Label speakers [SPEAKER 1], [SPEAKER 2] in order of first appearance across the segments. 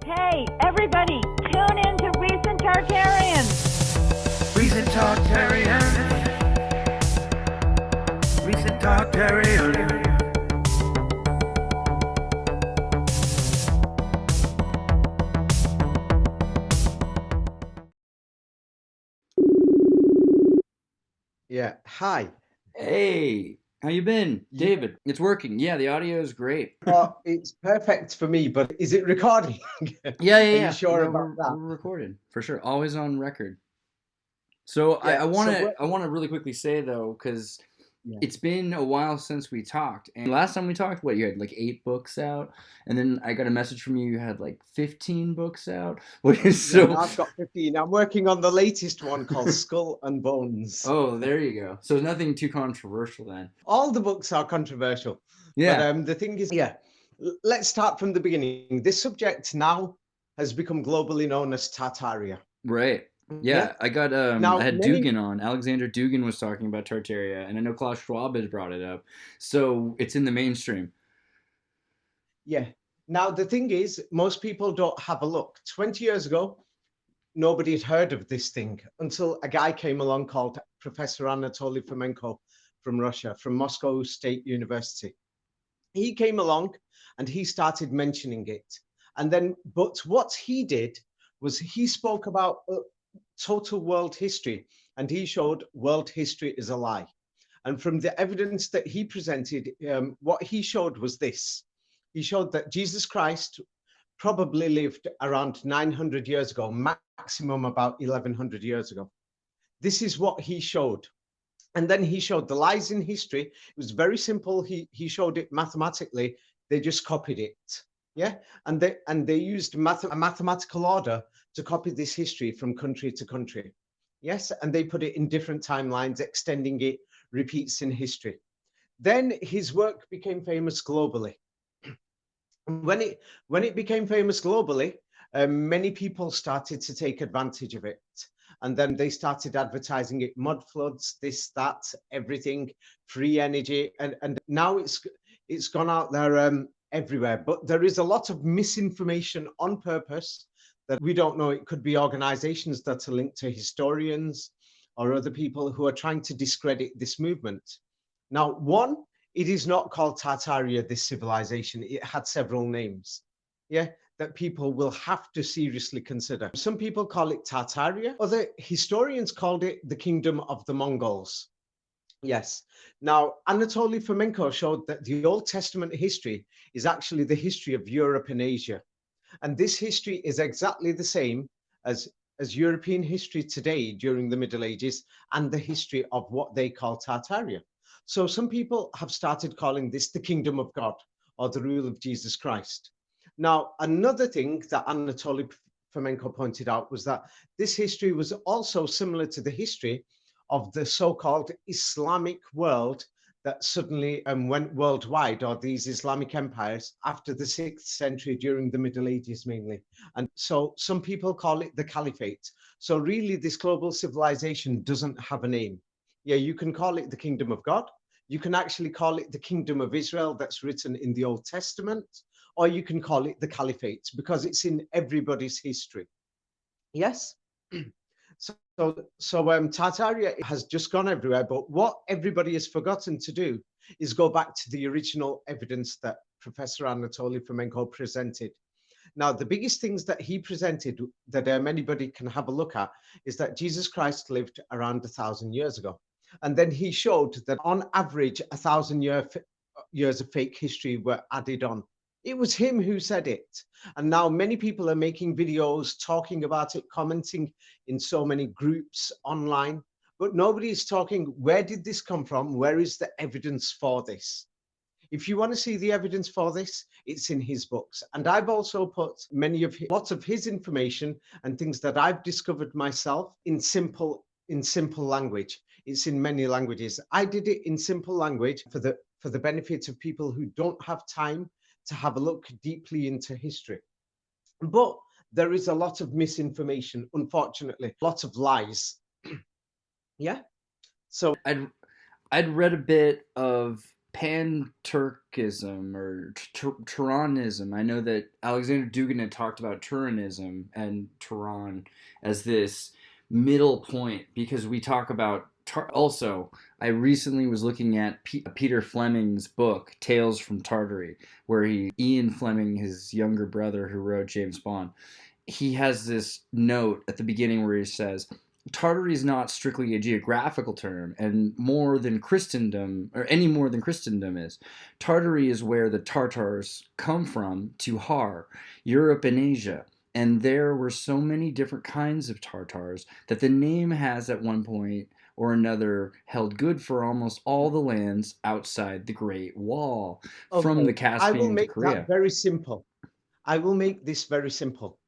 [SPEAKER 1] Hey, everybody, tune in to Recent Tartarians.
[SPEAKER 2] Recent Tartarians. Recent Tartarians.
[SPEAKER 3] Yeah. Hi.
[SPEAKER 4] Hey, how you been, David? It's working. Yeah, the audio is great.
[SPEAKER 3] Well, it's perfect for me, but is it recording?
[SPEAKER 4] Yeah.
[SPEAKER 3] Are you sure
[SPEAKER 4] No,
[SPEAKER 3] about that?
[SPEAKER 4] we're recorded for sure. Always on record. So
[SPEAKER 3] Yeah,
[SPEAKER 4] I want to
[SPEAKER 3] so
[SPEAKER 4] I want to really quickly say though, because
[SPEAKER 3] Yeah.
[SPEAKER 4] it's been a while since we talked, and last time we talked, what, you had like 8 books out, and then I got a message from you. You had like 15 books out. What is
[SPEAKER 3] Yeah,
[SPEAKER 4] so?
[SPEAKER 3] I've got 15. I'm working on the latest one called Skull and Bones.
[SPEAKER 4] Oh, there you go. So nothing too controversial then.
[SPEAKER 3] All the books are controversial.
[SPEAKER 4] Yeah.
[SPEAKER 3] But the thing is, let's start from the beginning. This subject now has become globally known as Tartaria.
[SPEAKER 4] Right. Yeah, I got
[SPEAKER 3] Now,
[SPEAKER 4] I had
[SPEAKER 3] many-
[SPEAKER 4] Dugan on. Alexander Dugan was talking about Tartaria, and I know Klaus Schwab has brought it up. So it's in the mainstream.
[SPEAKER 3] Yeah. Now, the thing is, most people don't have a look. 20 years ago, nobody had heard of this thing until a guy came along called Professor Anatoly Fomenko from Russia, from Moscow State University. He came along and he started mentioning it. And then, but what he did was he spoke about total world history, and he showed world history is a lie. And from the evidence that he presented, what he showed was this. He showed that Jesus Christ probably lived around 900 years ago, maximum about 1100 years ago. This is what he showed. And then he showed the lies in history. It was very simple. He showed it mathematically. They just copied it. Yeah. And they used a mathematical order to copy this history from country to country. Yes. And they put it in different timelines, extending it, repeats in history. Then his work became famous globally. When it became famous globally, many people started to take advantage of it. And then they started advertising it, mud floods, this, that, everything, free energy. And now it's gone out there everywhere. But there is a lot of misinformation on purpose that we don't know. It could be organizations that are linked to historians or other people who are trying to discredit this movement. Now, one, it is not called Tartaria, this civilization. It had several names. Yeah. That people will have to seriously consider. Some people call it Tartaria. Other historians called it the Kingdom of the Mongols. Yes. Now, Anatoly Fomenko showed that the Old Testament history is actually the history of Europe and Asia. And this history is exactly the same as European history today during the Middle Ages and the history of what they call Tartaria. So some people have started calling this the Kingdom of God or the rule of Jesus Christ. Now, another thing that Anatoly Fomenko pointed out was that this history was also similar to the history of the so-called Islamic world that suddenly went worldwide, or these Islamic empires, after the 6th century during the Middle Ages mainly. And so some people call it the Caliphate. So really, this global civilization doesn't have a name. Yeah, you can call it the Kingdom of God. You can actually call it the Kingdom of Israel that's written in the Old Testament. Or you can call it the Caliphate because it's in everybody's history. Yes. So Tartaria has just gone everywhere. But what everybody has forgotten to do is go back to the original evidence that Professor Anatoly Fomenko presented. Now, the biggest things that he presented that anybody can have a look at is that Jesus Christ lived around 1,000 years ago. And then he showed that on average, 1,000 years of fake history were added on. It was him who said it. And now many people are making videos, talking about it, commenting in so many groups online, but nobody is talking, where did this come from? Where is the evidence for this? If you want to see the evidence for this, it's in his books. And I've also put lots of his information and things that I've discovered myself in simple language. It's in many languages. I did it in simple language for the benefit of people who don't have time to have a look deeply into history. But there is a lot of misinformation, unfortunately, lots of lies. Yeah. So
[SPEAKER 4] I'd read a bit of pan-Turkism or Turanism. I know that Alexander Dugin had talked about Turanism and Turan as this middle point, because we talk about also, I recently was looking at Peter Fleming's book, Tales from Tartary, where Ian Fleming, his younger brother who wrote James Bond, he has this note at the beginning where he says, Tartary is not strictly a geographical term, and more than Christendom, or any more than Christendom is. Tartary is where the Tartars come from, to Har, Europe and Asia. And there were so many different kinds of Tartars that the name has at one point or another held good for almost all the lands outside the Great Wall, from the Caspian
[SPEAKER 3] I will make
[SPEAKER 4] to Korea.
[SPEAKER 3] that very simple. I will make this very simple.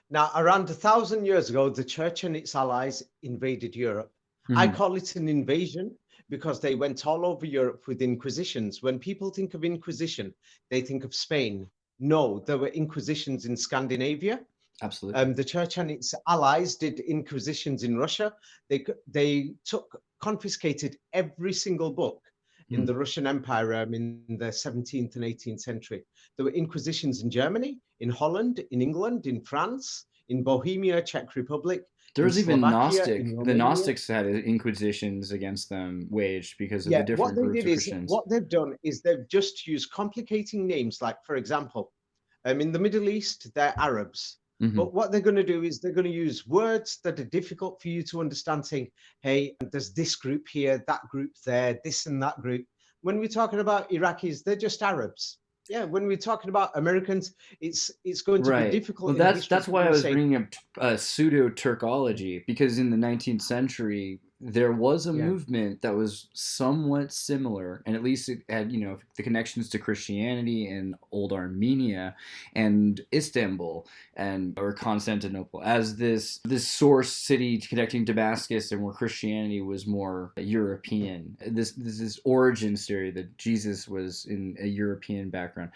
[SPEAKER 3] Now, around 1,000 years ago, the church and its allies invaded Europe. I call it an invasion because they went all over Europe with inquisitions. When people think of Inquisition, they think of Spain. No, there were inquisitions in Scandinavia.
[SPEAKER 4] Absolutely.
[SPEAKER 3] The church and its allies did inquisitions in Russia. They confiscated every single book in the Russian Empire in the 17th and 18th century. There were inquisitions in Germany, in Holland, in England, in France, in Bohemia, Czech Republic.
[SPEAKER 4] There was even the
[SPEAKER 3] Romania.
[SPEAKER 4] Gnostics had inquisitions against them waged because of the different groups of Christians.
[SPEAKER 3] What they've done is they've just used complicating names, like, for example, in the Middle East, they're Arabs. But what they're going to do is they're going to use words that are difficult for you to understand, saying, hey, there's this group here, that group there, this and that group. When we're talking about Iraqis, they're just Arabs. Yeah, when we're talking about Americans, it's going to be difficult.
[SPEAKER 4] Well, that's why I was bringing up pseudo-Turkology, because in the 19th century, there was a movement that was somewhat similar, and at least it had, the connections to Christianity in old Armenia and Istanbul or Constantinople as this source city connecting Damascus, and where Christianity was more European. This origin story that Jesus was in a European background,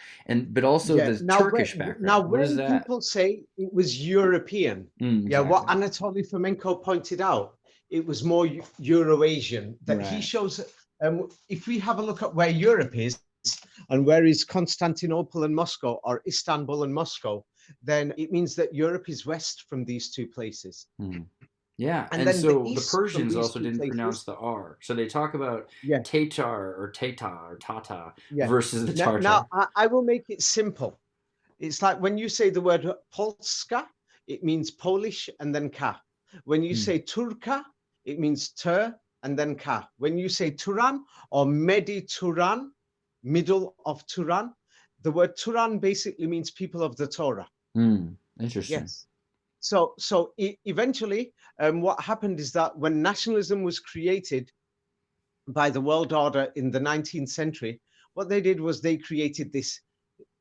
[SPEAKER 4] but also the Turkish background.
[SPEAKER 3] Now,
[SPEAKER 4] what is that?
[SPEAKER 3] People say it was European,
[SPEAKER 4] exactly.
[SPEAKER 3] What Anatoly Fomenko pointed out, it was more Euro-Asian, that he shows. If we have a look at where Europe is and where is Constantinople and Moscow, or Istanbul and Moscow, then it means that Europe is west from these two places.
[SPEAKER 4] Yeah, and so the Persians also didn't pronounce the R. So they talk about Tatar or Tata versus the Tartar.
[SPEAKER 3] Now, I will make it simple. It's like when you say the word Polska, it means Polish and then Ka. When you say Turka, it means Tur and then Ka. When you say Turan or Medi-Turan, middle of Turan, the word Turan basically means people of the Torah.
[SPEAKER 4] Interesting.
[SPEAKER 3] Yes. So eventually, what happened is that when nationalism was created by the world order in the 19th century, what they did was they created this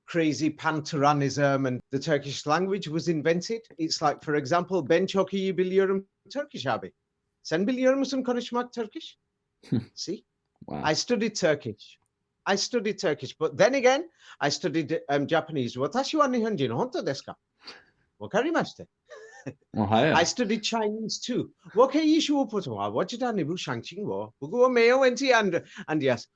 [SPEAKER 3] crazy pan-Turanism, and the Turkish language was invented. It's like, for example, ben çok iyi biliyorum Turkish abi. Sen biliyor musun konuşmak Turkish? See?
[SPEAKER 4] Wow.
[SPEAKER 3] I studied Turkish, but then again, I studied Japanese. Watashi wa nihonjin honto desu ka? Wakarimashite. I studied Chinese too. Andreas.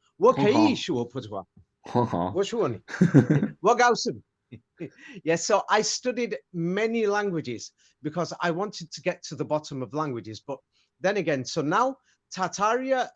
[SPEAKER 3] Yes, so I studied many languages because I wanted to get to the bottom of languages. But then again, so now Tartaria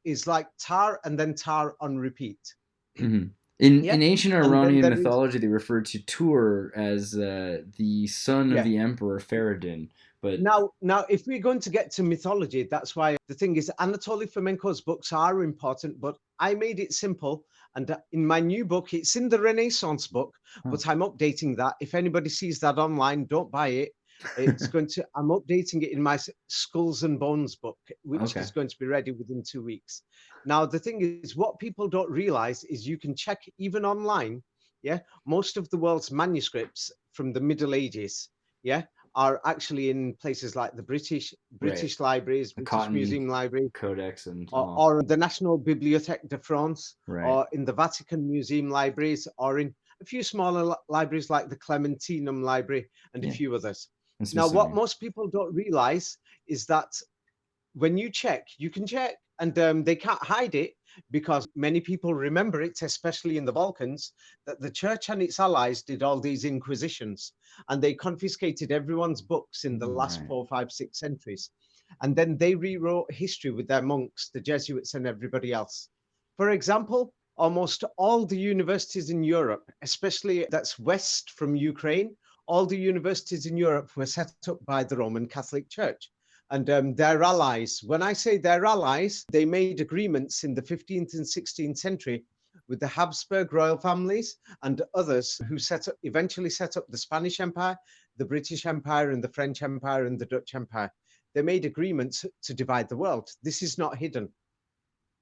[SPEAKER 3] is like tar and then tar on repeat.
[SPEAKER 4] In ancient Iranian mythology, they referred to Tur as the son of the emperor Faridun. But
[SPEAKER 3] now, if we're going to get to mythology, that's why the thing is, Anatoly Fomenko's books are important, but I made it simple. And in my new book, it's in the Renaissance book, but I'm updating that. If anybody sees that online, don't buy it. I'm updating it in my Skulls and Bones book, which is going to be ready within 2 weeks. Now, the thing is, what people don't realize is you can check even online. Most of the world's manuscripts from the Middle Ages, are actually in places like the British libraries,
[SPEAKER 4] the
[SPEAKER 3] British Museum Library,
[SPEAKER 4] Codex, and
[SPEAKER 3] or the National Bibliothèque de France, or in the Vatican Museum libraries, or in a few smaller libraries like the Clementinum Library and a few others. Now, what most people don't realize is that when you check, you can check, and they can't hide it, because many people remember it, especially in the Balkans, that the church and its allies did all these inquisitions and they confiscated everyone's books in the last
[SPEAKER 4] Right.
[SPEAKER 3] 4, 5, 6 centuries. And then they rewrote history with their monks, the Jesuits and everybody else. For example, almost all the universities in Europe, especially that's west from Ukraine, all the universities in Europe were set up by the Roman Catholic Church. And their allies, when I say their allies, they made agreements in the 15th and 16th century with the Habsburg royal families and others who eventually set up the Spanish Empire, the British Empire, and the French Empire, and the Dutch Empire. They made agreements to divide the world. This is not hidden.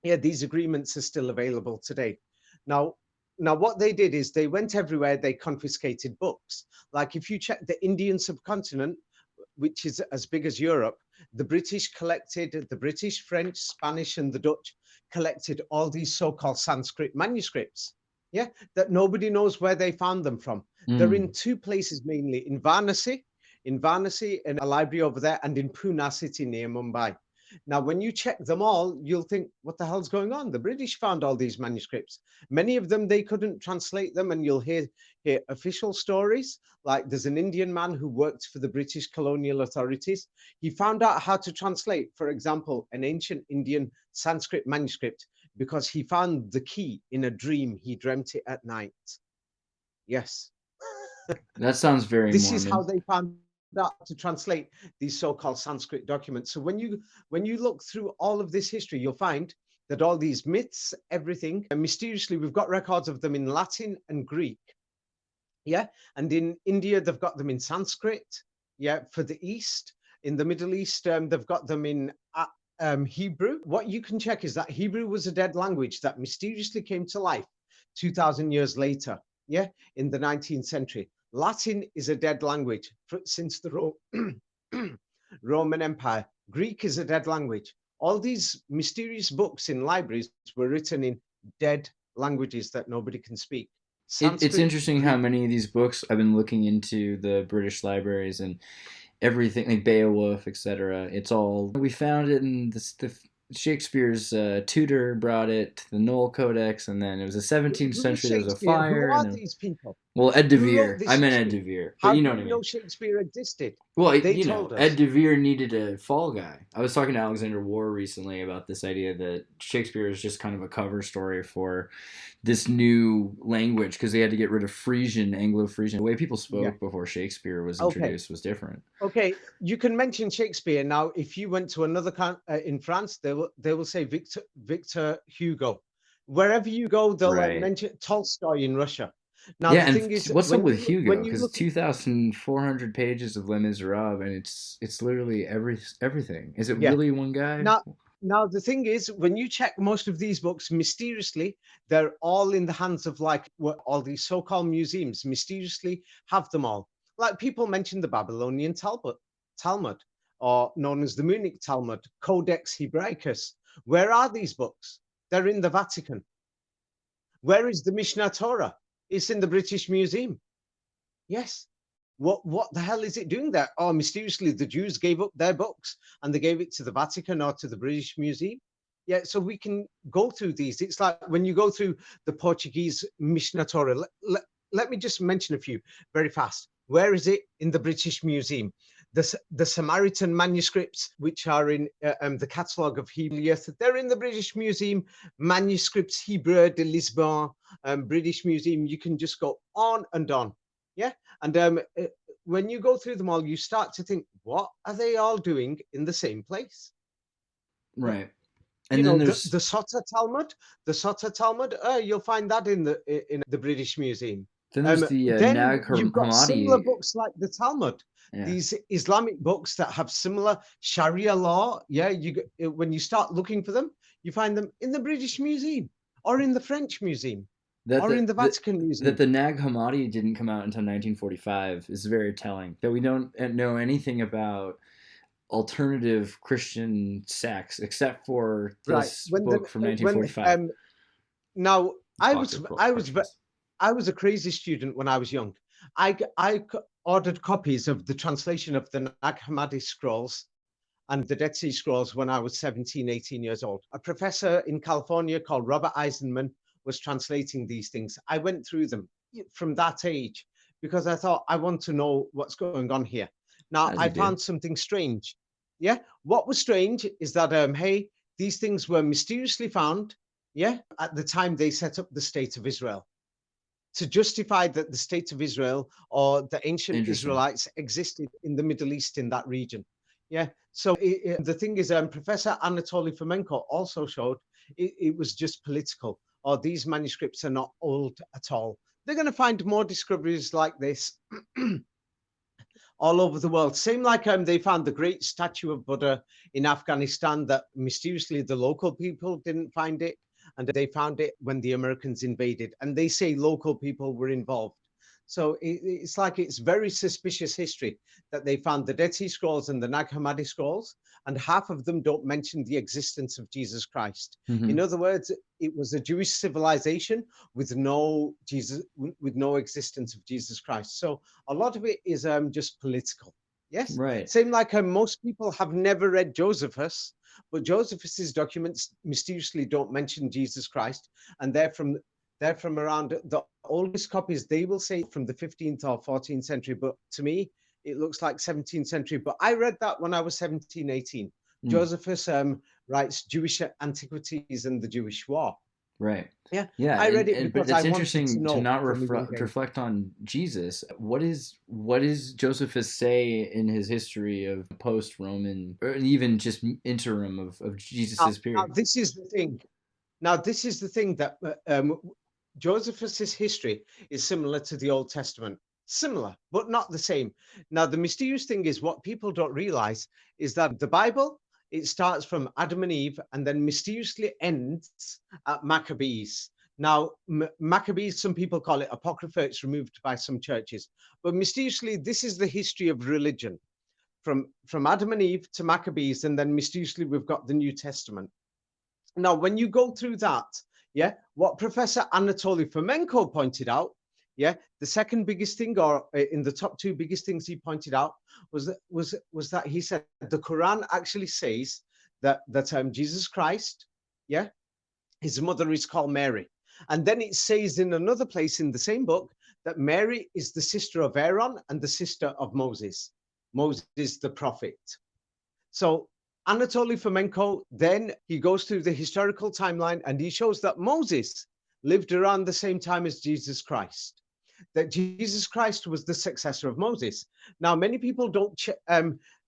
[SPEAKER 3] Yeah, these agreements are still available today. Now, what they did is they went everywhere, they confiscated books. Like if you check the Indian subcontinent, which is as big as Europe, the British, French, Spanish, and the Dutch collected all these so-called Sanskrit manuscripts, yeah, that nobody knows where they found them from. They're in two places mainly, in Varanasi, in a library over there, and in Pune city near Mumbai. Now, when you check them all, you'll think, what the hell's going on? The British found all these manuscripts. Many of them, they couldn't translate them, and you'll hear official stories. Like there's an Indian man who worked for the British colonial authorities. He found out how to translate, for example, an ancient Indian Sanskrit manuscript because he found the key in a dream. He dreamt it at night. Yes.
[SPEAKER 4] That sounds very
[SPEAKER 3] This
[SPEAKER 4] Mormon.
[SPEAKER 3] is how they found out to translate these so-called Sanskrit documents. So when you look through all of this history, you'll find that all these myths, everything, and mysteriously, we've got records of them in Latin and Greek. Yeah. And in India, they've got them in Sanskrit. Yeah. For the East, in the Middle East, they've got them in Hebrew. What you can check is that Hebrew was a dead language that mysteriously came to life 2,000 years later. Yeah. In the 19th century. Latin is a dead language since the Roman Empire. Greek is a dead language. All these mysterious books in libraries were written in dead languages that nobody can speak.
[SPEAKER 4] It's interesting how many of these books I've been looking into the British libraries and everything, like Beowulf, etc. It's all, we found it in the Shakespeare's tutor brought it to the Knoll Codex, and then it was the 17th century. There was a fire.
[SPEAKER 3] Who are these people?
[SPEAKER 4] Well, Ed de Vere. I meant Ed de Vere. But
[SPEAKER 3] How
[SPEAKER 4] you know
[SPEAKER 3] do
[SPEAKER 4] what I
[SPEAKER 3] you
[SPEAKER 4] mean.
[SPEAKER 3] know Shakespeare existed?
[SPEAKER 4] Well,
[SPEAKER 3] They told us.
[SPEAKER 4] Ed de Vere needed a fall guy. I was talking to Alexander Warr recently about this idea that Shakespeare is just kind of a cover story for this new language because they had to get rid of Frisian, Anglo-Frisian. The way people spoke before Shakespeare was introduced was different.
[SPEAKER 3] Okay, you can mention Shakespeare. Now, if you went to another in France, they will say Victor Hugo. Wherever you go, they'll mention Tolstoy in Russia. Now, the thing is,
[SPEAKER 4] what's up with Hugo? Because it's 2,400 pages of Les Miserables, and it's literally everything. Is it really one guy?
[SPEAKER 3] Now, the thing is, when you check most of these books, mysteriously, they're all in the hands of all these so-called museums. Mysteriously, have them all. Like people mention the Babylonian Talmud, or known as the Munich Talmud, Codex Hebraicus. Where are these books? They're in the Vatican. Where is the Mishnah Torah? It's in the British Museum. Yes. What the hell is it doing there? Oh, mysteriously, the Jews gave up their books and they gave it to the Vatican or to the British Museum. Yeah, so we can go through these. It's like when you go through the Portuguese Mishnah Torah. Let me just mention a few very fast. Where is it? In the British Museum. The Samaritan manuscripts, which are in the catalogue of Hebrew, they're in the British Museum. Manuscripts Hebrew de Lisbon, British Museum. You can just go on and on. Yeah. And when you go through them all, you start to think, what are they all doing in the same place?
[SPEAKER 4] Right. And then there's
[SPEAKER 3] the Sota Talmud. The Sota Talmud, you'll find that in the British Museum.
[SPEAKER 4] Then there's the Nag Hammadi.
[SPEAKER 3] You've got similar books like the Talmud. Yeah. These Islamic books that have similar Sharia law. Yeah, when you start looking for them, you find them in the British Museum or in the French Museum. Or in the Vatican Museum.
[SPEAKER 4] That the Nag Hammadi didn't come out until 1945 is very telling. That we don't know anything about alternative Christian sects except for this book from 1945.
[SPEAKER 3] Now, I was a crazy student when I was young. I ordered copies of the translation of the Nag Hammadi scrolls, and the Dead Sea Scrolls when I was 17, 18 years old. A professor in California called Robert Eisenman was translating these things. I went through them from that age because I thought, I want to know what's going on here. Now, I found something strange. Yeah, what was strange is that, hey, these things were mysteriously found, yeah, at the time they set up the State of Israel, to justify that the State of Israel or the ancient Israelites existed in the Middle East in that region. Yeah, so the thing is, Professor Anatoly Fomenko also showed it was just political, or these manuscripts are not old at all. They're going to find more discoveries like this all over the world. Same like they found the great statue of Buddha in Afghanistan that mysteriously the local people didn't find it, and they found it when the Americans invaded, and they say local people were involved. So it's like it's very suspicious history that they found the Dead Sea Scrolls and the Nag Hammadi Scrolls, and half of them don't mention the existence of Jesus Christ. In other words, it was a Jewish civilization with no Jesus, with no existence of Jesus Christ. So a lot of it is just political. Yes,
[SPEAKER 4] right.
[SPEAKER 3] Same like most people have never read Josephus, but Josephus's documents mysteriously don't mention Jesus Christ, and they're from around the oldest copies. They will say from the 15th or 14th century, but to me, it looks like 17th century. But I read that when I was 17, 18. Josephus writes Jewish Antiquities and the Jewish War.
[SPEAKER 4] Right.
[SPEAKER 3] Yeah.
[SPEAKER 4] Yeah.
[SPEAKER 3] I read it
[SPEAKER 4] but
[SPEAKER 3] because
[SPEAKER 4] it's interesting to not
[SPEAKER 3] reflect
[SPEAKER 4] reflect on Jesus. What does Josephus say in his history of post-Roman, or even just interim of Jesus's period?
[SPEAKER 3] This is the thing. Now, this is the thing that Josephus's history is similar to the Old Testament. Similar, but not the same. Now, the mysterious thing is what people don't realize is that the Bible, it starts from Adam and Eve and then mysteriously ends at Maccabees. Now, Maccabees, some people call it Apocrypha. It's removed by some churches. But mysteriously, this is the history of religion. From Adam and Eve to Maccabees, and then mysteriously we've got the New Testament. Now, when you go through that, yeah, what Professor Anatoly Fomenko pointed out, yeah, the second biggest thing, or in the top two biggest things he pointed out, was that he said the Quran actually says that Jesus Christ, yeah, his mother is called Mary, and then it says in another place in the same book that Mary is the sister of Aaron and the sister of Moses, the prophet. So Anatoly Fomenko, then he goes through the historical timeline and he shows that Moses lived around the same time as Jesus Christ, that Jesus Christ was the successor of Moses. Now, many people don't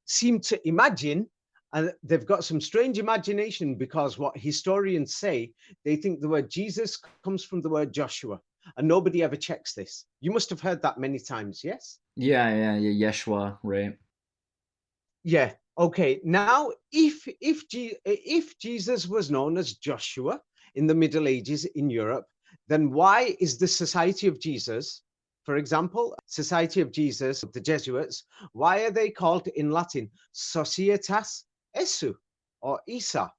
[SPEAKER 3] seem to imagine, and they've got some strange imagination, because what historians say, they think the word Jesus comes from the word Joshua, and nobody ever checks this. You must have heard that many times, yes?
[SPEAKER 4] Yeah, Yeshua, right?
[SPEAKER 3] Yeah. Okay, now if Jesus was known as Joshua in the Middle Ages in Europe, then why is the Society of Jesus, for example, Society of Jesus, the Jesuits, why are they called in Latin Societas Esu or Isa?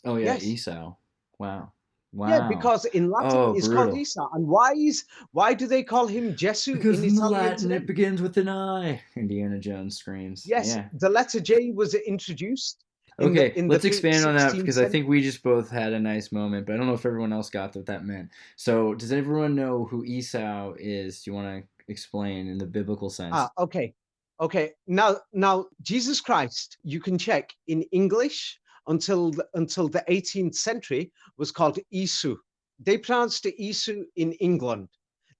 [SPEAKER 4] Oh yeah,
[SPEAKER 3] Yes.
[SPEAKER 4] Esau. Wow.
[SPEAKER 3] Yeah, because in Latin it's
[SPEAKER 4] brutal.
[SPEAKER 3] called Isa. And why do they call him Jesu
[SPEAKER 4] Because in
[SPEAKER 3] Italian
[SPEAKER 4] Latin
[SPEAKER 3] today?
[SPEAKER 4] it begins with an I. Indiana Jones screams.
[SPEAKER 3] Yes,
[SPEAKER 4] Yeah.
[SPEAKER 3] the letter J was introduced.
[SPEAKER 4] Okay, let's
[SPEAKER 3] the
[SPEAKER 4] expand on that, because I
[SPEAKER 3] 16th
[SPEAKER 4] think we just both had a nice moment, but I don't know if everyone else got what that meant. So, does everyone know who Esau is? Do you want to explain in the biblical sense?
[SPEAKER 3] Okay. Now, Jesus Christ, you can check in English until the 18th century was called Isu. They pronounced it Isu in England.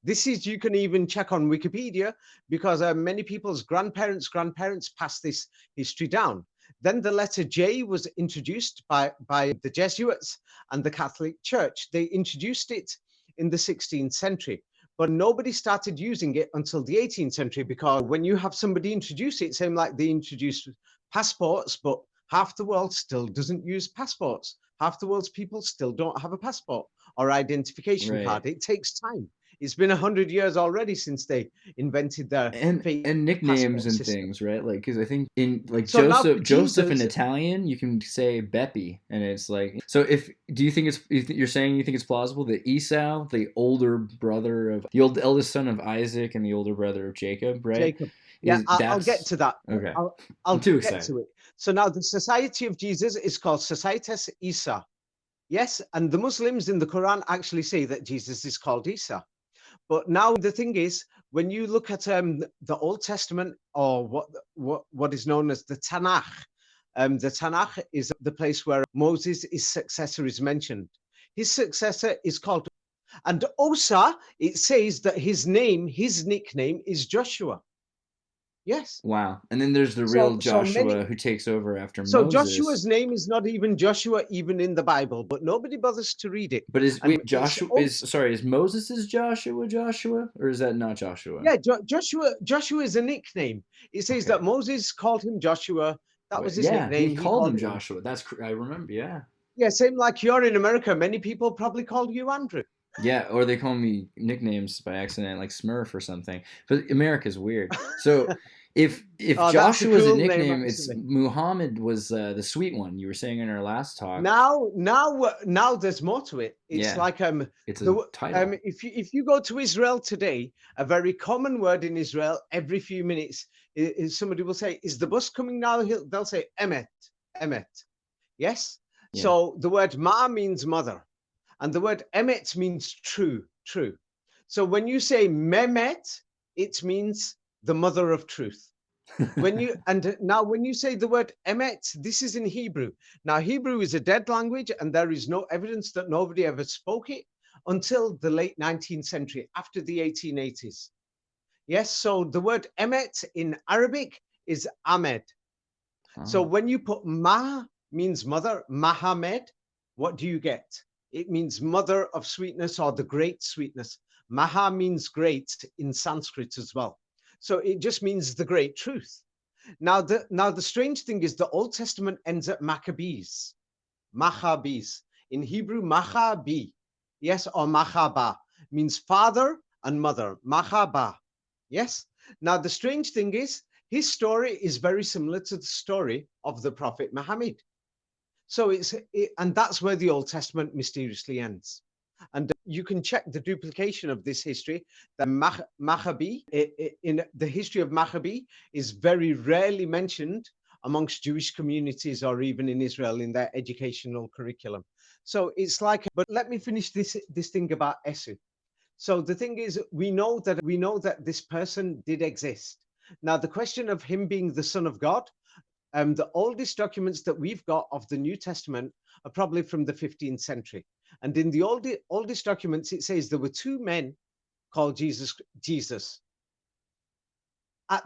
[SPEAKER 3] This is, you can even check on Wikipedia, because many people's grandparents passed this history down. Then the letter J was introduced by the Jesuits and the Catholic Church. They introduced it in the 16th century, but nobody started using it until the 18th century, because when you have somebody introduce it, same like they introduced passports, but half the world still doesn't use passports. Half the world's people still don't have a passport or identification card. It takes time. It's been 100 years already since they invented their
[SPEAKER 4] and nicknames and
[SPEAKER 3] system.
[SPEAKER 4] things, right? Like, because I think in like
[SPEAKER 3] So
[SPEAKER 4] Joseph in Italian, you can say Beppe, and it's like, so you're saying you think it's plausible that Esau, the older brother of the eldest son of Isaac and the older brother of Jacob, right?
[SPEAKER 3] Jacob. Yeah, I'll get to that.
[SPEAKER 4] Okay.
[SPEAKER 3] I'll
[SPEAKER 4] I'm too
[SPEAKER 3] get
[SPEAKER 4] excited.
[SPEAKER 3] to it. So now the Society of Jesus is called Societas Isa. Yes, and the Muslims in the Quran actually say that Jesus is called Isa. But now the thing is, when you look at the Old Testament, or what is known as the Tanakh, the Tanakh is the place where Moses, his successor, is mentioned. His successor is called, and Osa, it says that his nickname is Joshua. Yes.
[SPEAKER 4] Wow. And then there's the
[SPEAKER 3] So-
[SPEAKER 4] real
[SPEAKER 3] so
[SPEAKER 4] Joshua
[SPEAKER 3] many-
[SPEAKER 4] who takes over after
[SPEAKER 3] So
[SPEAKER 4] Moses.
[SPEAKER 3] Joshua's name is not even Joshua, even in the Bible, but nobody bothers to read it.
[SPEAKER 4] But is
[SPEAKER 3] And
[SPEAKER 4] wait,
[SPEAKER 3] it's
[SPEAKER 4] Joshua
[SPEAKER 3] also-
[SPEAKER 4] is Moses' Joshua, or is that not Joshua?
[SPEAKER 3] Yeah, Joshua is a nickname. It says
[SPEAKER 4] Okay.
[SPEAKER 3] that Moses called him Joshua. That was his
[SPEAKER 4] yeah,
[SPEAKER 3] nickname.
[SPEAKER 4] he called him Joshua. I remember, yeah.
[SPEAKER 3] Yeah, same like you're in America. Many people probably call you Andrew.
[SPEAKER 4] Yeah, or they call me nicknames by accident, like Smurf or something. But America's weird. So if
[SPEAKER 3] Oh, that's a
[SPEAKER 4] Joshua's
[SPEAKER 3] cool
[SPEAKER 4] a
[SPEAKER 3] name,
[SPEAKER 4] nickname, it's
[SPEAKER 3] actually.
[SPEAKER 4] Muhammad was the sweet one you were saying in our last talk.
[SPEAKER 3] Now there's more to it. It's
[SPEAKER 4] Yeah.
[SPEAKER 3] like
[SPEAKER 4] It's a title.
[SPEAKER 3] if you go to Israel today, a very common word in Israel every few minutes is somebody will say, "Is the bus coming now?" They'll say emet, emet. Yes.
[SPEAKER 4] Yeah.
[SPEAKER 3] So the word ma means mother, and the word emet means true, true. So when you say Mehmet, it means the mother of truth. When you say the word emet, this is in Hebrew. Now Hebrew is a dead language, and there is no evidence that nobody ever spoke it until the late 19th century, after the 1880s. Yes, so the word emet in Arabic is Ahmed. So
[SPEAKER 4] Oh.
[SPEAKER 3] when you put ma means mother, Mahamed, what do you get? It means mother of sweetness, or the great sweetness. Maha means great in Sanskrit as well. So it just means the great truth. Now the strange thing is the Old Testament ends at Maccabees. Maccabees. In Hebrew, Maccabi, yes, or Machaba, means father and mother. Machaba, yes. Now the strange thing is, his story is very similar to the story of the Prophet Muhammad. So and that's where the Old Testament mysteriously ends. And you can check the duplication of this history. The Maccabee, in the history of Maccabee, is very rarely mentioned amongst Jewish communities, or even in Israel in their educational curriculum. So it's like, but let me finish this thing about Esu. So the thing is, we know that this person did exist. Now the question of him being the Son of God, the oldest documents that we've got of the New Testament are probably from the 15th century. And in the oldest documents, it says there were two men called Jesus at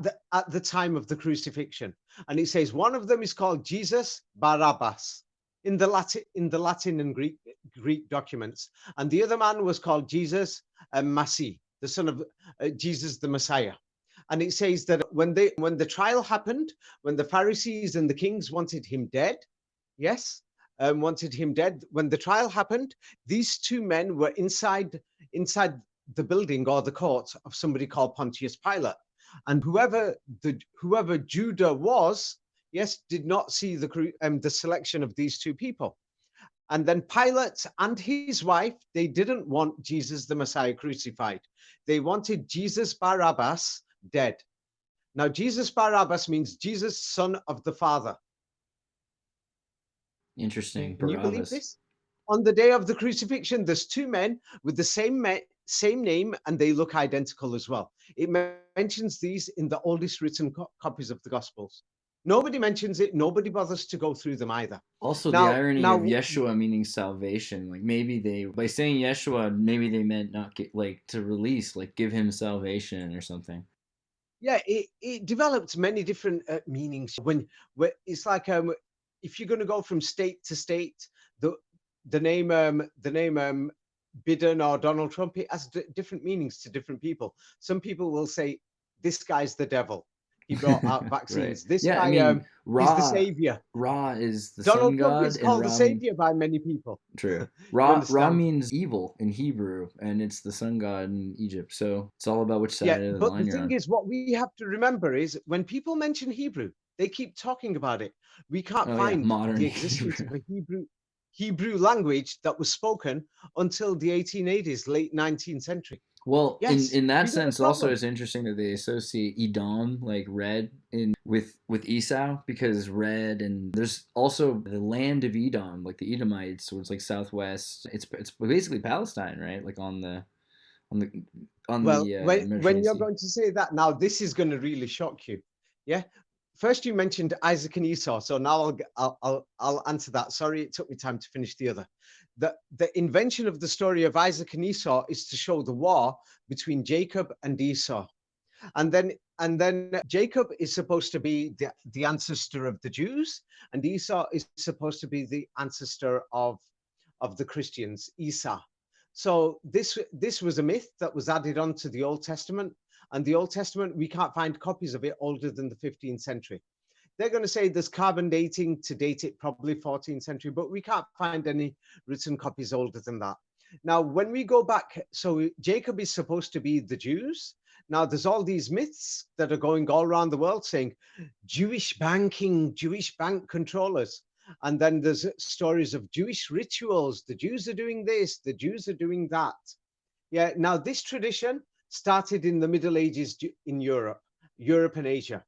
[SPEAKER 3] the time of the crucifixion. And it says one of them is called Jesus Barabbas in the Latin and Greek documents. And the other man was called Jesus Masih, the son of Jesus the Messiah. And it says that when the trial happened, when the Pharisees and the kings wanted him dead, yes, wanted him dead. When the trial happened, these two men were inside the building or the court of somebody called Pontius Pilate. And whoever Judah was, yes, did not see the selection of these two people. And then Pilate and his wife, they didn't want Jesus the Messiah crucified. They wanted Jesus Barabbas dead. Now, Jesus Barabbas means Jesus, son of the Father.
[SPEAKER 4] Interesting.
[SPEAKER 3] Can you believe
[SPEAKER 4] Barabbas.
[SPEAKER 3] this? On the day of the crucifixion, there's two men with the same name, and they look identical as well. It mentions these in the oldest written copies of the Gospels. Nobody mentions it. Nobody bothers to go through them either.
[SPEAKER 4] Also,
[SPEAKER 3] Now-
[SPEAKER 4] the irony
[SPEAKER 3] now-
[SPEAKER 4] of Yeshua meaning salvation. Like maybe by saying Yeshua, maybe they meant not to release, like give him salvation or something.
[SPEAKER 3] Yeah, it developed many different meanings. When it's like if you're going to go from state to state, the name Biden or Donald Trump, it has different meanings to different people. Some people will say this guy's the devil. He brought out vaccines.
[SPEAKER 4] Right.
[SPEAKER 3] This
[SPEAKER 4] Yeah,
[SPEAKER 3] guy,
[SPEAKER 4] I mean,
[SPEAKER 3] he's
[SPEAKER 4] Ra,
[SPEAKER 3] the savior.
[SPEAKER 4] Ra is the
[SPEAKER 3] Donald
[SPEAKER 4] sun
[SPEAKER 3] Trump
[SPEAKER 4] god,
[SPEAKER 3] is
[SPEAKER 4] and
[SPEAKER 3] called the
[SPEAKER 4] Ra
[SPEAKER 3] savior by many people.
[SPEAKER 4] True. Ra
[SPEAKER 3] understand?
[SPEAKER 4] means evil in Hebrew, and it's the sun god in Egypt. So it's all about which side
[SPEAKER 3] Yeah,
[SPEAKER 4] of the
[SPEAKER 3] but
[SPEAKER 4] line
[SPEAKER 3] the
[SPEAKER 4] you're
[SPEAKER 3] thing
[SPEAKER 4] on.
[SPEAKER 3] is, what we have to remember is when people mention Hebrew, they keep talking about it. We can't
[SPEAKER 4] Oh, yeah,
[SPEAKER 3] find
[SPEAKER 4] modern
[SPEAKER 3] the existence
[SPEAKER 4] Hebrew.
[SPEAKER 3] of a Hebrew language that was spoken until the 1880s, late 19th century.
[SPEAKER 4] Well,
[SPEAKER 3] Yes,
[SPEAKER 4] in that
[SPEAKER 3] we got a
[SPEAKER 4] sense, also
[SPEAKER 3] problem.
[SPEAKER 4] it's interesting that they associate Edom, like red, in with Esau, because red, and there's also the land of Edom, like the Edomites, so it's like southwest. It's basically Palestine, right? Like on the
[SPEAKER 3] Well, when
[SPEAKER 4] Mediterranean
[SPEAKER 3] you're
[SPEAKER 4] Sea.
[SPEAKER 3] going to say that, now this is going to really shock you. Yeah. First, you mentioned Isaac and Esau, so now I'll answer that. Sorry, it took me time to finish the other. The invention of the story of Isaac and Esau is to show the war between Jacob and Esau, and then Jacob is supposed to be the ancestor of the Jews, and Esau is supposed to be the ancestor of the Christians, Esau. So this was a myth that was added on to the Old Testament, and the Old Testament, we can't find copies of it older than the 15th century. They're going to say there's carbon dating to date it probably 14th century, but we can't find any written copies older than that. Now, when we go back, so Jacob is supposed to be the Jews. Now, there's all these myths that are going all around the world saying Jewish banking, Jewish bank controllers. And then there's stories of Jewish rituals. The Jews are doing this, the Jews are doing that. Yeah, now this tradition started in the Middle Ages in Europe and Asia.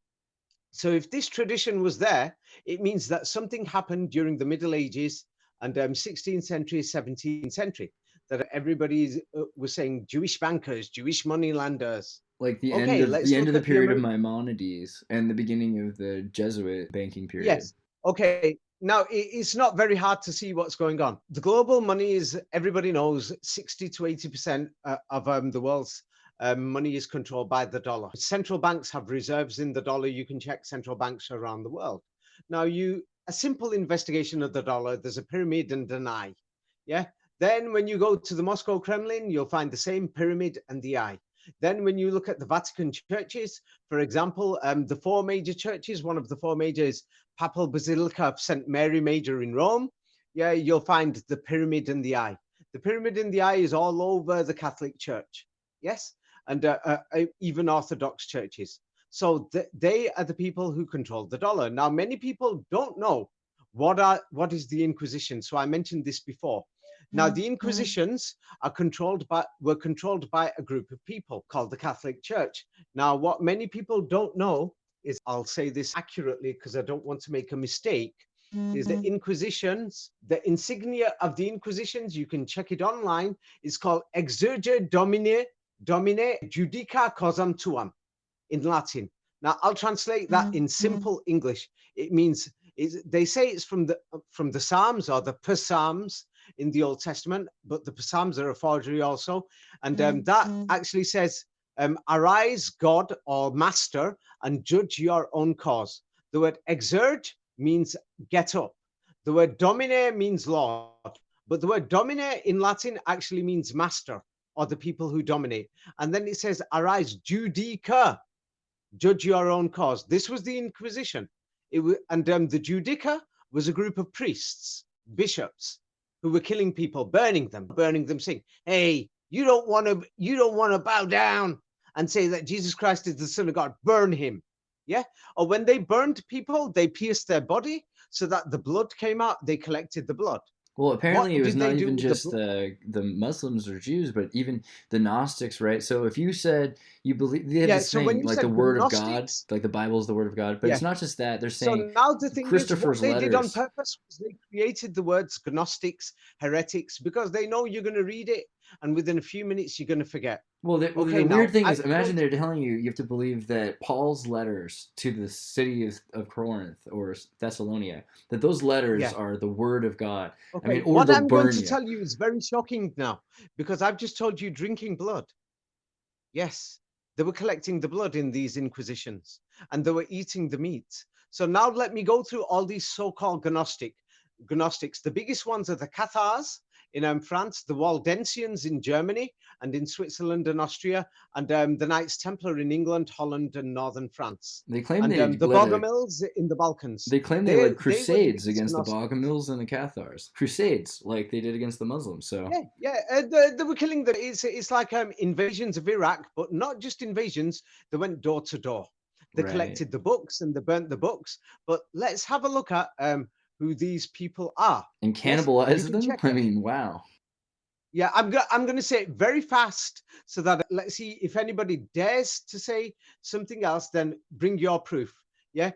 [SPEAKER 3] So if this tradition was there, it means that something happened during the Middle Ages and 16th century, 17th century, that everybody was saying Jewish bankers, Jewish moneylenders.
[SPEAKER 4] Like
[SPEAKER 3] Okay, let's
[SPEAKER 4] the end
[SPEAKER 3] look
[SPEAKER 4] of the
[SPEAKER 3] at
[SPEAKER 4] period of Maimonides and the beginning of the Jesuit banking period.
[SPEAKER 3] Yes. Okay. Now, it's not very hard to see what's going on. The global money is, everybody knows, 60 to 80% of the world's money is controlled by the dollar. Central banks have reserves in the dollar. You can check central banks around the world. Now, a simple investigation of the dollar, there's a pyramid and an eye. Yeah. Then when you go to the Moscow Kremlin, you'll find the same pyramid and the eye. Then when you look at the Vatican churches, for example, the four major churches, one of the four major is Papal Basilica of St. Mary Major in Rome. Yeah, you'll find the pyramid and the eye. The pyramid and the eye is all over the Catholic Church. Yes, and even Orthodox churches. So they are the people who control the dollar. Now, many people don't know what is the Inquisition. So I mentioned this before. Now, the Inquisitions were controlled by a group of people called the Catholic Church. Now, what many people don't know is, I'll say this accurately because I don't want to make a mistake, is the Inquisitions, the insignia of the Inquisitions, you can check it online, is called Exurge Domine Judica Causam Tuam in Latin. Now, I'll translate that in simple English. It means, they say it's from the Psalms or the Psalms in the Old Testament, but the Psalms are a forgery also. And that actually says, arise, God or master, and judge your own cause. The word exurge means get up. The word domine means Lord, but the word domine in Latin actually means master or the people who dominate. And then it says, arise, judica, judge your own cause. This was the Inquisition. And the judica was a group of priests, bishops, who were killing people, burning them, saying, hey, you don't want to bow down and say that Jesus Christ is the Son of God, burn him. Yeah. Or when they burned people, they pierced their body so that the blood came out. They collected the blood.
[SPEAKER 4] Well, apparently it was not even
[SPEAKER 3] with
[SPEAKER 4] just the Muslims or Jews, but even the Gnostics, right? So if you said you believe, they have this
[SPEAKER 3] so when
[SPEAKER 4] thing,
[SPEAKER 3] you
[SPEAKER 4] like
[SPEAKER 3] said
[SPEAKER 4] the Word of God,
[SPEAKER 3] Gnostics,
[SPEAKER 4] like the Bible is the Word of God, but it's not just that. They're
[SPEAKER 3] so
[SPEAKER 4] saying
[SPEAKER 3] now the thing is, what
[SPEAKER 4] Christopher's
[SPEAKER 3] they did on
[SPEAKER 4] letters.
[SPEAKER 3] purpose was they created the words Gnostics, heretics, because they know you're going to read it, and within a few minutes you're going to forget.
[SPEAKER 4] Well, the weird thing is, imagine they're telling you have to believe that Paul's letters to the city of Corinth or Thessalonica, that those letters are the Word of God.
[SPEAKER 3] Okay,
[SPEAKER 4] I mean, or
[SPEAKER 3] what
[SPEAKER 4] they'll
[SPEAKER 3] I'm
[SPEAKER 4] burn
[SPEAKER 3] going to
[SPEAKER 4] you.
[SPEAKER 3] tell you is very shocking now, because I've just told you drinking blood. Yes, they were collecting the blood in these inquisitions, and they were eating the meat. So now let me go through all these so-called Gnostics. The biggest ones are the Cathars in France, the Waldensians in Germany and in Switzerland and Austria, and the Knights Templar in England, Holland, and northern France.
[SPEAKER 4] They claim
[SPEAKER 3] and
[SPEAKER 4] they
[SPEAKER 3] the Bogomils in the Balkans.
[SPEAKER 4] They claim they led crusades against the Bogomils and the Cathars. Crusades, like they did against the Muslims. So
[SPEAKER 3] they were killing them. It's like invasions of Iraq, but not just invasions. They went door to door. They collected the books and they burnt the books. But let's have a look at who these people are.
[SPEAKER 4] And cannibalize them? I mean, wow.
[SPEAKER 3] Yeah, I'm going to say it very fast so that let's see if anybody dares to say something else, then bring your proof. Yeah,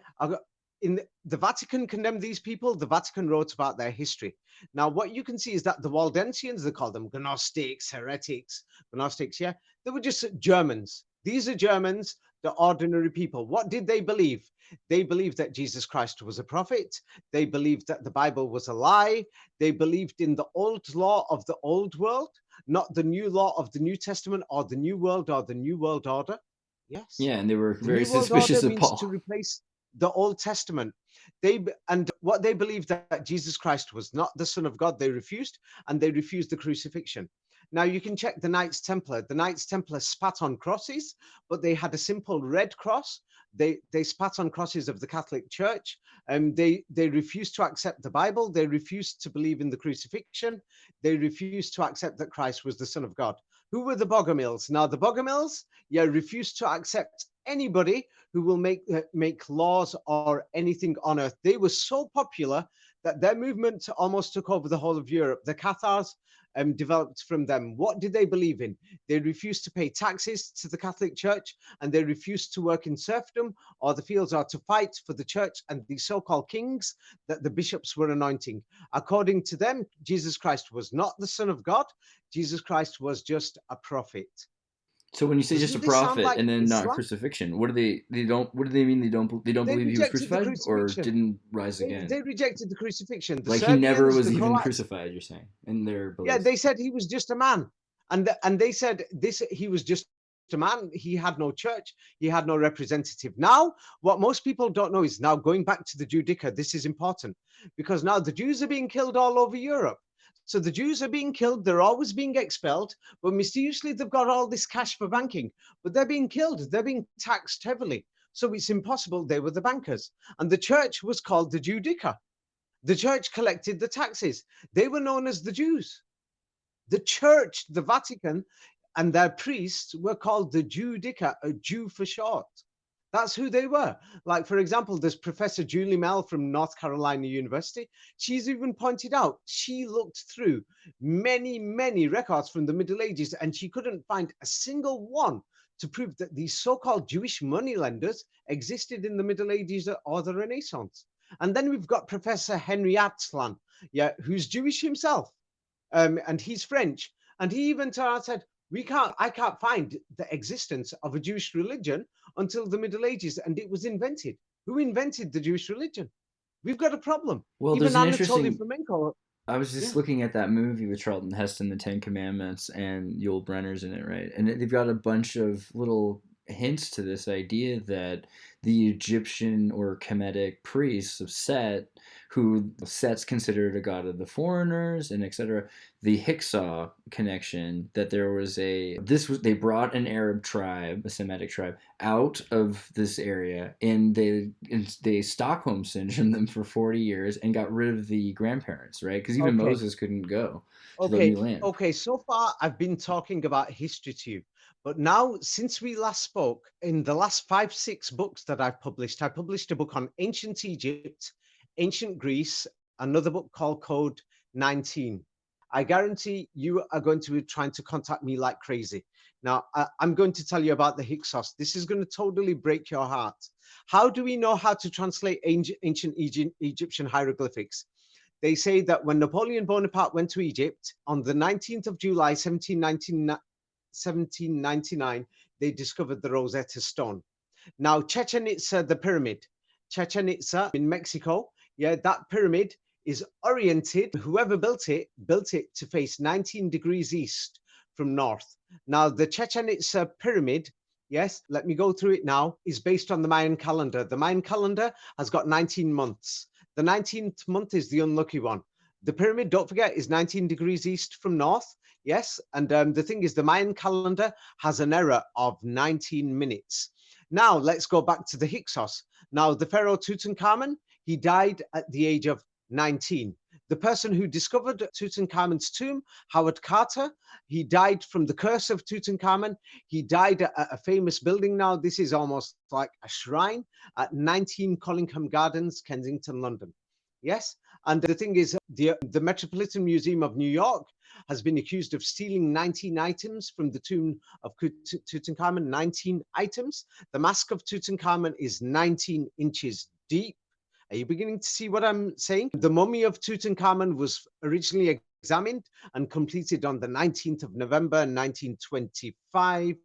[SPEAKER 3] the Vatican condemned these people. The Vatican wrote about their history. Now, what you can see is that the Waldensians, they call them Gnostics, heretics, Gnostics. Yeah, they were just Germans. These are Germans, the ordinary people. What did they believe? They believed that Jesus Christ was a prophet. They believed that the Bible was a lie. They believed in the old law of the old world, not the new law of the New Testament or the new world or the new world order. Yes.
[SPEAKER 4] Yeah, and they were
[SPEAKER 3] The
[SPEAKER 4] very
[SPEAKER 3] new world order
[SPEAKER 4] suspicious of
[SPEAKER 3] means
[SPEAKER 4] Paul.
[SPEAKER 3] to replace the Old Testament. And what they believed that Jesus Christ was not the Son of God, they refused, and they refused the crucifixion. Now you can check the Knights Templar. The Knights Templar spat on crosses, but they had a simple red cross. They spat on crosses of the Catholic Church, and they refused to accept the Bible. They refused to believe in the crucifixion. They refused to accept that Christ was the Son of God. Who were the Bogomils? Now the Bogomils, refused to accept anybody who will make laws or anything on earth. They were so popular that their movement almost took over the whole of Europe. The Cathars developed from them. What did they believe in? They refused to pay taxes to the Catholic Church, and they refused to work in serfdom or the fields or to fight for the church and the so-called kings that the bishops were anointing. According to them, Jesus Christ was not the Son of God. Jesus Christ was just a prophet.
[SPEAKER 4] So when you say just a
[SPEAKER 3] Doesn't this sound
[SPEAKER 4] prophet
[SPEAKER 3] like
[SPEAKER 4] and then not
[SPEAKER 3] Islam?
[SPEAKER 4] crucifixion, what do they don't? What do they mean? They don't believe he was
[SPEAKER 3] rejected the
[SPEAKER 4] crucified or
[SPEAKER 3] crucifixion.
[SPEAKER 4] didn't rise again?
[SPEAKER 3] They rejected the crucifixion. The
[SPEAKER 4] Like he never
[SPEAKER 3] Serbians,
[SPEAKER 4] was
[SPEAKER 3] the
[SPEAKER 4] even
[SPEAKER 3] Croats,
[SPEAKER 4] crucified. You're saying in their
[SPEAKER 3] yeah,
[SPEAKER 4] beliefs.
[SPEAKER 3] they said he was just a man, and they said this he was just a man. He had no church. He had no representative. Now, what most people don't know is now going back to the Judica. This is important because now the Jews are being killed all over Europe. So the Jews are being killed. They're always being expelled, but mysteriously they've got all this cash for banking. But they're being killed. They're being taxed heavily. So it's impossible. They were the bankers, and the church was called the Judica. The church collected the taxes. They were known as the Jews. The church, the Vatican, and their priests were called the Judica, a Jew for short. That's who they were. Like, for example, there's Professor Julie Mel from North Carolina University. She's even pointed out, she looked through many, many records from the Middle Ages, and she couldn't find a single one to prove that these so-called Jewish moneylenders existed in the Middle Ages or the Renaissance. And then we've got Professor Henry Atzlan, who's Jewish himself, and he's French. And he even said, I can't find the existence of a Jewish religion until the Middle Ages, and it was invented. Who invented the Jewish religion? We've got a problem.
[SPEAKER 4] Well,
[SPEAKER 3] Even
[SPEAKER 4] there's an
[SPEAKER 3] Anatoly
[SPEAKER 4] interesting.
[SPEAKER 3] Fomenko.
[SPEAKER 4] I was just looking at that movie with Charlton Heston, The Ten Commandments, and Yul Brynner's in it, right? And they've got a bunch of little hints to this idea that the Egyptian or Kemetic priests of Set, who Set's considered a god of the foreigners and etc., the Hyksos connection, that there was they brought an Arab tribe, a Semitic tribe, out of this area, and they Stockholm syndromed them for 40 years and got rid of the grandparents, right? Because even Moses couldn't go to the new land.
[SPEAKER 3] Okay, so far I've been talking about history to you. But now, since we last spoke, in the last 5-6 books that I've published, I published a book on ancient Egypt, ancient Greece, another book called Code 19. I guarantee you are going to be trying to contact me like crazy. Now, I'm going to tell you about the Hyksos. This is going to totally break your heart. How do we know how to translate ancient Egyptian hieroglyphics? They say that when Napoleon Bonaparte went to Egypt on the 19th of July, 1799, they discovered the Rosetta Stone. Now, Chichen Itza, the pyramid, Chichen Itza in Mexico, that pyramid is oriented, whoever built it to face 19 degrees east from north. Now, the Chichen Itza pyramid, yes, let me go through it now, is based on the Mayan calendar. The Mayan calendar has got 19 months. The 19th month is the unlucky one. The pyramid, don't forget, is 19 degrees east from north. Yes, and the thing is, the Mayan calendar has an error of 19 minutes. Now, let's go back to the Hyksos. Now, the pharaoh Tutankhamun, he died at the age of 19. The person who discovered Tutankhamun's tomb, Howard Carter, he died from the curse of Tutankhamun. He died at a famous building now. This is almost like a shrine at 19 Collingham Gardens, Kensington, London. Yes, And the thing is, the Metropolitan Museum of New York has been accused of stealing 19 items from the tomb of Tutankhamun, 19 items. The mask of Tutankhamun is 19 inches deep. Are you beginning to see what I'm saying? The mummy of Tutankhamun was originally examined and completed on the 19th of November, 1925.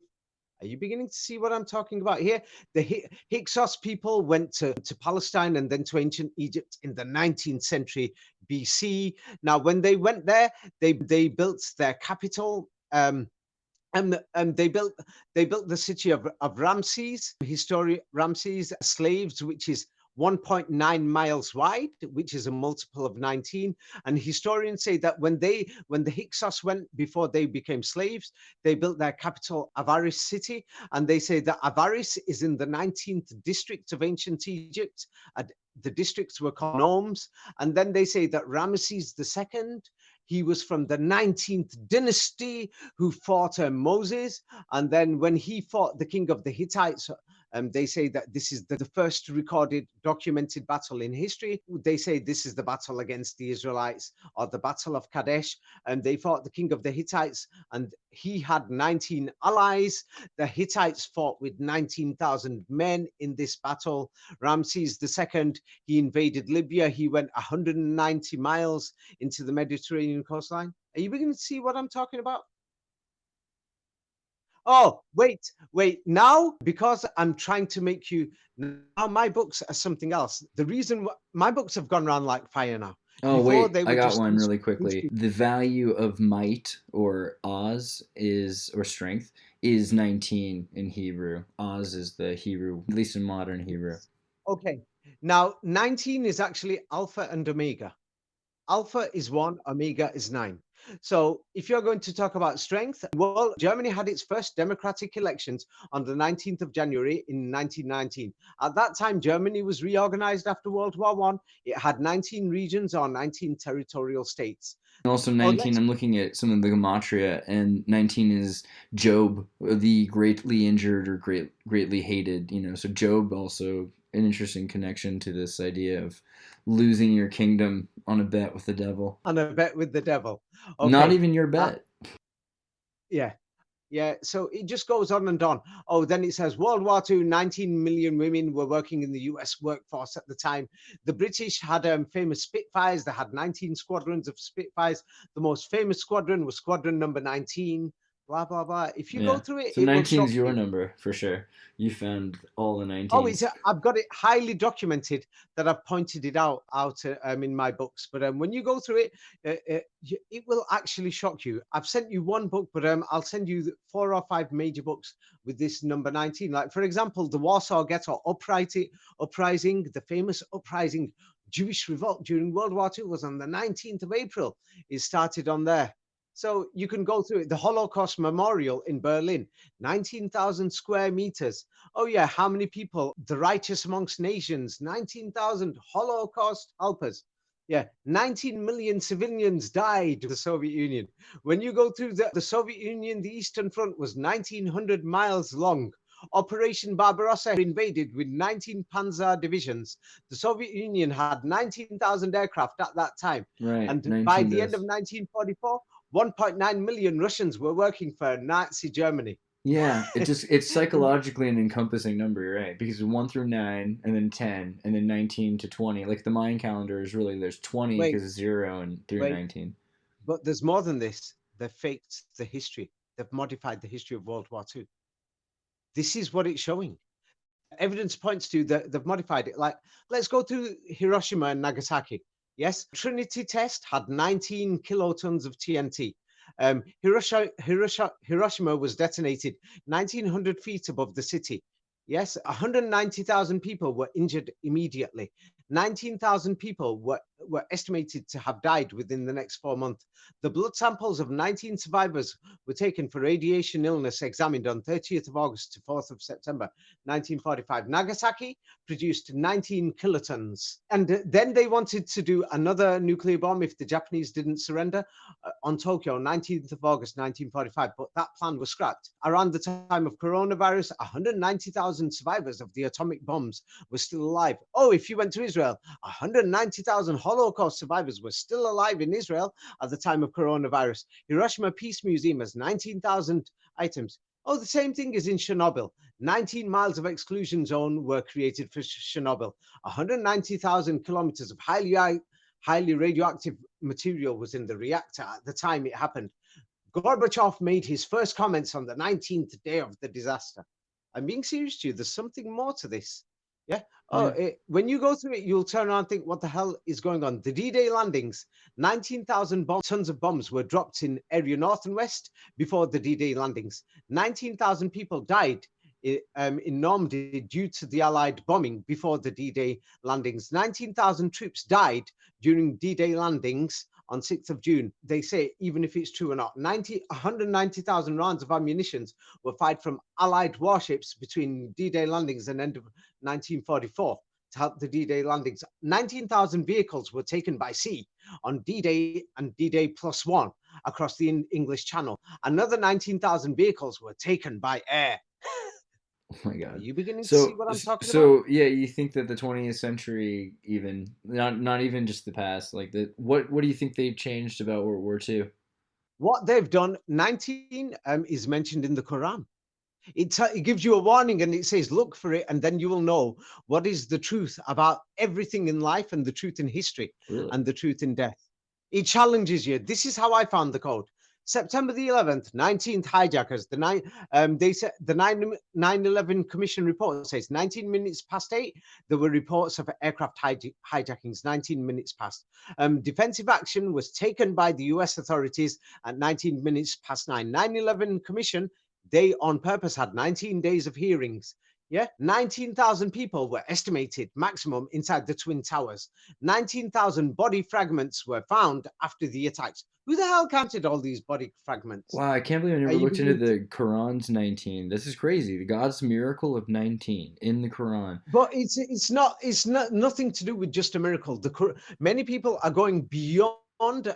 [SPEAKER 3] Are you beginning to see what I'm talking about here? The Hyksos people went to Palestine and then to ancient Egypt in the 19th century BC. Now, when they went there, they built their capital. And they built the city of Ramses, Ramses slaves, which is 1.9 miles wide, which is a multiple of 19. And historians say that when the Hyksos went, before they became slaves, they built their capital, Avaris city. And they say that Avaris is in the 19th district of ancient Egypt. The districts were called nomes. And then they say that Ramesses II, he was from the 19th dynasty who fought Moses. And then when he fought the king of the Hittites, they say that this is the first recorded documented battle in history. They say this is the battle against the Israelites, or the Battle of Kadesh. And they fought the king of the Hittites, and he had 19 allies. The Hittites fought with 19,000 men in this battle. Ramses II, he invaded Libya. He went 190 miles into the Mediterranean coastline. Are you beginning to see what I'm talking about? Oh, wait. Now, because I'm trying to make you, now my books are something else. The reason my books have gone around like fire now.
[SPEAKER 4] Oh,
[SPEAKER 3] Before,
[SPEAKER 4] wait, I got one really quickly. The value of might or oz or strength is 19 in Hebrew. Oz is the Hebrew, at least in modern Hebrew.
[SPEAKER 3] Okay. Now, 19 is actually alpha and omega. Alpha is 1, omega is 9. So if you're going to talk about strength, well, Germany had its first democratic elections on the 19th of January in 1919. At that time, Germany was reorganized after World War I. It had 19 regions or 19 territorial states.
[SPEAKER 4] And also 19, I'm looking at some of the gematria, and 19 is Job, the greatly injured or greatly hated, so Job also an interesting connection to this idea of losing your kingdom on a bet with the devil.
[SPEAKER 3] On a bet with the devil. Okay.
[SPEAKER 4] Not even your bet.
[SPEAKER 3] Yeah. So it just goes on and on. Oh, then it says World War II, 19 million women were working in the US workforce at the time. The British had famous Spitfires. They had 19 squadrons of Spitfires. The most famous squadron was squadron number 19. Blah, blah, blah. If you go through it,
[SPEAKER 4] so 19 is your number for sure. You found all the 19s.
[SPEAKER 3] Oh, I've got it highly documented that I've pointed it out in my books. But when you go through it, it will actually shock you. I've sent you one book, but I'll send you 4 or 5 major books with this number 19. Like, for example, the Warsaw Ghetto uprising, the famous uprising Jewish revolt during World War II was on the 19th of April. It started on there. So you can go through it. The Holocaust Memorial in Berlin, 19,000 square meters. Oh yeah, how many people? The Righteous Amongst Nations, 19,000 Holocaust helpers. Yeah, 19 million civilians died in the Soviet Union. When you go through the Soviet Union, the Eastern Front was 1,900 miles long. Operation Barbarossa invaded with 19 panzer divisions. The Soviet Union had 19,000 aircraft at that time.
[SPEAKER 4] Right.
[SPEAKER 3] And by the end of 1944, 1.9 million Russians were working for Nazi Germany.
[SPEAKER 4] Yeah, it's psychologically an encompassing number, right? Because 1 through 9, and then 10, and then 19 to 20. Like the Mayan calendar is really, there's 20 because it's 0 and through 19.
[SPEAKER 3] But there's more than this. They've faked the history. They've modified the history of World War II. This is what it's showing. Evidence points to that they've modified it. Like, let's go to Hiroshima and Nagasaki. Yes, Trinity test had 19 kilotons of TNT. Hiroshima was detonated 1,900 feet above the city. Yes, 190,000 people were injured immediately. 19,000 people were estimated to have died within the next 4 months. The blood samples of 19 survivors were taken for radiation illness, examined on 30th of August to 4th of September, 1945. Nagasaki produced 19 kilotons. And then they wanted to do another nuclear bomb if the Japanese didn't surrender on Tokyo, 19th of August, 1945. But that plan was scrapped. Around the time of coronavirus, 190,000 survivors of the atomic bombs were still alive. Oh, if you went to Israel, Israel. 190,000 Holocaust survivors were still alive in Israel at the time of coronavirus. Hiroshima Peace Museum has 19,000 items. Oh, the same thing is in Chernobyl. 19 miles of exclusion zone were created for Chernobyl. 190,000 kilometers of highly radioactive material was in the reactor at the time it happened. Gorbachev made his first comments on the 19th day of the disaster. I'm being serious to you. There's something more to this. Yeah. Oh, when you go through it, you'll turn around and think, what the hell is going on? The D-Day landings, 19,000 tons of bombs were dropped in area north and west before the D-Day landings. 19,000 people died in Normandy due to the Allied bombing before the D-Day landings. 19,000 troops died during D-Day landings on 6th of June. They say, even if it's true or not, 190,000 rounds of ammunition were fired from Allied warships between D-Day landings and end of 1944 to help the D-Day landings. 19,000 vehicles were taken by sea on D-Day and D-Day +1 across the English Channel. Another 19,000 vehicles were taken by air.
[SPEAKER 4] Oh my God!
[SPEAKER 3] Are you beginning to see what I'm talking about?
[SPEAKER 4] So yeah, you think that the 20th century, even not even just the past, like what do you think they've changed about World War II?
[SPEAKER 3] What they've done, 19 is mentioned in the Quran. It gives you a warning and it says, look for it, and then you will know what is the truth about everything in life and the truth in history and the truth in death. It challenges you. This is how I found the code. September the 11th, 19th hijackers. They said the 9/11 Commission report says 19 minutes past 8. There were reports of aircraft hijackings. 19 minutes past. Defensive action was taken by the U.S. authorities at 19 minutes past 9. 9/11 Commission. They on purpose had 19 days of hearings. Yeah, 19,000 people were estimated maximum inside the Twin Towers. 19,000 body fragments were found after the attacks. Who the hell counted all these body fragments?
[SPEAKER 4] Wow, I can't believe I never looked into the Quran's 19. This is crazy. The God's miracle of 19 in the Quran.
[SPEAKER 3] But it's not nothing to do with just a miracle. Many people are going beyond,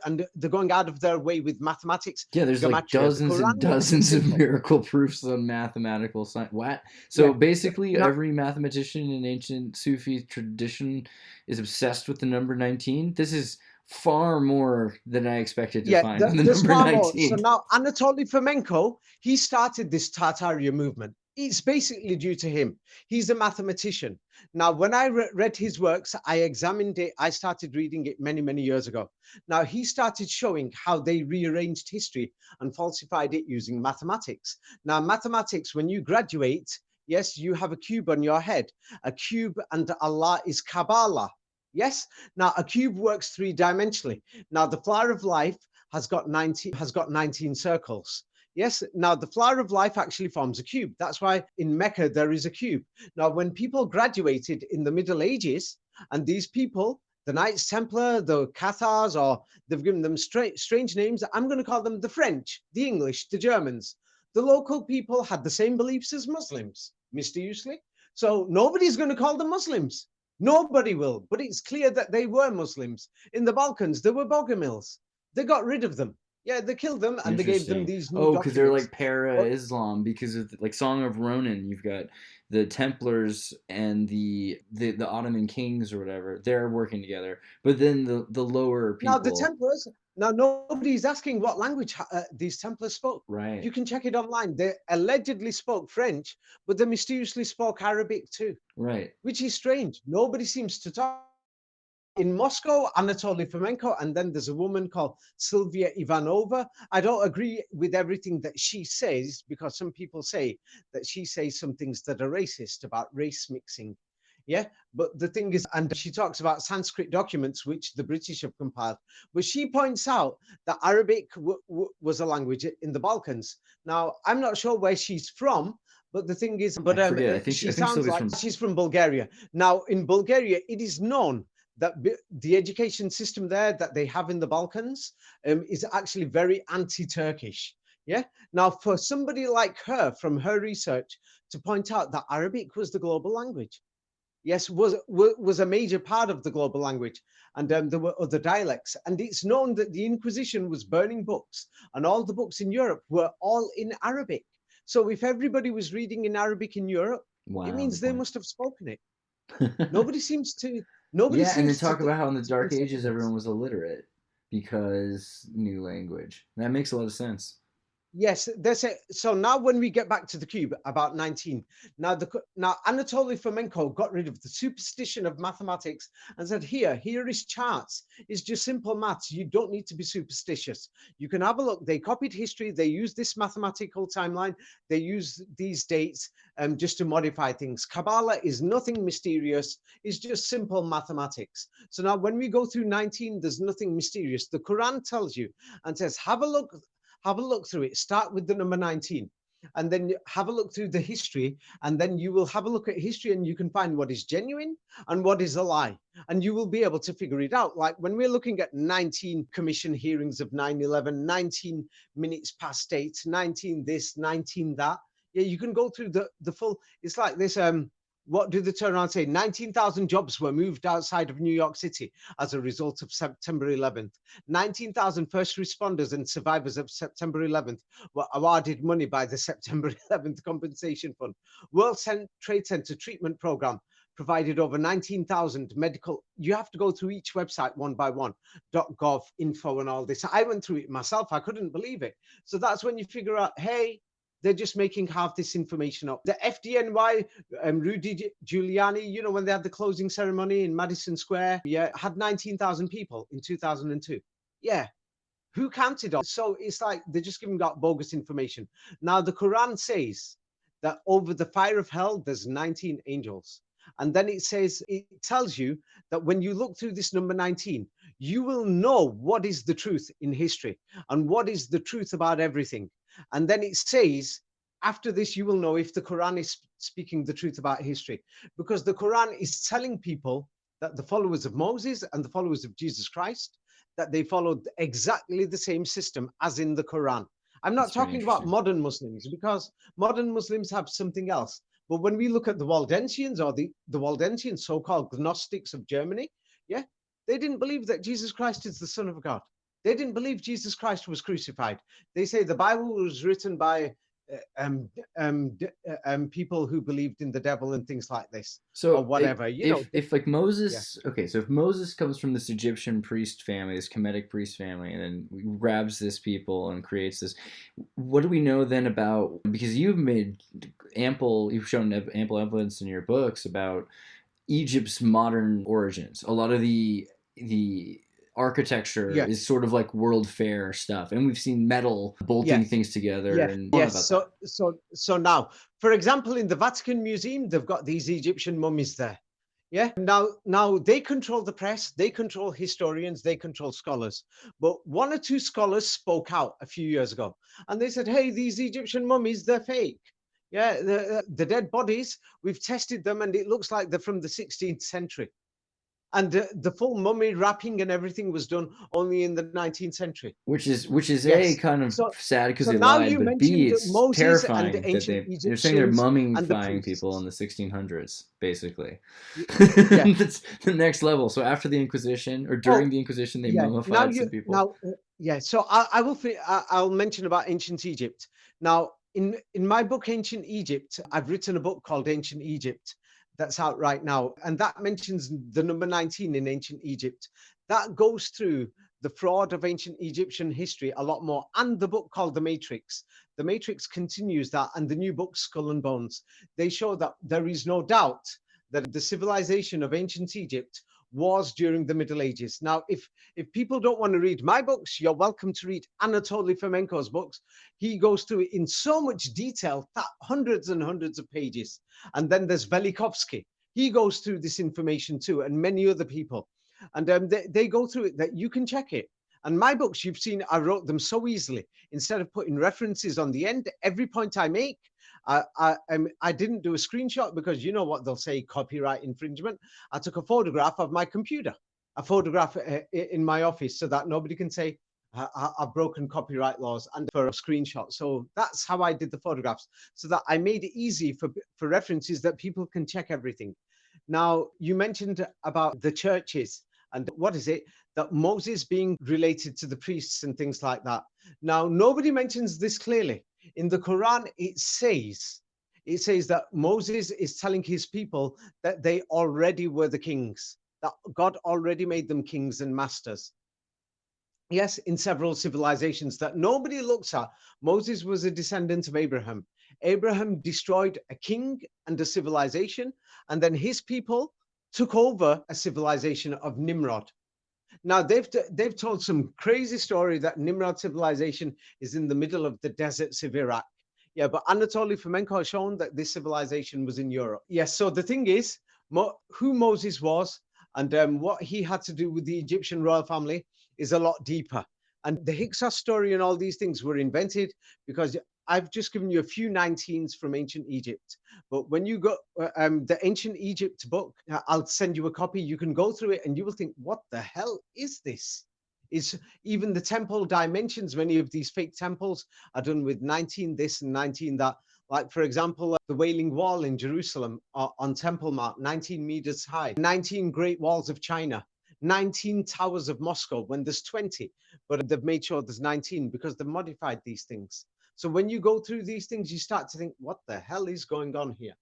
[SPEAKER 3] and they're going out of their way with mathematics.
[SPEAKER 4] Yeah, there's like dozens and dozens of miracle proofs on mathematical science. What? So basically, every mathematician in ancient Sufi tradition is obsessed with the number 19. This is far more than I expected to find in the number 19.
[SPEAKER 3] So now Anatoly Fomenko, he started this Tartaria movement. It's basically due to him. He's a mathematician. Now, when I read his works, I examined it. I started reading it many, many years ago. Now, he started showing how they rearranged history and falsified it using mathematics. Now, mathematics, when you graduate, yes, you have a cube on your head. A cube and Allah is Kabbalah. Yes. Now, a cube works three-dimensionally. Now, the flower of life has got 19 circles. Yes. Now, the flower of life actually forms a cube. That's why in Mecca, there is a cube. Now, when people graduated in the Middle Ages, and these people, the Knights Templar, the Cathars, or they've given them strange names, I'm going to call them the French, the English, the Germans. The local people had the same beliefs as Muslims, mysteriously. So nobody's going to call them Muslims. Nobody will. But it's clear that they were Muslims. In the Balkans, there were Bogomils. They got rid of them. Yeah, they killed them and they gave them these new
[SPEAKER 4] because they're like para-Islam, because of like Song of Ronan, you've got the Templars and the Ottoman kings or whatever. They're working together. But then the lower people.
[SPEAKER 3] Now the Templars, nobody's asking what language these Templars spoke.
[SPEAKER 4] Right.
[SPEAKER 3] You can check it online. They allegedly spoke French, but they mysteriously spoke Arabic too.
[SPEAKER 4] Right.
[SPEAKER 3] Which is strange. Nobody seems to talk. In Moscow, Anatoly Fomenko, and then there's a woman called Sylvia Ivanova. I don't agree with everything that she says, because some people say that she says some things that are racist about race mixing. Yeah, but the thing is, and she talks about Sanskrit documents, which the British have compiled. But she points out that Arabic was a language in the Balkans. Now, I'm not sure where she's from, but the thing is, she sounds like she's from Bulgaria. Now, in Bulgaria, it is known that the education system there that they have in the Balkans is actually very anti-Turkish. Yeah. Now, for somebody like her, from her research, to point out that Arabic was the global language, yes, was a major part of the global language, and there were other dialects. And it's known that the Inquisition was burning books, and all the books in Europe were all in Arabic. So if everybody was reading in Arabic in Europe, it means they must have spoken it. Nobody seems to Nobody
[SPEAKER 4] Yeah, and then
[SPEAKER 3] seems to
[SPEAKER 4] talk about how in the Dark
[SPEAKER 3] consider
[SPEAKER 4] Ages
[SPEAKER 3] this.
[SPEAKER 4] everyone was illiterate because new language. That makes a lot of sense.
[SPEAKER 3] Yes, there's a, so now when we get back to the cube about 19, now Anatoly Fomenko got rid of the superstition of mathematics and said, here is charts. It's just simple maths. You don't need to be superstitious. You can have a look. They copied history. They use this mathematical timeline. They use these dates just to modify things. Kabbalah is nothing mysterious. It's just simple mathematics. So now when we go through 19, there's nothing mysterious. The Quran tells you and says, have a look through it. Start with the number 19 and then have a look through the history, and then you will have a look at history and you can find what is genuine and what is a lie, and you will be able to figure it out. Like when we're looking at 19 commission hearings of 9/11, 19 minutes past 8, 19 this, 19 that. Yeah, you can go through the full. It's like this. What do the turnaround say? 19,000 jobs were moved outside of New York City as a result of September 11th. 19,000 first responders and survivors of September 11th were awarded money by the September 11th Compensation Fund. World Trade Center Treatment Program provided over 19,000 medical. You have to go through each website one by one, .gov, info, and all this. I went through it myself. I couldn't believe it. So that's when you figure out, hey, they're just making half this information up. The FDNY, Rudy Giuliani, when they had the closing ceremony in Madison Square, had 19,000 people in 2002. Yeah, who counted on? So it's like they're just giving out bogus information. Now, the Quran says that over the fire of hell, there's 19 angels. And then it tells you that when you look through this number 19, you will know what is the truth in history and what is the truth about everything. And then it says, after this, you will know if the Quran is speaking the truth about history, because the Quran is telling people that the followers of Moses and the followers of Jesus Christ, that they followed exactly the same system as in the Quran. I'm not talking about modern Muslims, because modern Muslims have something else. But when we look at the Waldensians or the Waldensian so-called Gnostics of Germany, yeah, they didn't believe that Jesus Christ is the Son of God. They didn't believe Jesus Christ was crucified. They say the Bible was written by people who believed in the devil and things like this, or whatever.
[SPEAKER 4] If like Moses, yeah. Okay, so if Moses comes from this Egyptian priest family, this Kemetic priest family, and then grabs this people and creates this, what do we know then about? Because you've shown ample evidence in your books about Egypt's modern origins. A lot of the architecture is sort of like World Fair stuff, and we've seen metal bolting things together.
[SPEAKER 3] So now, for example, in the Vatican Museum, they've got these Egyptian mummies there. Yeah. Now they control the press, they control historians, they control scholars. But one or two scholars spoke out a few years ago, and they said, "Hey, these Egyptian mummies, they're fake. Yeah, the dead bodies, we've tested them, and it looks like they're from the 16th century." And the full mummy wrapping and everything was done only in the 19th century.
[SPEAKER 4] Which is A, kind of sad because they lied, but B, it's
[SPEAKER 3] Moses
[SPEAKER 4] terrifying
[SPEAKER 3] and
[SPEAKER 4] that they're saying they're mummifying people in the 1600s, basically.
[SPEAKER 3] Yeah.
[SPEAKER 4] That's the next level. So after the Inquisition, or during the Inquisition, they mummified some people.
[SPEAKER 3] So I'll mention about ancient Egypt. Now, in my book, Ancient Egypt, I've written a book called Ancient Egypt. That's out right now. And that mentions the number 19 in ancient Egypt. That goes through the fraud of ancient Egyptian history a lot more. And the book called The Matrix. The Matrix continues that. And the new book, Skull and Bones. They show that there is no doubt that the civilization of ancient Egypt was during the Middle Ages. Now, if people don't want to read my books, you're welcome to read Anatoly Fomenko's books. He goes through it in so much detail, that hundreds and hundreds of pages. And then there's Velikovsky. He goes through this information too, and many other people. And they go through it, that you can check it. And my books, you've seen, I wrote them so easily. Instead of putting references on the end, every point I make, I didn't do a screenshot, because you know what they'll say, copyright infringement. I took a photograph of my computer, a photograph in my office, so that nobody can say I've broken copyright laws and for a screenshot. So that's how I did the photographs, so that I made it easy for references, that people can check everything. Now, you mentioned about the churches and what is it, that Moses being related to the priests and things like that. Now, nobody mentions this clearly. In the Quran, it says that Moses is telling his people that they already were the kings. that God already made them kings and masters. Yes, in several civilizations that nobody looks at. Moses was a descendant of Abraham. Abraham destroyed a king and a civilization, and then his people took over a civilization of Nimrod. Now they've told some crazy story that Nimrod civilization is in the middle of the deserts of Iraq. Yeah, but Anatoly Fomenko has shown that this civilization was in Europe. Yes, so the thing is, who Moses was and what he had to do with the Egyptian royal family is a lot deeper. And the Hyksos story and all these things were invented because I've just given you a few 19s from ancient Egypt. But when you go, the ancient Egypt book, I'll send you a copy. You can go through it and you will think, what the hell is this? Is even the temple dimensions, many of these fake temples are done with 19 this and 19 that. Like, for example, the Wailing Wall in Jerusalem on Temple Mount, 19 meters high, 19 Great Walls of China, 19 towers of Moscow when there's 20, but they've made sure there's 19 because they've modified these things. So when you go through these things, you start to think, what the hell is going on here?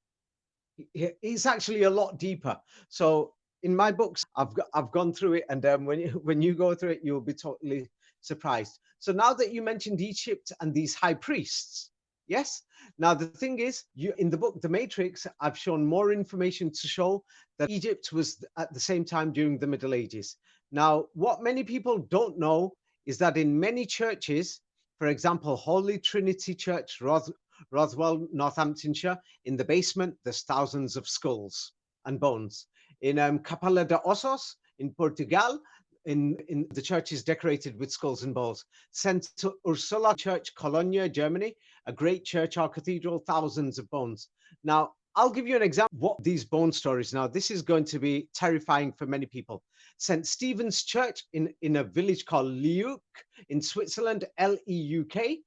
[SPEAKER 3] It's actually a lot deeper. So in my books, I've gone through it, and when you go through it, you'll be totally surprised. So now that you mentioned Egypt and these high priests, yes. Now the thing is, in the book The Matrix, I've shown more information to show that Egypt was at the same time during the Middle Ages. Now, what many people don't know is that in many churches, for example, Holy Trinity Church, Rothwell, Northamptonshire, in the basement, there's thousands of skulls and bones. In Capela de Ossos in Portugal, in the church is decorated with skulls and bones. St. Ursula Church, Cologne, Germany, a great church or cathedral, thousands of bones. Now, I'll give you an example of what these bone stories. Now, this is going to be terrifying for many people. St. Stephen's Church in a village called Leuk in Switzerland, Leuk,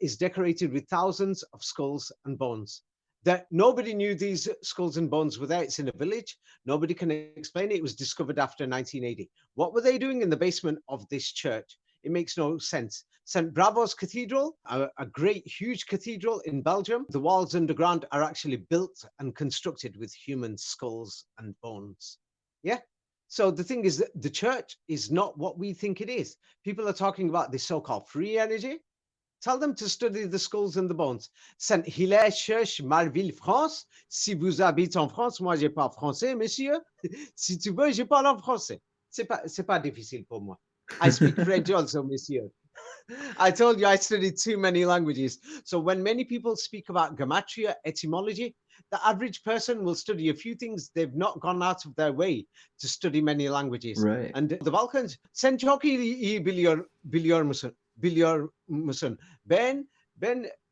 [SPEAKER 3] is decorated with thousands of skulls and bones. That nobody knew these skulls and bones were there. It's in a village. Nobody can explain it. It was discovered after 1980. What were they doing in the basement of this church? It makes no sense. St. Bravo's Cathedral, a great, huge cathedral in Belgium. The walls underground are actually built and constructed with human skulls and bones. Yeah. So the thing is that the church is not what we think it is. People are talking about this so-called free energy. Tell them to study the skulls and the bones. Saint Hilaire Church, Marville, France. Si vous habitez en France, moi je parle français, monsieur. Si tu veux, je parle en français. C'est pas difficile pour moi. I speak French also, monsieur. I told you I studied too many languages. So when many people speak about gematria, etymology, the average person will study a few things. They've not gone out of their way to study many languages.
[SPEAKER 4] Right.
[SPEAKER 3] And the Balkans, sen çok iyi biliyor musun? Ben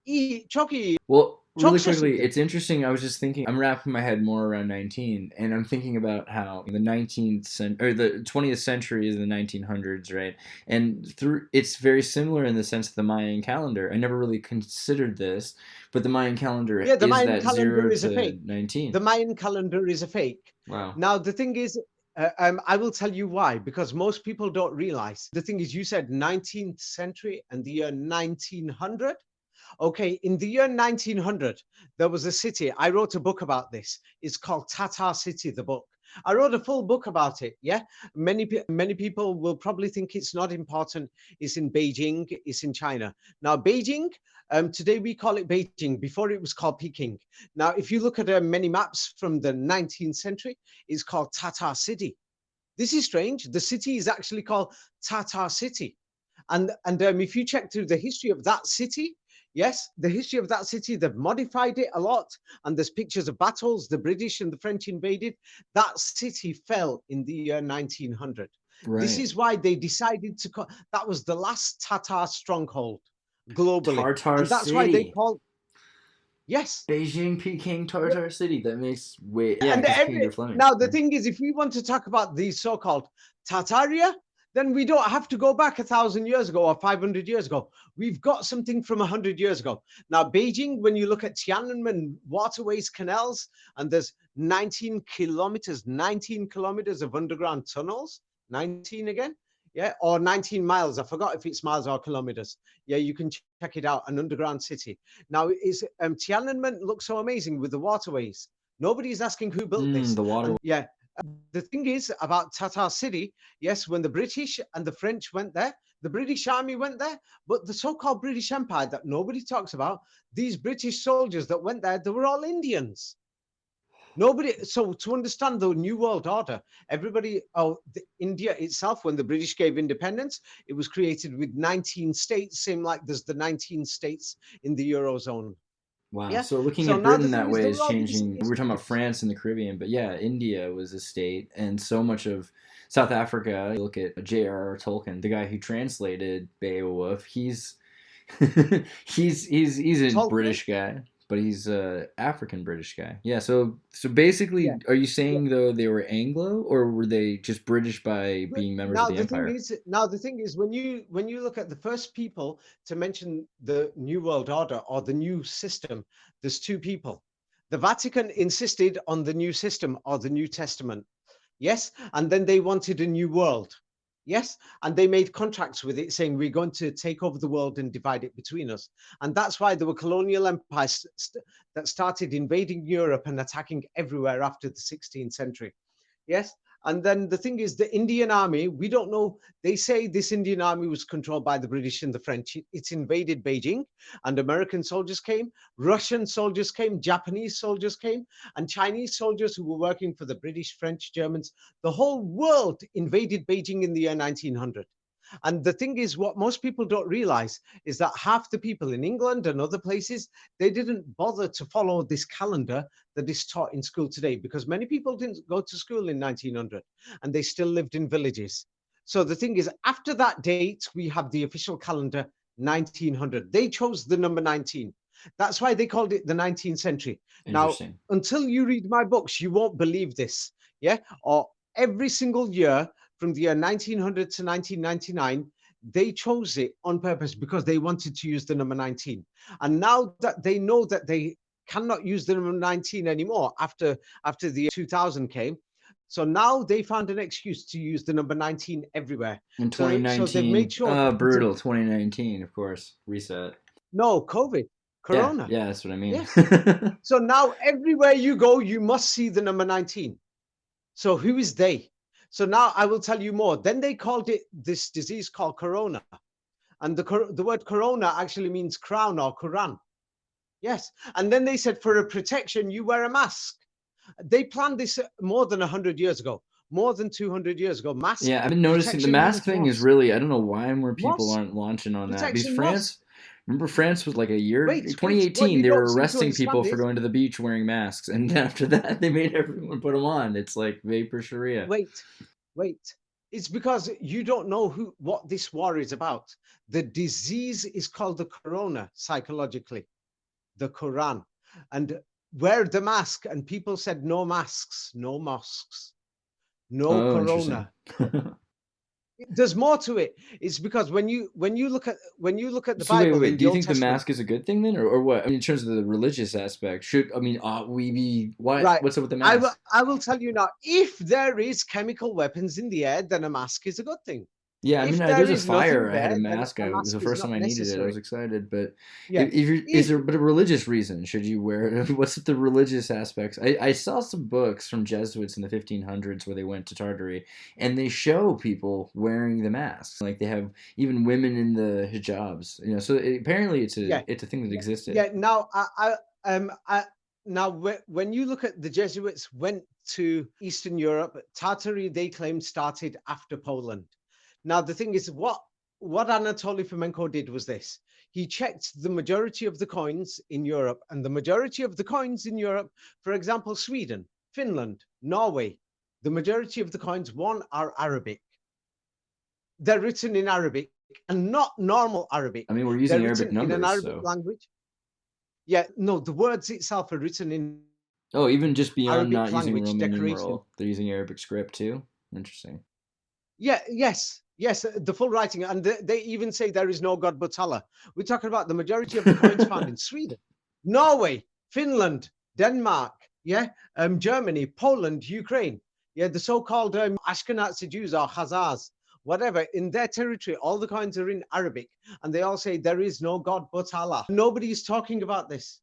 [SPEAKER 3] iyi, çok iyi.
[SPEAKER 4] Well, really
[SPEAKER 3] Çok
[SPEAKER 4] quickly,
[SPEAKER 3] şaşırdım.
[SPEAKER 4] it's interesting. I was just thinking, I'm wrapping my head more around 19, and I'm thinking about how the 19th century, or the 20th century is the 1900s, right? And it's very similar in the sense of the Mayan calendar. I never really considered this, but the Mayan calendar
[SPEAKER 3] Yeah, the
[SPEAKER 4] is
[SPEAKER 3] Mayan
[SPEAKER 4] that
[SPEAKER 3] calendar
[SPEAKER 4] 0
[SPEAKER 3] is a
[SPEAKER 4] to
[SPEAKER 3] fake.
[SPEAKER 4] 19.
[SPEAKER 3] The Mayan calendar is a fake.
[SPEAKER 4] Wow.
[SPEAKER 3] Now, the thing is, I will tell you why, because most people don't realize. The thing is, you said 19th century and the year 1900. Okay, in the year 1900, there was a city. I wrote a book about this. It's called Tatar City, the book. I wrote a full book about it. Yeah, many people will probably think it's not important. It's in Beijing. It's in China. Now, Beijing. Today we call it Beijing. Before it was called Peking. Now, if you look at many maps from the 19th century, it's called Tatar City. This is strange. The city is actually called Tatar City, and if you check through the history of that city. Yes, the history of that city, they've modified it a lot. And there's pictures of battles, the British and the French invaded. That city fell in the year 1900.
[SPEAKER 4] Right.
[SPEAKER 3] This is why they decided to, that was the last Tatar stronghold globally.
[SPEAKER 4] Tartar
[SPEAKER 3] and that's
[SPEAKER 4] City.
[SPEAKER 3] why they called, yes.
[SPEAKER 4] Beijing, Peking, Tartar City. That makes way, yeah,
[SPEAKER 3] And
[SPEAKER 4] 'cause Peter Fleming.
[SPEAKER 3] now the thing is, if we want to talk about these so-called Tartaria, then we don't have to go back 1,000 years ago or 500 years ago. We've got something from 100 years ago. Now, Beijing, when you look at Tiananmen waterways, canals, and there's 19 kilometers of underground tunnels, 19 again, yeah, or 19 miles. I forgot if it's miles or kilometers. Yeah, you can check it out, an underground city. Now, Tiananmen looks so amazing with the waterways. Nobody's asking who built this.
[SPEAKER 4] The water.
[SPEAKER 3] Yeah. The thing is about Tatar City, yes, when the British and the French went there, the British army went there, but the so-called British Empire that nobody talks about, these British soldiers that went there, they were all Indians. Nobody. So to understand the New World Order, everybody, India itself, when the British gave independence, it was created with 19 states, same like there's the 19 states in the Eurozone.
[SPEAKER 4] Wow.
[SPEAKER 3] Yeah.
[SPEAKER 4] So looking
[SPEAKER 3] So
[SPEAKER 4] at
[SPEAKER 3] now the
[SPEAKER 4] Britain that
[SPEAKER 3] thing is,
[SPEAKER 4] way
[SPEAKER 3] there
[SPEAKER 4] is
[SPEAKER 3] were all these
[SPEAKER 4] changing. We were talking about
[SPEAKER 3] states.
[SPEAKER 4] France and the Caribbean, but yeah, India was a state, and so much of South Africa. You look at J.R.R. Tolkien, the guy who translated Beowulf. He's he's a
[SPEAKER 3] Tolkien.
[SPEAKER 4] British guy, but he's a African British guy. Yeah. So basically,
[SPEAKER 3] Yeah.
[SPEAKER 4] are you saying though they were Anglo, or were they just British by being members of
[SPEAKER 3] Now
[SPEAKER 4] the
[SPEAKER 3] the thing
[SPEAKER 4] empire?
[SPEAKER 3] is, when you look at the first people to mention the New World Order or the new system, there's two people. The Vatican insisted on the new system or the New Testament, yes, and then they wanted a new world, yes, and they made contracts with it saying we're going to take over the world and divide it between us, and that's why there were colonial empires that started invading Europe and attacking everywhere after the 16th century. Yes. And then the thing is, the Indian army, we don't know. They say this Indian army was controlled by the British and the French. It's invaded Beijing, and American soldiers came, Russian soldiers came, Japanese soldiers came, and Chinese soldiers who were working for the British, French, Germans. The whole world invaded Beijing in the year 1900. And the thing is, what most people don't realize is that half the people in England and other places, they didn't bother to follow this calendar that is taught in school today, because many people didn't go to school in 1900 and they still lived in villages. So the thing is, after that date, we have the official calendar 1900. They chose the number 19. That's why they called it the 19th century. Now,
[SPEAKER 4] Interesting.
[SPEAKER 3] until you read my books, you won't believe this. Yeah. Or every single year from the year 1900 to 1999, they chose it on purpose because they wanted to use the number 19. And now that they know that they cannot use the number 19 anymore after the year 2000 came, so now they found an excuse to use the number 19 everywhere.
[SPEAKER 4] In
[SPEAKER 3] So they've
[SPEAKER 4] 2019,
[SPEAKER 3] made sure.
[SPEAKER 4] brutal. 2019, of course, reset.
[SPEAKER 3] No, COVID,
[SPEAKER 4] Yeah,
[SPEAKER 3] Corona.
[SPEAKER 4] yeah, that's what I mean.
[SPEAKER 3] Yeah. So now everywhere you go, you must see the number 19. So who is they? So now I will tell you more. Then they called it this disease called corona. And the word corona actually means crown or Quran. Yes. And then they said for a protection, you wear a mask. They planned this more than 100 years ago, more than 200 years ago. Mask.
[SPEAKER 4] Yeah, I've been noticing the mask thing is really, I don't know why more people aren't launching on that. Because France, remember France was like a year, 2018, they were arresting people for going to the beach wearing masks. And after that, they made everyone put them on. It's like vapor Sharia.
[SPEAKER 3] Wait. It's because you don't know what this war is about. The disease is called the corona psychologically, the Quran. And wear the mask. And people said no masks, no mosques, no corona. There's more to it. It's because when you look at the Bible.
[SPEAKER 4] Wait. Do you think the mask is a good thing then, or what? I mean, in terms of the religious aspect, we be what? Right. What's up with the mask?
[SPEAKER 3] I will tell you now. If there is chemical weapons in the air, then a mask is a good thing.
[SPEAKER 4] Yeah, I mean, there's a fire. I had a mask. It was the first time I needed it. I was excited, but yeah. Is there a religious reason? Should you wear it? What's the religious aspects? I saw some books from Jesuits in the 1500s where they went to Tartaria, and they show people wearing the masks. Like they have even women in the hijabs. You know, so apparently it's a thing that existed.
[SPEAKER 3] Yeah. Now, when you look at the Jesuits went to Eastern Europe, Tartaria they claim started after Poland. Now, the thing is, what Anatoly Fomenko did was this. He checked the majority of the coins in Europe, and the majority of the coins in Europe, for example, Sweden, Finland, Norway, the majority of the coins, one, are Arabic. They're written in Arabic and not normal Arabic.
[SPEAKER 4] I mean, we're using Arabic numbers.
[SPEAKER 3] In an Arabic language. Yeah, no, the words itself are written in.
[SPEAKER 4] Oh, even just beyond
[SPEAKER 3] Arabic
[SPEAKER 4] not using Roman
[SPEAKER 3] decoration.
[SPEAKER 4] numeral, they're using Arabic script too? Interesting.
[SPEAKER 3] Yeah, yes, the full writing. And they even say there is no God but Allah. We're talking about the majority of the coins found in Sweden, Norway, Finland, Denmark, Germany, Poland, Ukraine. Yeah, the so-called Ashkenazi Jews or Khazars, whatever, in their territory, all the coins are in Arabic. And they all say there is no God but Allah. Nobody is talking about this.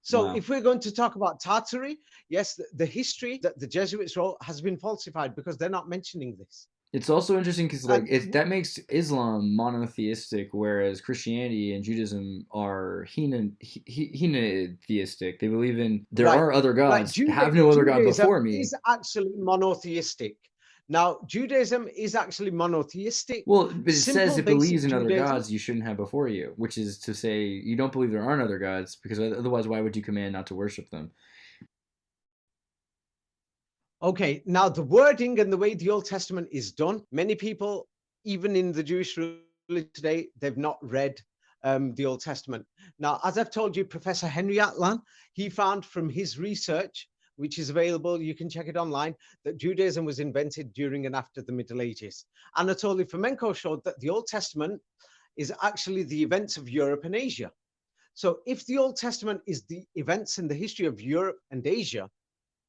[SPEAKER 3] So
[SPEAKER 4] Wow.
[SPEAKER 3] if we're going to talk about Tartary, yes, the history that the Jesuits wrote has been falsified because they're not mentioning this.
[SPEAKER 4] It's also interesting because like
[SPEAKER 3] And
[SPEAKER 4] that makes Islam monotheistic, whereas Christianity and Judaism are henotheistic. They believe in there
[SPEAKER 3] right,
[SPEAKER 4] are other
[SPEAKER 3] right.
[SPEAKER 4] gods. Have no other god
[SPEAKER 3] Judaism
[SPEAKER 4] before me.
[SPEAKER 3] is actually monotheistic. Now, Judaism is actually monotheistic.
[SPEAKER 4] Well, but it says
[SPEAKER 3] Simple,
[SPEAKER 4] it
[SPEAKER 3] basic
[SPEAKER 4] believes in other
[SPEAKER 3] Judaism.
[SPEAKER 4] gods you shouldn't have before you, which is to say you don't believe there aren't other gods because otherwise why would you command not to worship them?
[SPEAKER 3] Okay, now the wording and the way the Old Testament is done, many people, even in the Jewish religion today, they've not read the Old Testament. Now, as I've told you, Professor Henry Atlan, he found from his research, which is available, you can check it online, that Judaism was invented during and after the Middle Ages. Anatoly Fomenko showed that the Old Testament is actually the events of Europe and Asia. So if the Old Testament is the events in the history of Europe and Asia,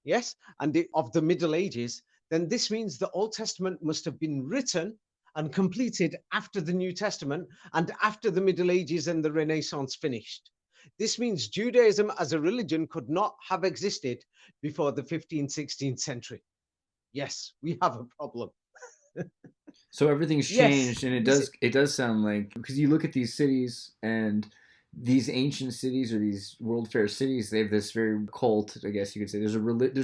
[SPEAKER 3] yes, and of the Middle Ages, then this means the Old Testament must have been written and completed after the New Testament and after the Middle Ages and the Renaissance finished. This means Judaism as a religion could not have existed before the 15th, 16th century. Yes, we have a problem.
[SPEAKER 4] So everything's
[SPEAKER 3] Yes,
[SPEAKER 4] changed, and it does sound like because you look at these cities and these ancient cities or these world fair cities, they have this very cult, I guess you could say. There's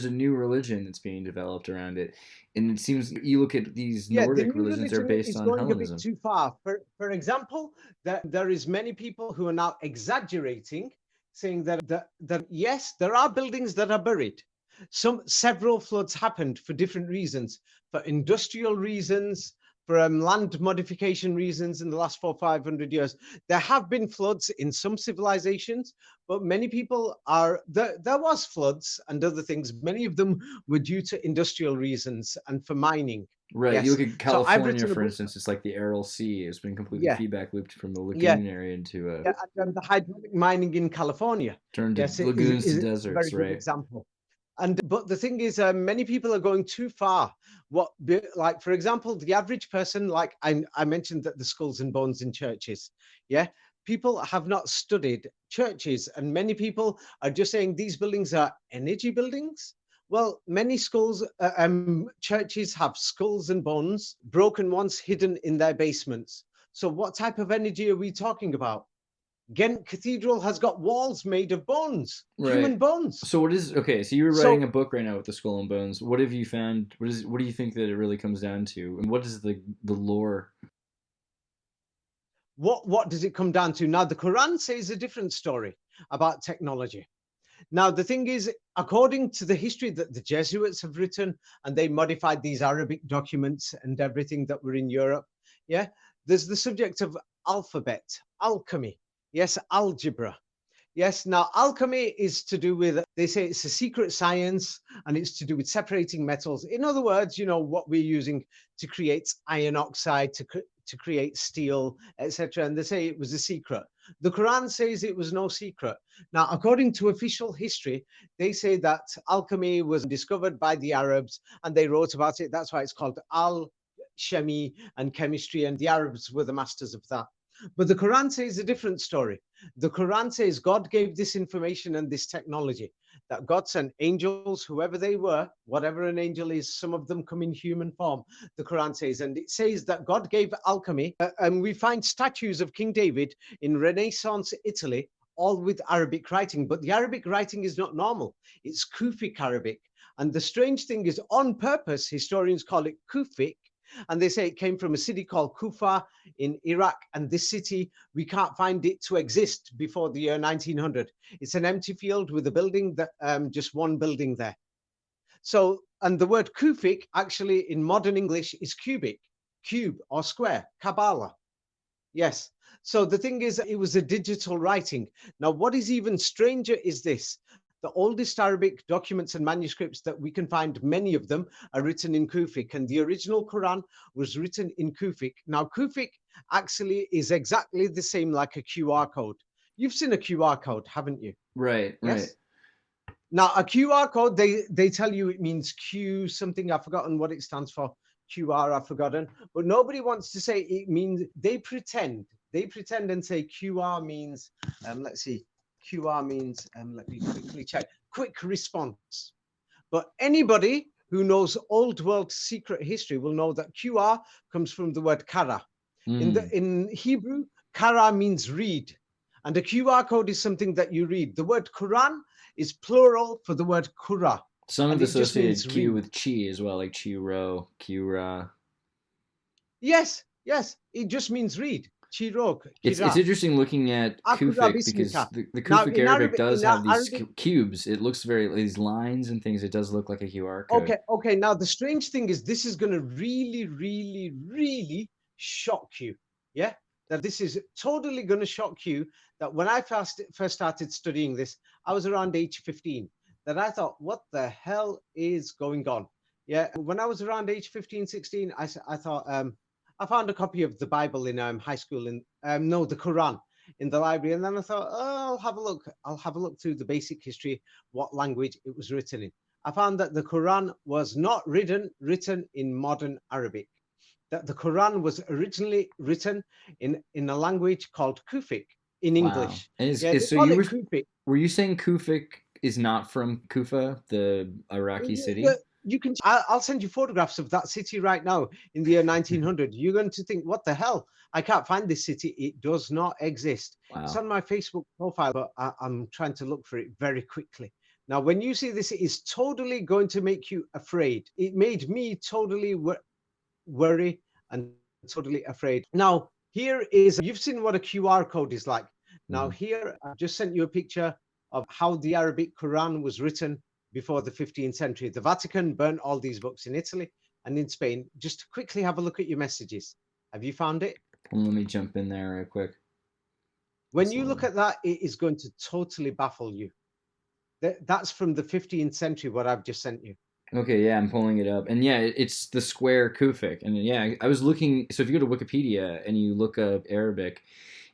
[SPEAKER 4] a new religion that's being developed around it, and it seems you look at these
[SPEAKER 3] yeah, the
[SPEAKER 4] Nordic
[SPEAKER 3] new
[SPEAKER 4] religions are
[SPEAKER 3] religion
[SPEAKER 4] based
[SPEAKER 3] is
[SPEAKER 4] on
[SPEAKER 3] going a bit
[SPEAKER 4] Hellenism.
[SPEAKER 3] too far. For example, there is many people who are now exaggerating, saying that yes, there are buildings that are buried. Several floods happened for different reasons, for industrial reasons, for land modification reasons in the last 400-500 years. There have been floods in some civilizations, but many people are, there was floods and other things. Many of them were due to industrial reasons and for mining.
[SPEAKER 4] Right.
[SPEAKER 3] Yes.
[SPEAKER 4] You look at
[SPEAKER 3] So I've
[SPEAKER 4] California,
[SPEAKER 3] written a
[SPEAKER 4] for
[SPEAKER 3] book.
[SPEAKER 4] instance, it's like the Aral Sea. It's been completely
[SPEAKER 3] Yeah.
[SPEAKER 4] feedback looped from the
[SPEAKER 3] Yeah.
[SPEAKER 4] lagoon area into
[SPEAKER 3] Yeah, and the hydraulic mining in California.
[SPEAKER 4] turned to
[SPEAKER 3] Yes,
[SPEAKER 4] lagoons to
[SPEAKER 3] is a
[SPEAKER 4] deserts,
[SPEAKER 3] very good
[SPEAKER 4] right?
[SPEAKER 3] example. But the thing is, many people are going too far. Like, for example, the average person, like I mentioned that the skulls and bones in churches, yeah, people have not studied churches, and many people are just saying these buildings are energy buildings. Well, many churches have skulls and bones, broken ones hidden in their basements. So what type of energy are we talking about? Ghent Cathedral has got walls made of bones, human bones.
[SPEAKER 4] So what is okay? So you're
[SPEAKER 3] So-
[SPEAKER 4] writing a book right now with the Skull and Bones. What have you found? What do you think that it really comes down to, and what is the lore?
[SPEAKER 3] What does it come down to? Now, the Quran says a different story about technology. Now, the thing is, according to the history that the Jesuits have written, and they modified these Arabic documents and everything that were in Europe, yeah, there's the subject of alphabet, alchemy, yes, algebra. Yes, now alchemy is to do with, they say it's a secret science and it's to do with separating metals. In other words, you know, what we're using to create iron oxide, to create steel, etc. And they say it was a secret. The Quran says it was no secret. Now, according to official history, they say that alchemy was discovered by the Arabs and they wrote about it. That's why it's called Alchemy and chemistry, and the Arabs were the masters of that. But the Quran says a different story. The Quran says God gave this information and this technology, that God sent angels, whoever they were, whatever an angel is, some of them come in human form, the Quran says. And it says that God gave alchemy, and we find statues of King David in Renaissance Italy, all with Arabic writing. But the Arabic writing is not normal. It's Kufic Arabic. And the strange thing is, on purpose, historians call it Kufic, and they say it came from a city called Kufa in Iraq. And this city, we can't find it to exist before the year 1900. It's an empty field with a building, that just one building there. So, and the word Kufic actually in modern English is cubic, cube or square, Kabbalah. Yes. So the thing is, it was a digital writing. Now, what is even stranger is this. The oldest Arabic documents and manuscripts that we can find, many of them are written in Kufic, and the original Quran was written in Kufic. Now, Kufic actually is exactly the same like a QR code. You've seen a QR code, haven't you?
[SPEAKER 4] Right,
[SPEAKER 3] Yes?
[SPEAKER 4] right.
[SPEAKER 3] Now, a QR code, they tell you it means Q something. I've forgotten what it stands for. QR, I've forgotten. But nobody wants to say it means, they pretend and say QR means, let's see, QR means, let me quickly check, quick response. But anybody who knows old world secret history will know that QR comes from the word kara. In Hebrew, kara means read. And a QR code is something that you read. The word Quran is plural for the word Qura.
[SPEAKER 4] Some have associated Q
[SPEAKER 3] read.
[SPEAKER 4] with chi as well, like Chiro, Kira.
[SPEAKER 3] Yes, it just means read. Chiro.
[SPEAKER 4] It's interesting looking at Kufic because the Kufic Arabic does have these cubes. It looks these lines and things. It does look like a QR code.
[SPEAKER 3] Okay. Now the strange thing is, this is going to really, really, really shock you. Yeah, that this is totally going to shock you. That when I first started studying this, I was around age 15. That I thought, what the hell is going on? Yeah, when I was around age 15, 16, I thought, I found a copy of the Bible in high school, the Quran in the library. And then I thought, I'll have a look. I'll have a look through the basic history, what language it was written in. I found that the Quran was not written in modern Arabic. That the Quran was originally written in a language called Kufic in English.
[SPEAKER 4] And were you saying Kufic is not from Kufa, the Iraqi city?
[SPEAKER 3] You can. I'll send you photographs of that city right now in the year 1900. You're going to think, what the hell? I can't find this city. It does not exist. Wow. It's on my Facebook profile, but I'm trying to look for it very quickly. Now, when you see this, it is totally going to make you afraid. It made me totally worry and totally afraid. Now, you've seen what a QR code is like. Now, here, I've just sent you a picture of how the Arabic Quran was written before the 15th century. The Vatican burnt all these books in Italy and in Spain. Just quickly have a look at your messages. Have you found it?
[SPEAKER 4] Let me jump in there real quick.
[SPEAKER 3] When you look at that, it is going to totally baffle you. That's from the 15th century, what I've just sent you.
[SPEAKER 4] Okay, yeah, I'm pulling it up. And yeah, it's the square Kufic. And yeah, I was looking, so if you go to Wikipedia and you look up Arabic,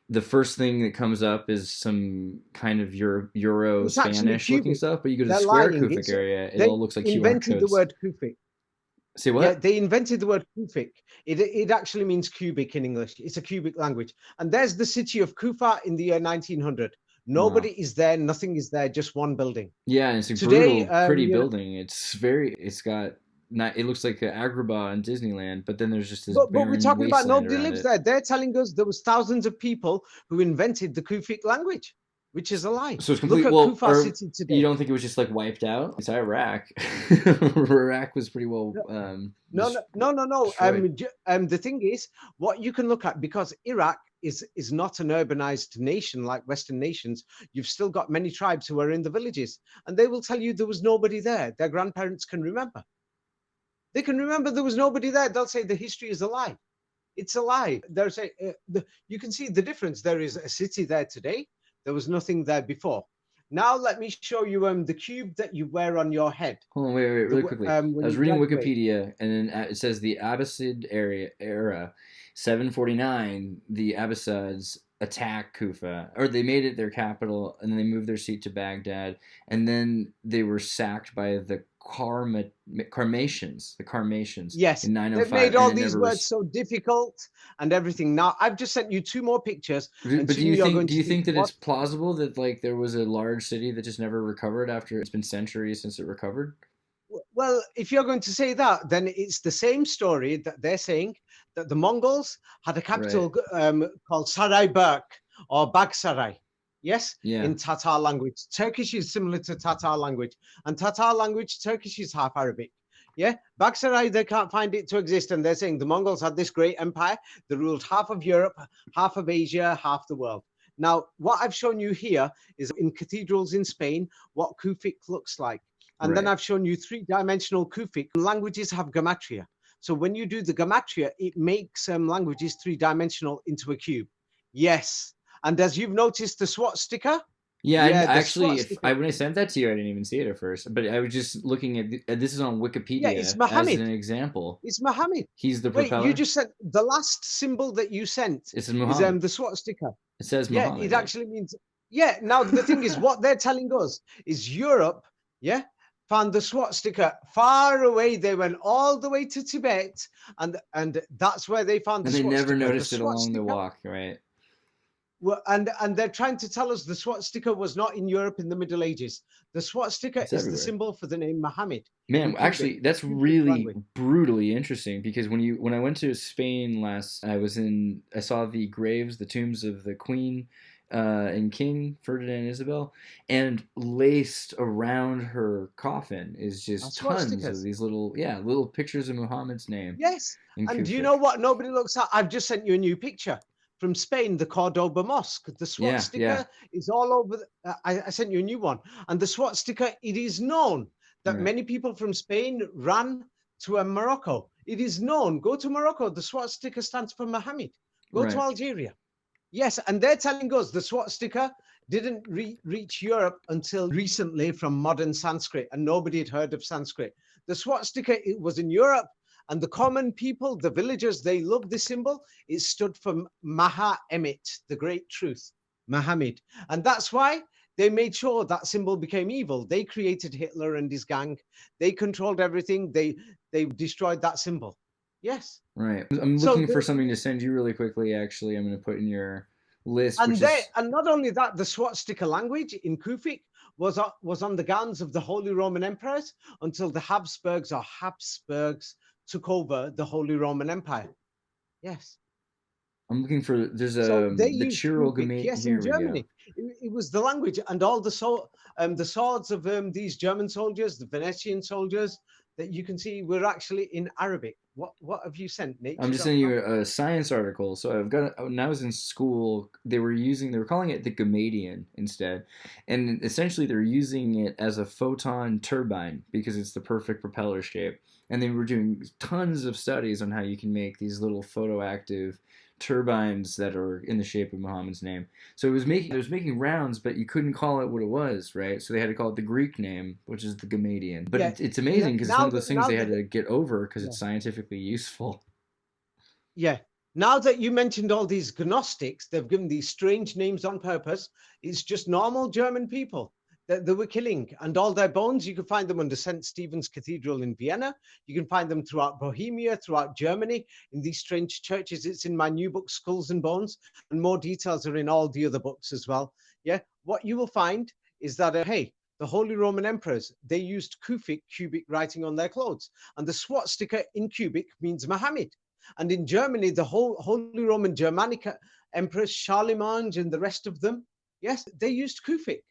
[SPEAKER 4] the first thing that comes up is some kind of Euro Spanish looking stuff, but you go to the square Kufic area, it all looks like QR codes. They invented
[SPEAKER 3] the word Kufic.
[SPEAKER 4] Say what?
[SPEAKER 3] Yeah, they invented the word Kufic. It actually means cubic in English. It's a cubic language. And there's the city of Kufa in the year 1900. Nobody is there. Nothing is there. Just one building.
[SPEAKER 4] Yeah, and it's a brutal, pretty building. It looks like Agrabah in Disneyland, but then there's just this. But
[SPEAKER 3] we're talking about nobody lives there. They're telling us there was thousands of people who invented the Kufic language, which is a lie.
[SPEAKER 4] So it's complete.
[SPEAKER 3] Look at Kufa City today.
[SPEAKER 4] You don't think it was just like wiped out? It's Iraq. Iraq was pretty well.
[SPEAKER 3] No. The thing is, what you can look at, because Iraq is not an urbanized nation like Western nations. You've still got many tribes who are in the villages, and they will tell you there was nobody there. Their grandparents can remember. They can remember there was nobody there. They'll say the history is a lie. It's a lie. They'll say you can see the difference. There is a city there today. There was nothing there before. Now let me show you the cube that you wear on your head.
[SPEAKER 4] Hold on, wait, really quickly. I was reading Wikipedia, and then it says the Abbasid era, 749. The Abbasids attacked Kufa, or they made it their capital, and then they moved their seat to Baghdad, and then they were sacked by the Karmatians.
[SPEAKER 3] Yes,
[SPEAKER 4] in 905.
[SPEAKER 3] They've made all these words so difficult and everything. Now I've just sent you 2 more pictures.
[SPEAKER 4] But do you think that it's plausible that like there was a large city that just never recovered after it's been centuries since it recovered?
[SPEAKER 3] Well, if you're going to say that, then it's the same story that they're saying, that the Mongols had a capital called Sarayburg or Bagsaray. Yes, in Tatar language. Turkish is similar to Tatar language. And Tatar language, Turkish is half Arabic. Yeah, Bagsaray, they can't find it to exist. And they're saying the Mongols had this great empire that ruled half of Europe, half of Asia, half the world. Now, what I've shown you here is in cathedrals in Spain, what Kufic looks like. And then I've shown you 3-dimensional Kufic. Languages have gematria. So when you do the gematria, it makes languages 3-dimensional into a cube. Yes. And as you've noticed, the swastika.
[SPEAKER 4] Yeah, actually, when I sent that to you, I didn't even see it at first. But I was just looking at this is on Wikipedia
[SPEAKER 3] it's Muhammad.
[SPEAKER 4] As an example.
[SPEAKER 3] It's Muhammad.
[SPEAKER 4] He's the propeller.
[SPEAKER 3] You just sent the last symbol that you sent.
[SPEAKER 4] It's Muhammad.
[SPEAKER 3] Is the swastika.
[SPEAKER 4] It says Muhammad.
[SPEAKER 3] Yeah, it actually means. Yeah. Now the thing is, what they're telling us is Europe. Yeah. Found the swastika far away. They went all the way to Tibet, and that's where they found the swastika.
[SPEAKER 4] And they never noticed it along the walk, right?
[SPEAKER 3] And they're trying to tell us the swastika was not in Europe in the Middle Ages. The swastika
[SPEAKER 4] It's
[SPEAKER 3] is
[SPEAKER 4] everywhere.
[SPEAKER 3] the symbol for the name Muhammad.
[SPEAKER 4] Man, actually, that's really
[SPEAKER 3] language.
[SPEAKER 4] brutally interesting because when I went to Spain last, I saw the graves, the tombs of the Queen and King Ferdinand and Isabel, and laced around her coffin is just tons
[SPEAKER 3] Swastikas.
[SPEAKER 4] of these little pictures of Muhammad's name.
[SPEAKER 3] Yes.
[SPEAKER 4] in
[SPEAKER 3] And do you
[SPEAKER 4] Kufic.
[SPEAKER 3] know what nobody looks at? I've just sent you a new picture from Spain, the Cordoba Mosque. The swastika is all over. I sent you a new one. And the swastika, it is known that
[SPEAKER 4] Right.
[SPEAKER 3] many people from Spain ran to Morocco. It is known. Go to Morocco. The swastika stands for Muhammad. Go to
[SPEAKER 4] Right.
[SPEAKER 3] Algeria. Yes, and they're telling us the swastika didn't reach Europe until recently from modern Sanskrit, and nobody had heard of Sanskrit. The swastika, it was in Europe, and the common people, the villagers, they loved this symbol. It stood for Maha Emit, the great truth, Muhammad. And that's why they made sure that symbol became evil. They created Hitler and his gang. They controlled everything. They destroyed that symbol. Yes.
[SPEAKER 4] Right. I'm
[SPEAKER 3] So
[SPEAKER 4] looking for something to send you really quickly. Actually, I'm going to put in your list.
[SPEAKER 3] And
[SPEAKER 4] which is...
[SPEAKER 3] and not only that, the swastika language in Kufic was on the gowns of the Holy Roman Emperors until the Habsburgs took over the Holy Roman Empire. Yes.
[SPEAKER 4] I'm looking for the
[SPEAKER 3] used
[SPEAKER 4] Chiro
[SPEAKER 3] Kufic, yes,
[SPEAKER 4] Here
[SPEAKER 3] in Germany. It was the language, and all the swords of these German soldiers, the Venetian soldiers, that you can see were actually in Arabic. What have you sent, Nate?
[SPEAKER 4] I'm just sending you a science article. So I've got when I was in school, they were calling it the Gamadian instead, and essentially they're using it as a photon turbine because it's the perfect propeller shape. And they were doing tons of studies on how you can make these little photoactive turbines that are in the shape of Muhammad's name. So it was making rounds, but you couldn't call it what it was, right? So they had to call it the Greek name, which is the Gamadian. But
[SPEAKER 3] Yeah.
[SPEAKER 4] it's amazing because it's one of those things
[SPEAKER 3] Now
[SPEAKER 4] they
[SPEAKER 3] that-
[SPEAKER 4] had to get over because it's scientifically useful.
[SPEAKER 3] Yeah. Now that you mentioned all these Gnostics, they've given these strange names on purpose. It's just normal German people that they were killing. And all their bones, you can find them under St. Stephen's Cathedral in Vienna. You can find them throughout Bohemia, throughout Germany, in these strange churches. It's in my new book, Skulls and Bones. And more details are in all the other books as well. Yeah. What you will find is that, the Holy Roman Emperors, they used Kufic, cubic writing on their clothes. And the swastika in cubic means Muhammad. And in Germany, the whole Holy Roman Germanic Emperors, Charlemagne and the rest of them, yes, they used Kufic.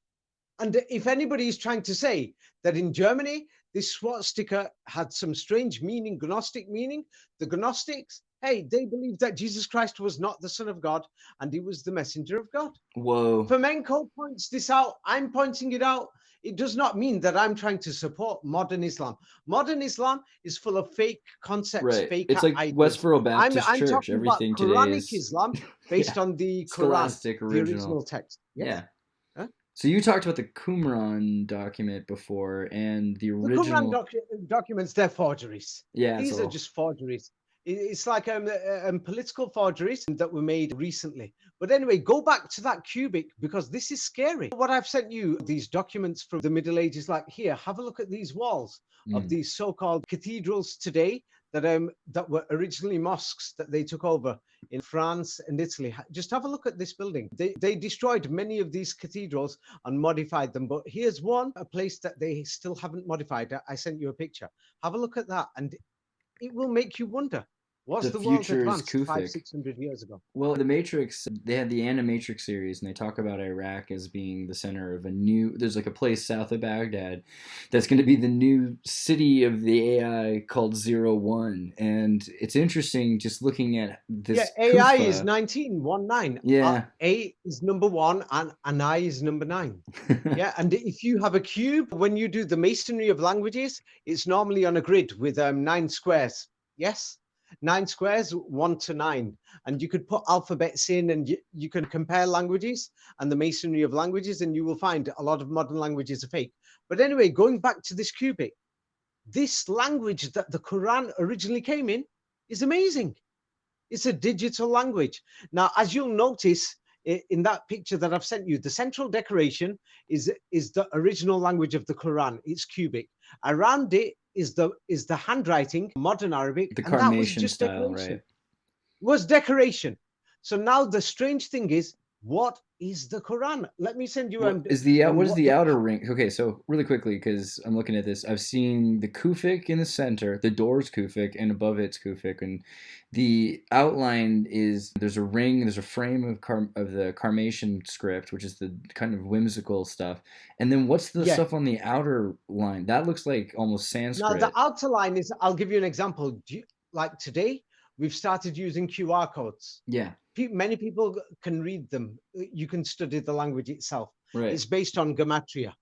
[SPEAKER 3] And if anybody is trying to say that in Germany, this swastika had some strange meaning, Gnostic meaning, the Gnostics, they believed that Jesus Christ was not the Son of God and he was the messenger of God.
[SPEAKER 4] Whoa.
[SPEAKER 3] Fomenko points this out. I'm pointing it out. It does not mean that I'm trying to support modern Islam. Modern Islam is full of fake concepts,
[SPEAKER 4] Right.
[SPEAKER 3] fake
[SPEAKER 4] It's like
[SPEAKER 3] ideas.
[SPEAKER 4] Westboro Baptist
[SPEAKER 3] I'm
[SPEAKER 4] Church.
[SPEAKER 3] talking
[SPEAKER 4] Everything
[SPEAKER 3] about
[SPEAKER 4] today
[SPEAKER 3] Quranic
[SPEAKER 4] is
[SPEAKER 3] Islam based on the Quran,
[SPEAKER 4] Scholastic
[SPEAKER 3] the
[SPEAKER 4] original.
[SPEAKER 3] original text. Yes?
[SPEAKER 4] Yeah.
[SPEAKER 3] Huh?
[SPEAKER 4] So you talked about the Qumran document before and the
[SPEAKER 3] The
[SPEAKER 4] original.
[SPEAKER 3] Qumran documents, they're forgeries.
[SPEAKER 4] Yeah.
[SPEAKER 3] These
[SPEAKER 4] so-
[SPEAKER 3] are just forgeries. It's like political forgeries that were made recently. But anyway, go back to that cubic because this is scary. What I've sent you, these documents from the Middle Ages, like here, have a look at these walls of these so-called cathedrals today that were originally mosques that they took over in France and Italy. Just have a look at this building. They destroyed many of these cathedrals and modified them. But here's a place that they still haven't modified. I sent you a picture. Have a look at that. And it will make you wonder, was the world
[SPEAKER 4] future is
[SPEAKER 3] advanced
[SPEAKER 4] Kufic.
[SPEAKER 3] 500-600 years ago?
[SPEAKER 4] Well, the Matrix, they had the Animatrix series, and they talk about Iraq as being the center of there's like a place south of Baghdad that's going to be the new city of the AI called 01. And it's interesting just looking at this.
[SPEAKER 3] Yeah, AI
[SPEAKER 4] Kufa.
[SPEAKER 3] is 1919.
[SPEAKER 4] Yeah.
[SPEAKER 3] A is number 1 and I is number 9. Yeah, and if you have a cube, when you do the masonry of languages, it's normally on a grid with 9 squares. Yes? 9 squares, 1 to 9. And you could put alphabets in and you can compare languages and the masonry of languages, and you will find a lot of modern languages are fake. But anyway, going back to this cubic, this language that the Quran originally came in is amazing. It's a digital language. Now, as you'll notice in that picture that I've sent you, the central decoration is the original language of the Quran. It's cubic. Around it is the handwriting, modern Arabic.
[SPEAKER 4] The
[SPEAKER 3] and that was
[SPEAKER 4] Carnation
[SPEAKER 3] just
[SPEAKER 4] style,
[SPEAKER 3] decoration.
[SPEAKER 4] right?
[SPEAKER 3] Was decoration. So now the strange thing is what is the Quran? Let me send you
[SPEAKER 4] What is the what is
[SPEAKER 3] what
[SPEAKER 4] the outer ring? Okay, so really quickly, because I'm looking at this, I've seen the Kufic in the center, the door's Kufic, and above it's Kufic, and the outline is there's a ring, there's a frame of the Carmatian script, which is the kind of whimsical stuff, and then what's the
[SPEAKER 3] yeah.
[SPEAKER 4] stuff on the outer line? That looks like almost
[SPEAKER 3] Now the
[SPEAKER 4] Sanskrit.
[SPEAKER 3] outer line is, I'll give you an example. Like today, we've started using QR codes.
[SPEAKER 4] Yeah,
[SPEAKER 3] Many people can read them. You can study the language itself.
[SPEAKER 4] right.
[SPEAKER 3] It's based on gematria.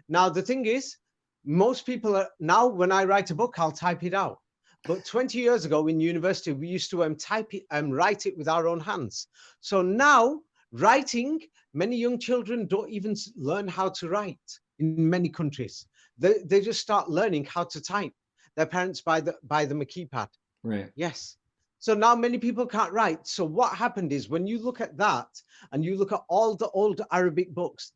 [SPEAKER 3] Now, the thing is, most people are now, when I write a book, I'll type it out. But 20 years ago in university, we used to write it with our own hands. So now, writing, many young children don't even learn how to write in many countries. They just start learning how to type. Their parents buy them a keypad.
[SPEAKER 4] Right.
[SPEAKER 3] Yes. So now many people can't write. So what happened is, when you look at that and you look at all the old Arabic books,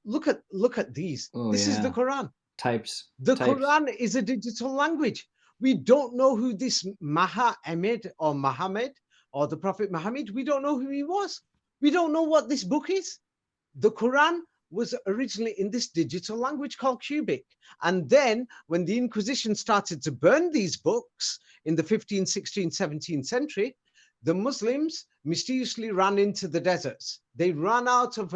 [SPEAKER 3] look at these.
[SPEAKER 4] Oh,
[SPEAKER 3] This is the
[SPEAKER 4] yeah.
[SPEAKER 3] Quran.
[SPEAKER 4] Types.
[SPEAKER 3] The
[SPEAKER 4] Types.
[SPEAKER 3] Quran is a digital language. We don't know who this Muhammad or the Prophet Muhammad, we don't know who he was. We don't know what this book is. The Quran was originally in this digital language called Cubic. And then when the Inquisition started to burn these books in the 15th, 16th, 17th century, the Muslims mysteriously ran into the deserts. They ran out of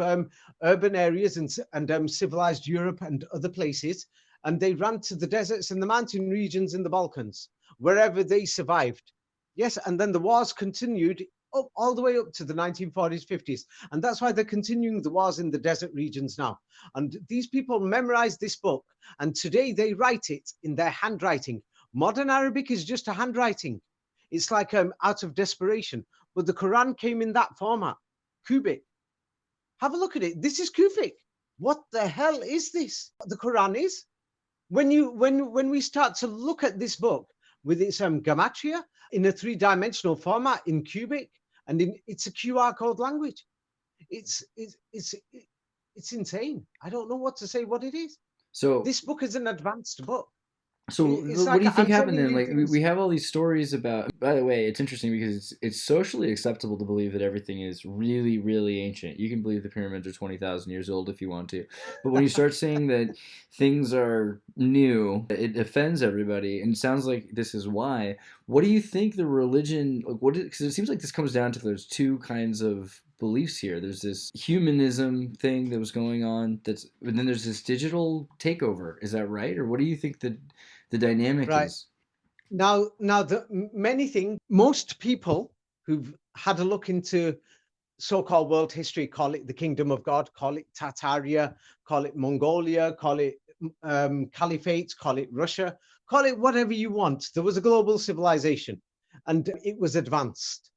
[SPEAKER 3] urban areas and civilized Europe and other places, and they ran to the deserts and the mountain regions in the Balkans, wherever they survived. Yes, and then the wars continued up all the way up to the 1940s, 50s. And that's why they're continuing the wars in the desert regions now. And these people memorized this book, and today they write it in their handwriting. Modern Arabic is just a handwriting. It's like out of desperation. But the Quran came in that format, Kufic. Have a look at it. This is Kufic. What the hell is this? The Quran is. When we start to look at this book with its gematria in a three-dimensional format in Cubic, and it's a QR code language. It's insane. I don't know what to say what it is.
[SPEAKER 4] So
[SPEAKER 3] this book is an advanced book.
[SPEAKER 4] So
[SPEAKER 3] It's
[SPEAKER 4] what do you
[SPEAKER 3] like
[SPEAKER 4] think
[SPEAKER 3] I'm
[SPEAKER 4] happened
[SPEAKER 3] sending
[SPEAKER 4] then?
[SPEAKER 3] you
[SPEAKER 4] Like
[SPEAKER 3] things.
[SPEAKER 4] we have all these stories about. By the way, it's interesting because it's socially acceptable to believe that everything is really, really ancient. You can believe the pyramids are 20,000 years old if you want to, but when you start saying that things are new, it offends everybody, and it sounds like this is why. What do you think the religion? Like, because it seems like this comes down to there's two kinds of beliefs here. There's this humanism thing that was going on, but then there's this digital takeover. Is that right, or what do you think the dynamic
[SPEAKER 3] Right.
[SPEAKER 4] is?
[SPEAKER 3] Now, many things, most people who've had a look into so-called world history call it the kingdom of God, call it Tartaria, call it Mongolia, call it caliphate, call it Russia, call it whatever you want. There was a global civilization and it was advanced.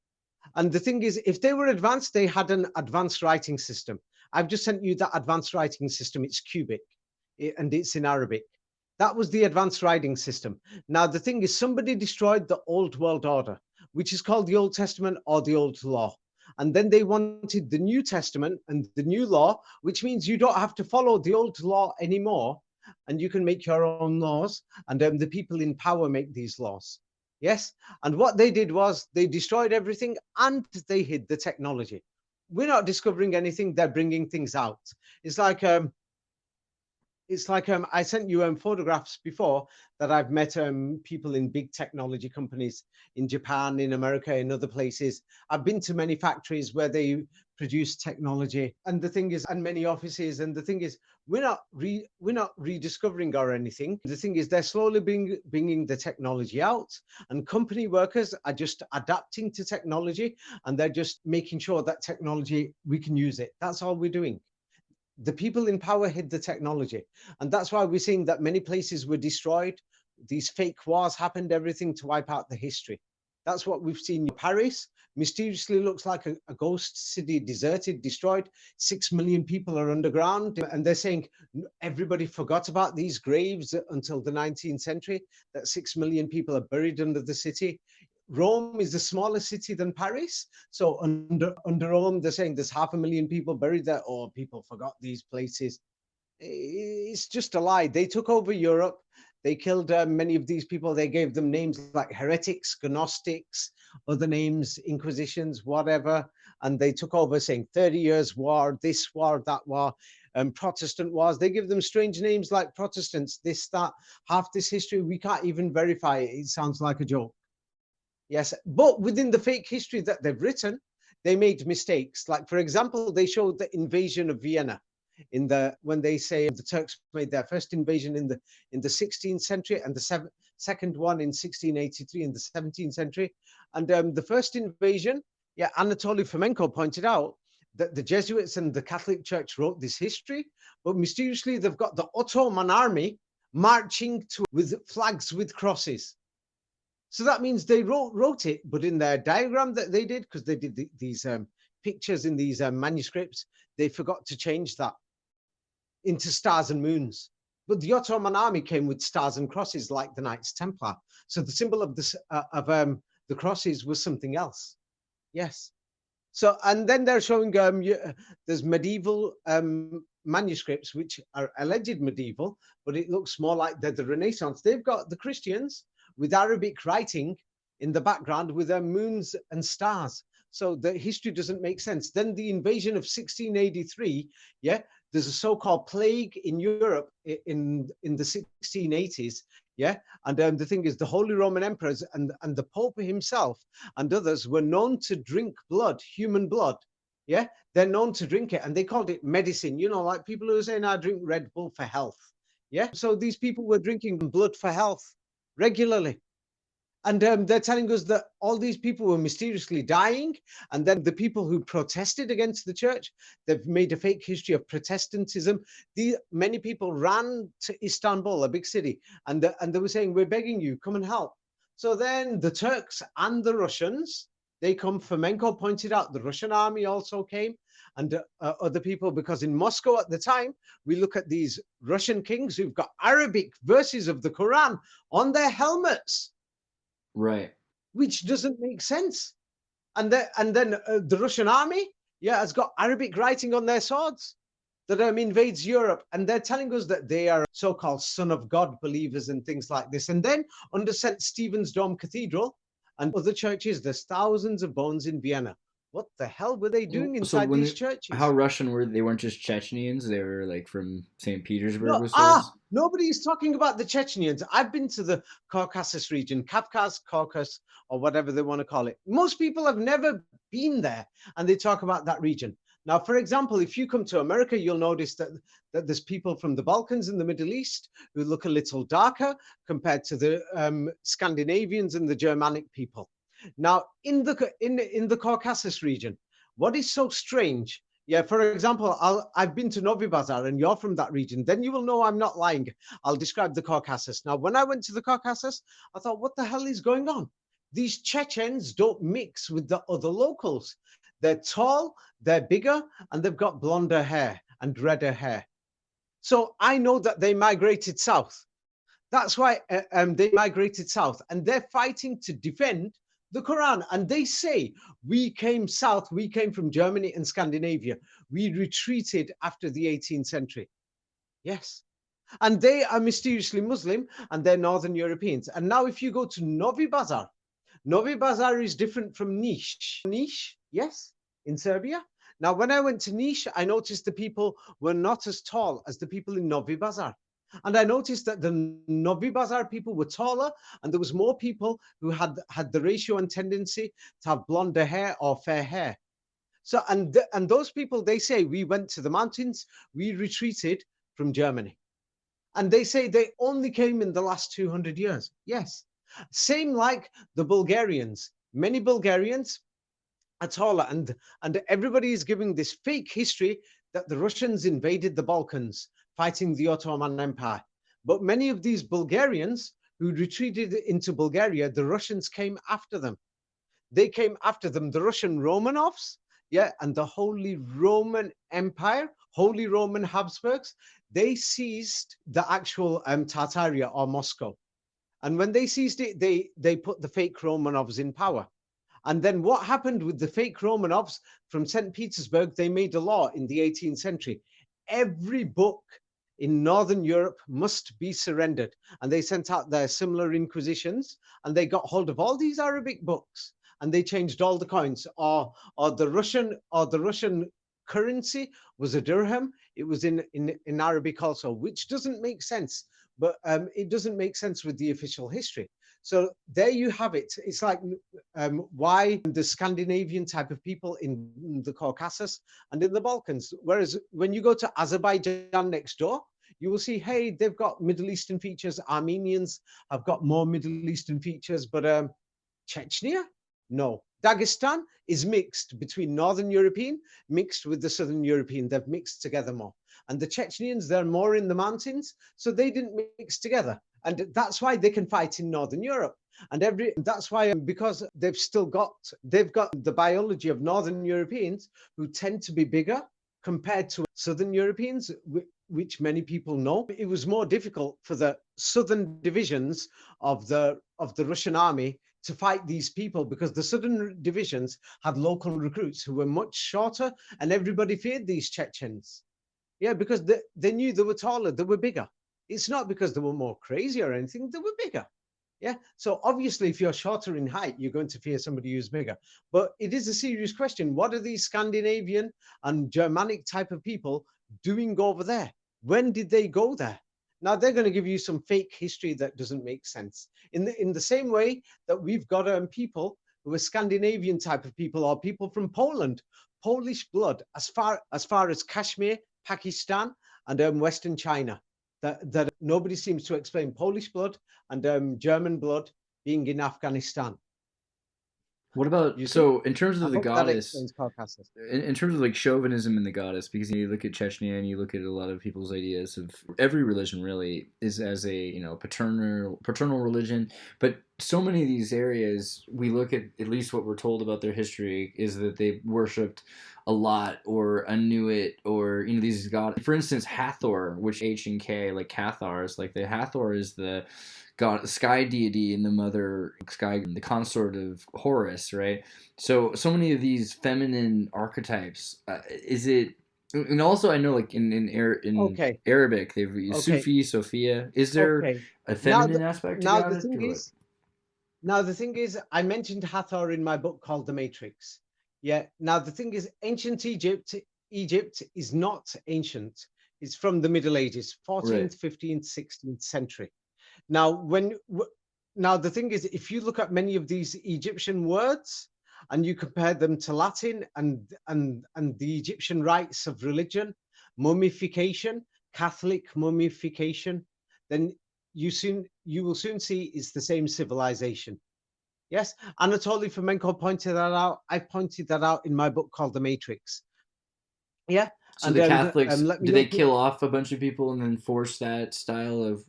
[SPEAKER 3] And the thing is, if they were advanced, they had an advanced writing system. I've just sent you that advanced writing system. It's Cubic and it's in Arabic. That was the advanced writing system. Now, the thing is, somebody destroyed the old world order, which is called the Old Testament or the Old Law. And then they wanted the New Testament and the New Law, which means you don't have to follow the old law anymore. And you can make your own laws. And the people in power make these laws. Yes. And what they did was they destroyed everything and they hid the technology. We're not discovering anything. They're bringing things out. It's like I sent you photographs before that I've met people in big technology companies in Japan, in America, in other places. I've been to many factories where they produce technology, and the thing is, and many offices. And the thing is, we're not rediscovering or anything. The thing is, they're slowly bringing the technology out, and company workers are just adapting to technology, and they're just making sure that technology we can use it. That's all we're doing. The people in power hid the technology. And that's why we're seeing that many places were destroyed. These fake wars happened, everything to wipe out the history. That's what we've seen. Paris mysteriously looks like a ghost city, deserted, destroyed. 6 million people are underground. And they're saying everybody forgot about these graves until the 19th century, that 6 million people are buried under the city. Rome is a smaller city than Paris. So under Rome, they're saying there's 500,000 people buried there. Oh, people forgot these places. It's just a lie. They took over Europe. They killed many of these people. They gave them names like heretics, gnostics, other names, inquisitions, whatever. and they took over saying 30 years war, this war, that war, Protestant wars. They give them strange names like Protestants, this, that, half this history. We can't even verify it. It sounds like a joke. Yes, but within the fake history that they've written, they made mistakes. Like, for example, they showed the invasion of Vienna when they say the Turks made their first invasion in the 16th century and the second one in 1683 in the 17th century. And the first invasion, yeah, Anatoly Fomenko pointed out that the Jesuits and the Catholic Church wrote this history, but mysteriously they've got the Ottoman army marching with flags with crosses. So that means they wrote it, but in their diagram that they did, because they did these pictures in these manuscripts, they forgot to change that into stars and moons. But the Ottoman army came with stars and crosses like the Knights Templar. So the symbol of the crosses was something else. Yes. So, and then they're showing there's medieval manuscripts, which are alleged medieval, but it looks more like they're the Renaissance. They've got the Christians with Arabic writing in the background with their moons and stars. So the history doesn't make sense. Then the invasion of 1683, yeah, there's a so-called plague in Europe in the 1680s, yeah, and the thing is the Holy Roman Emperors and the Pope himself and others were known to drink blood, human blood, yeah, they're known to drink it, and they called it medicine, you know, like people who are saying, I drink Red Bull for health, yeah, so these people were drinking blood for health regularly. And they're telling us that all these people were mysteriously dying. And then the people who protested against the church, they've made a fake history of Protestantism. Many people ran to Istanbul, a big city, and they were saying, we're begging you, come and help. So then the Turks and the Russians, they come. Fomenko pointed out the Russian army also came, and other people, because in Moscow at the time, we look at these Russian kings who've got Arabic verses of the Quran on their helmets.
[SPEAKER 4] Right.
[SPEAKER 3] Which doesn't make sense. And then the Russian army, yeah, has got Arabic writing on their swords that invades Europe. And they're telling us that they are so-called Son of God believers and things like this. And then under St. Stephen's Dome Cathedral and other churches, there's thousands of bones in Vienna. What the hell were they doing inside these churches?
[SPEAKER 4] How Russian were they? They weren't just Chechens. They were like from St. Petersburg.
[SPEAKER 3] No, nobody's talking about the Chechens. I've been to the Caucasus region, Kafkas, Caucasus, or whatever they want to call it. Most people have never been there, and they talk about that region. Now, for example, if you come to America, you'll notice that there's people from the Balkans and the Middle East who look a little darker compared to the Scandinavians and the Germanic people. Now, in the Caucasus region, what is so strange? Yeah, for example, I've been to Novi Bazar, and you're from that region. Then you will know I'm not lying. I'll describe the Caucasus. Now, when I went to the Caucasus, I thought, what the hell is going on? These Chechens don't mix with the other locals. They're tall, they're bigger, and they've got blonder hair and redder hair. So I know that they migrated south. That's why they migrated south, and they're fighting to defend the Quran. And they say, we came south, we came from Germany and Scandinavia. We retreated after the 18th century. Yes. And they are mysteriously Muslim, and they're Northern Europeans. And now if you go to Novi Bazar is different from Niš. Niš, yes, in Serbia. Now, when I went to Niš, I noticed the people were not as tall as the people in Novi Bazar. And I noticed that the Novi Bazar people were taller, and there was more people who had the ratio and tendency to have blonder hair or fair hair. So, and those people, they say, we went to the mountains, we retreated from Germany. And they say they only came in the last 200 years. Yes. Same like the Bulgarians. Many Bulgarians are taller, and everybody is giving this fake history that the Russians invaded the Balkans, fighting the Ottoman Empire. But many of these Bulgarians who retreated into Bulgaria, the Russians came after them. They came after them, the Russian Romanovs, yeah, and the Holy Roman Empire, Holy Roman Habsburgs, they seized the actual Tartaria or Moscow. And when they seized it, they put the fake Romanovs in power. And then what happened with the fake Romanovs from St. Petersburg, they made a law in the 18th century. Every book in Northern Europe must be surrendered. And they sent out their similar inquisitions, and they got hold of all these Arabic books, and they changed all the coins. Or the Russian currency was a dirham. It was in Arabic also, which doesn't make sense. But it doesn't make sense with the official history. So there you have it. It's like why the Scandinavian type of people in the Caucasus and in the Balkans. Whereas when you go to Azerbaijan next door, you will see, hey, they've got Middle Eastern features. Armenians have got more Middle Eastern features, but Chechnya, no. Dagestan is mixed between Northern European mixed with the Southern European. They've mixed together more. And the Chechnyans, they're more in the mountains, so they didn't mix together. And that's why they can fight in Northern Europe. And that's why, because they've got the biology of Northern Europeans who tend to be bigger compared to Southern Europeans, which many people know. It was more difficult for the Southern divisions of the Russian army to fight these people, because the Southern divisions had local recruits who were much shorter, and everybody feared these Chechens. Yeah, because they knew they were taller, they were bigger. It's not because they were more crazy or anything, they were bigger. Yeah, so obviously if you're shorter in height, you're going to fear somebody who's bigger. But it is a serious question. What are these Scandinavian and Germanic type of people doing over there? When did they go there? Now they're going to give you some fake history that doesn't make sense. In the same way that we've got people who are Scandinavian type of people, or people from Poland, Polish blood, as far as Kashmir, Pakistan, and Western China. That nobody seems to explain Polish blood and German blood being in Afghanistan.
[SPEAKER 4] What about, so in terms of the goddess, in terms of like chauvinism in the goddess, because you look at Chechnya and you look at a lot of people's ideas of every religion really is as a paternal religion, but so many of these areas we look at least what we're told about their history is that they worshipped a lot or Inuit or these gods. For instance, Hathor, which H and K, like Cathars, like the Hathor is the god, sky deity, and the mother sky, the consort of Horus, right? So many of these feminine archetypes. Is it? And also, I know, like in Arabic, they've used Sufi, Sophia. Is there a feminine aspect to
[SPEAKER 3] now? The thing is, I mentioned Hathor in my book called The Matrix. Yeah. Now the thing is, ancient Egypt is not ancient. It's from the Middle Ages, 14th, 15th, 16th century. Now, the thing is, if you look at many of these Egyptian words and you compare them to Latin and the Egyptian rites of religion, mummification, Catholic mummification, then you will soon see it's the same civilization. Yes, Anatoly Fomenko pointed that out. I pointed that out in my book called The Matrix. Yeah.
[SPEAKER 4] So the Catholics, do they kill off a bunch of people and then force that style of?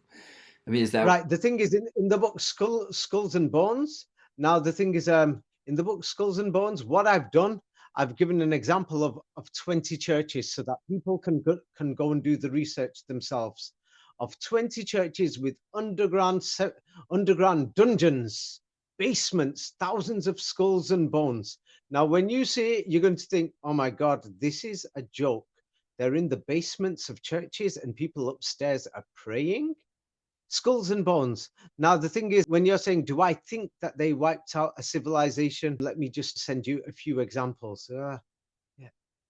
[SPEAKER 4] I mean, is that
[SPEAKER 3] right? The thing is, in the book Skulls and Bones. Now, the thing is, in the book Skulls and Bones, what I've done, I've given an example of 20 churches so that people can go and do the research themselves. Of 20 churches with underground dungeons, basements, thousands of skulls and bones. Now, when you see it, you're going to think, oh my God, this is a joke. They're in the basements of churches and people upstairs are praying. Skulls and bones. Now, the thing is, when you're saying, do I think that they wiped out a civilization? Let me just send you a few examples.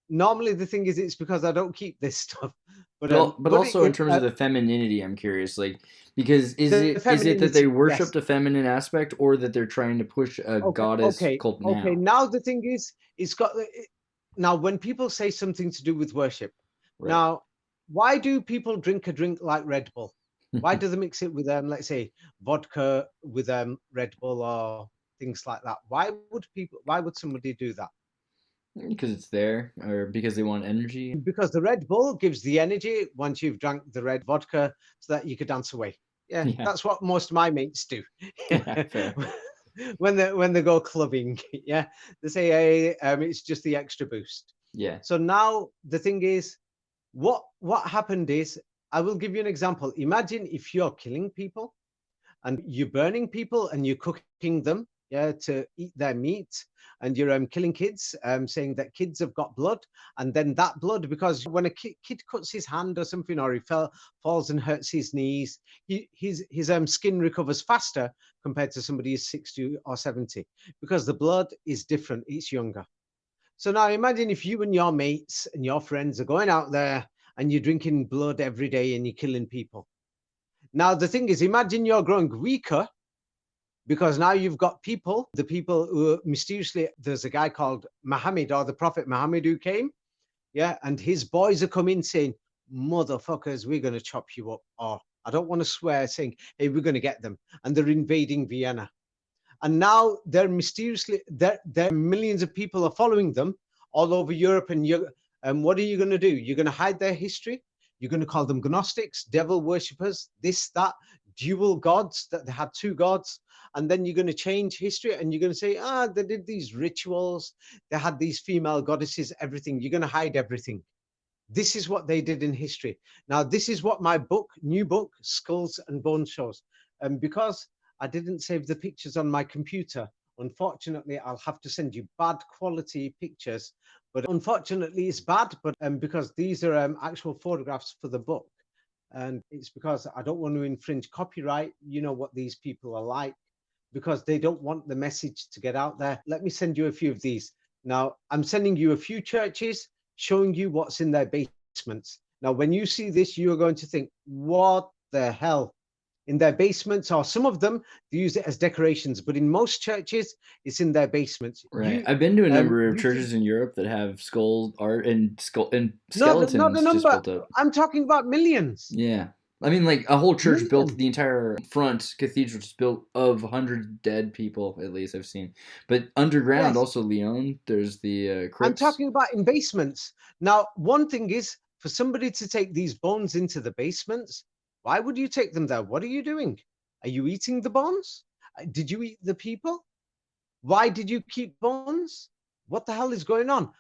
[SPEAKER 3] Normally, the thing is, it's because I don't keep this stuff. But
[SPEAKER 4] also in terms of the femininity, I'm curious, like, because is it that they worshipped a feminine aspect, or that they're trying to push a goddess cult now?
[SPEAKER 3] Okay, now the thing is, now when people say something to do with worship, now, why do people drink a drink like Red Bull? Why do they mix it with, let's say, vodka with Red Bull or things like that? Why would somebody do that?
[SPEAKER 4] Because it's there, or because they want energy? Because
[SPEAKER 3] the Red Bull gives the energy once you've drank the red vodka so that you could dance away. Yeah. That's what most of my mates do. when they go clubbing. Yeah, they say, hey, it's just the extra boost.
[SPEAKER 4] Yeah.
[SPEAKER 3] So now the thing is, what happened is, I will give you an example. Imagine if you're killing people and you're burning people and you're cooking them yeah, to eat their meat, and you're killing kids, saying that kids have got blood, and then that blood, because when a kid cuts his hand or something, or he falls and hurts his knees, his skin recovers faster compared to somebody who's 60 or 70, because the blood is different, it's younger. So now imagine if you and your mates and your friends are going out there and you're drinking blood every day and you're killing people. Now the thing is, imagine you're growing weaker, because now you've got the people who mysteriously, there's a guy called Muhammad, or the Prophet Muhammad, who came, yeah, and his boys are coming saying, motherfuckers, we're going to chop you up. Or I don't want to swear, saying, hey, we're going to get them. And they're invading Vienna. And now they're mysteriously, there millions of people are following them all over Europe. And what are you going to do? You're going to hide their history. You're going to call them Gnostics, devil worshippers, this, that, dual gods, that they had two gods. And then you're going to change history, and you're going to say, they did these rituals, they had these female goddesses, everything. You're going to hide everything. This is what they did in history. Now, this is what my new book, Skulls and Bones, shows. And because I didn't save the pictures on my computer, unfortunately, I'll have to send you bad quality pictures. But unfortunately, it's bad, but because these are actual photographs for the book. And it's because I don't want to infringe copyright. You know what these people are like, because they don't want the message to get out there. Let me send you a few of these. Now, I'm sending you a few churches, showing you what's in their basements. Now, when you see this, you are going to think, what the hell? In their basements, or some of them, they use it as decorations, but in most churches, it's in their basements.
[SPEAKER 4] Right. I've been to a number of churches in Europe that have skull art and skeletons
[SPEAKER 3] not a number.
[SPEAKER 4] just built up.
[SPEAKER 3] I'm talking about millions.
[SPEAKER 4] Yeah. I mean, like a whole church built, the entire front cathedral just built of 100 dead people, at least I've seen. But underground,
[SPEAKER 3] Yes.
[SPEAKER 4] also Lyon, there's the crypts.
[SPEAKER 3] I'm talking about in basements. Now, one thing is, for somebody to take these bones into the basements, why would you take them there? What are you doing? Are you eating the bones? Did you eat the people? Why did you keep bones? What the hell is going on?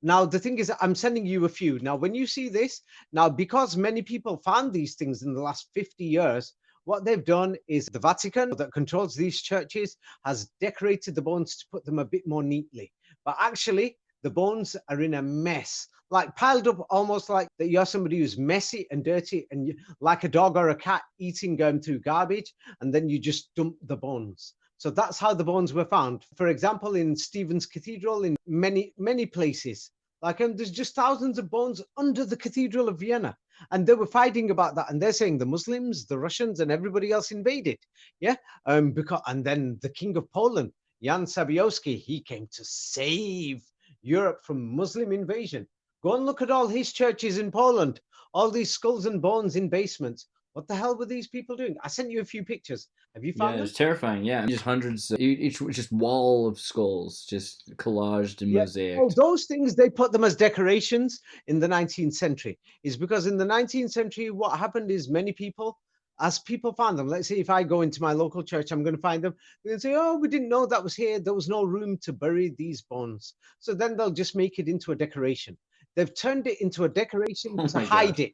[SPEAKER 3] Now, the thing is, I'm sending you a few. Now, when you see this, now, because many people found these things in the last 50 years, what they've done is the Vatican, that controls these churches, has decorated the bones to put them a bit more neatly. But actually, the bones are in a mess, like piled up, almost like that you're somebody who's messy and dirty, and like a dog or a cat eating through garbage, and then you just dump the bones. So that's how the bones were found. For example, in Stephen's Cathedral, in many places, like there's just thousands of bones under the Cathedral of Vienna. And they were fighting about that. And they're saying the Muslims, the Russians, and everybody else invaded. Yeah. And then the King of Poland, Jan Sobieski, he came to save Europe from Muslim invasion. Go and look at all his churches in Poland, all these skulls and bones in basements. What the hell were these people doing? I sent you a few pictures. Have you found them?
[SPEAKER 4] It's terrifying. Yeah, just hundreds, each just wall of skulls, just collaged and mosaic.
[SPEAKER 3] Oh, those things, they put them as decorations in the 19th century. Is because in the 19th century, what happened is many people, as people found them, let's say if I go into my local church, I'm going to find them. They're going to say, oh, we didn't know that was here. There was no room to bury these bones. So then they'll just make it into a decoration. They've turned it into a decoration to hide it.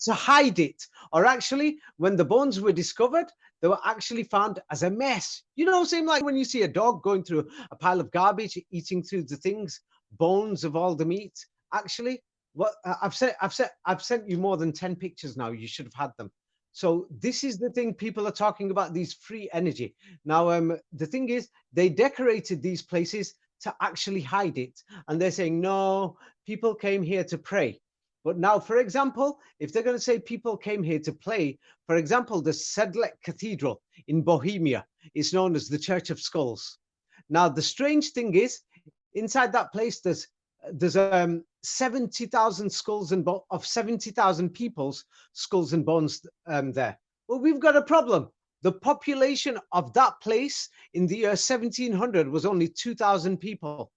[SPEAKER 3] To hide it. Or actually, when the bones were discovered, they were actually found as a mess. You know, same like when you see a dog going through a pile of garbage, eating through the things, bones of all the meat. Actually, what I've sent you more than 10 pictures now. You should have had them. So this is the thing people are talking about, these free energy. Now, the thing is, they decorated these places to actually hide it. And they're saying, no, people came here to pray. But now, for example, if they're going to say people came here to play, for example, the Sedlec Cathedral in Bohemia is known as the Church of Skulls. Now, the strange thing is, inside that place, there's 70,000 skulls and of 70,000 people's skulls and bones there. Well, we've got a problem. The population of that place in the year 1700 was only 2,000 people.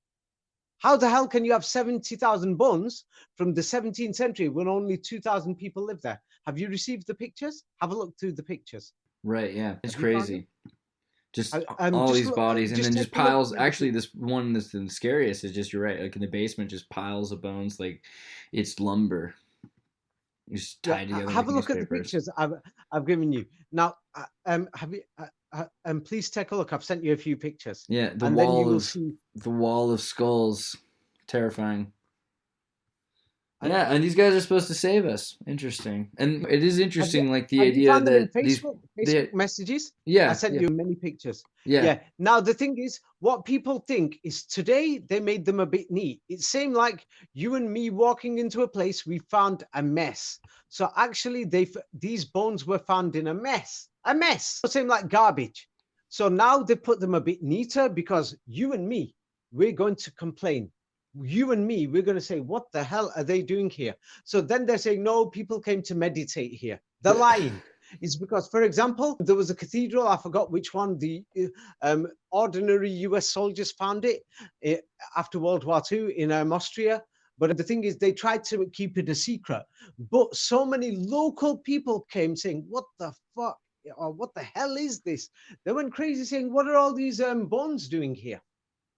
[SPEAKER 3] How the hell can you have 70,000 bones from the 17th century when only 2,000 people live there? Have you received the pictures? Have a look through the pictures.
[SPEAKER 4] Right, yeah. It's crazy. Just all these bodies, and then just piles. Actually, this one that's the scariest is just, you're right, like in the basement, just piles of bones, like it's lumber. Just tied together.
[SPEAKER 3] Have a look at the pictures I've given you. Now, have you and please take a look. I've sent you a few pictures.
[SPEAKER 4] Yeah,
[SPEAKER 3] and then you will see
[SPEAKER 4] the wall of skulls, terrifying.
[SPEAKER 3] And-
[SPEAKER 4] Yeah, and these guys are supposed to save us. Interesting, and it is interesting, like the
[SPEAKER 3] have you
[SPEAKER 4] idea
[SPEAKER 3] found them in
[SPEAKER 4] that these
[SPEAKER 3] Facebook messages.
[SPEAKER 4] yeah,
[SPEAKER 3] I sent
[SPEAKER 4] yeah,
[SPEAKER 3] you many pictures.
[SPEAKER 4] yeah,
[SPEAKER 3] Yeah. Now the thing is, what people think is today they made them a bit neat. It seemed like you and me walking into a place, we found a mess. So actually, these bones were found in a mess. A mess. It seemed like garbage. So now they put them a bit neater because you and me, we're going to complain. You and me, we're going to say, what the hell are they doing here? So then they're saying, no, people came to meditate here. They're lying. It's because, for example, there was a cathedral, I forgot which one, the ordinary US soldiers found it after World War II in Austria. But the thing is, they tried to keep it a secret. But so many local people came saying, what the fuck? Or what the hell is this? They went crazy saying, what are all these bones doing here?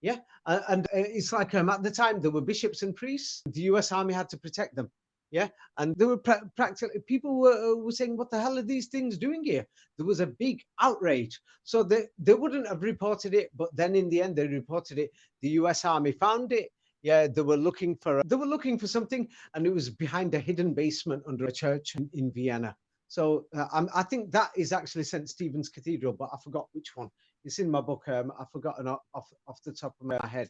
[SPEAKER 3] Yeah, and it's like at the time there were bishops and priests. The U.S. Army had to protect them. Yeah, and there were practically people were saying, "What the hell are these things doing here?" There was a big outrage. So they wouldn't have reported it, but then in the end they reported it. The U.S. Army found it. Yeah, they were looking for something, and it was behind a hidden basement under a church in Vienna. So I think that is actually St. Stephen's Cathedral, but I forgot which one. It's in my book. I've forgotten off the top of my head.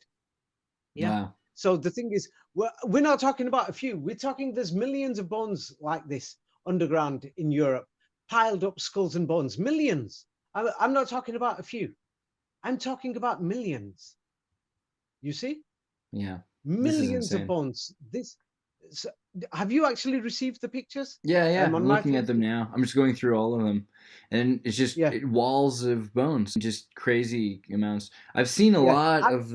[SPEAKER 3] Yeah.
[SPEAKER 4] Wow.
[SPEAKER 3] So the thing is, we're not talking about a few. We're talking there's millions of bones like this underground in Europe, piled up skulls and bones, millions. I'm not talking about a few. I'm talking about millions. You see?
[SPEAKER 4] Yeah.
[SPEAKER 3] Millions of bones. Have you actually received the pictures?
[SPEAKER 4] Yeah. I'm looking at them now. I'm just going through all of them, and it's just walls of bones, just crazy amounts. I've seen a lot of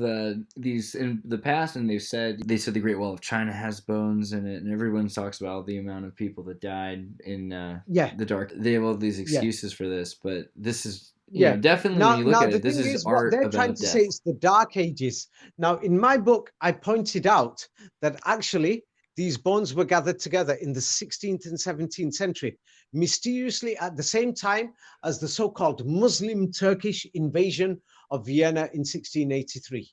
[SPEAKER 4] these in the past, and they said the Great Wall of China has bones in it, and everyone talks about the amount of people that died in the dark. They have all these excuses for this, but this is. Yeah, definitely. When you look at it, this is art
[SPEAKER 3] they're
[SPEAKER 4] about
[SPEAKER 3] trying to
[SPEAKER 4] death.
[SPEAKER 3] say it's the Dark Ages. Now, in my book, I pointed out that actually these bones were gathered together in the 16th and 17th century, mysteriously at the same time as the so-called Muslim Turkish invasion of Vienna in 1683.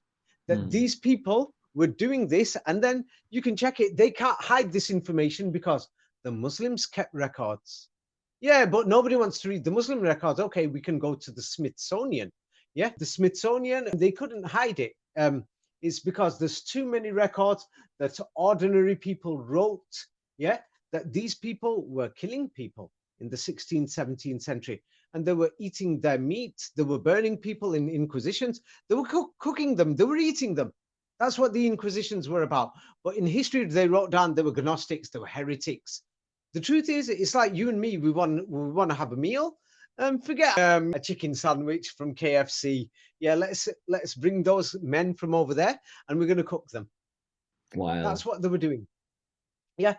[SPEAKER 3] That these people were doing this, and then you can check it. They can't hide this information because the Muslims kept records. Yeah, but nobody wants to read the Muslim records. Okay, we can go to the Smithsonian. Yeah, the Smithsonian, they couldn't hide it. It's because there's too many records that ordinary people wrote. Yeah, that these people were killing people in the 16th, 17th century. And they were eating their meat. They were burning people in inquisitions. They were cooking them. They were eating them. That's what the inquisitions were about. But in history, they wrote down they were Gnostics, they were heretics. The truth is, it's like you and me. We want to have a meal. Forget a chicken sandwich from KFC. Yeah, let's bring those men from over there, and we're going to cook them.
[SPEAKER 4] Wow,
[SPEAKER 3] that's what they were doing. Yeah,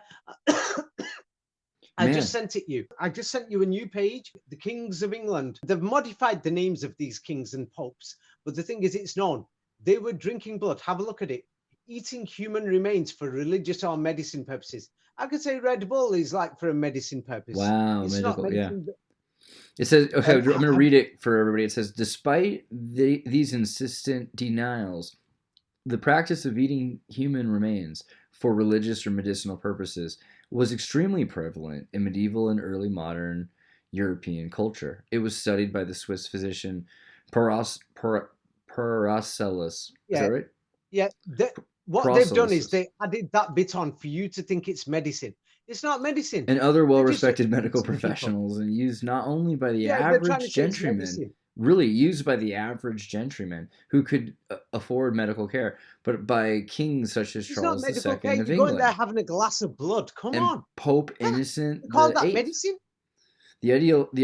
[SPEAKER 3] I just sent it you. I just sent you a new page. The kings of England. They've modified the names of these kings and popes, but the thing is, it's known they were drinking blood. Have a look at it. Eating human remains for religious or medicine purposes. I could say Red Bull is like for a medicine purpose.
[SPEAKER 4] Wow, it's medical, not medicine, yeah. It says, okay, I'm going to read it for everybody. It says, despite these insistent denials, the practice of eating human remains for religious or medicinal purposes was extremely prevalent in medieval and early modern European culture. It was studied by the Swiss physician Paracelsus. Is that right?
[SPEAKER 3] Yeah. What they've done is they added that bit on for you to think it's medicine. It's not medicine.
[SPEAKER 4] And other well-respected medical professionals, and used not only by the average gentryman, really used by the average gentryman who could afford medical care, but by kings such as Charles II of England.
[SPEAKER 3] You're going there having a glass of blood. Come on.
[SPEAKER 4] Pope Innocent
[SPEAKER 3] the call that VIII. Medicine?
[SPEAKER 4] The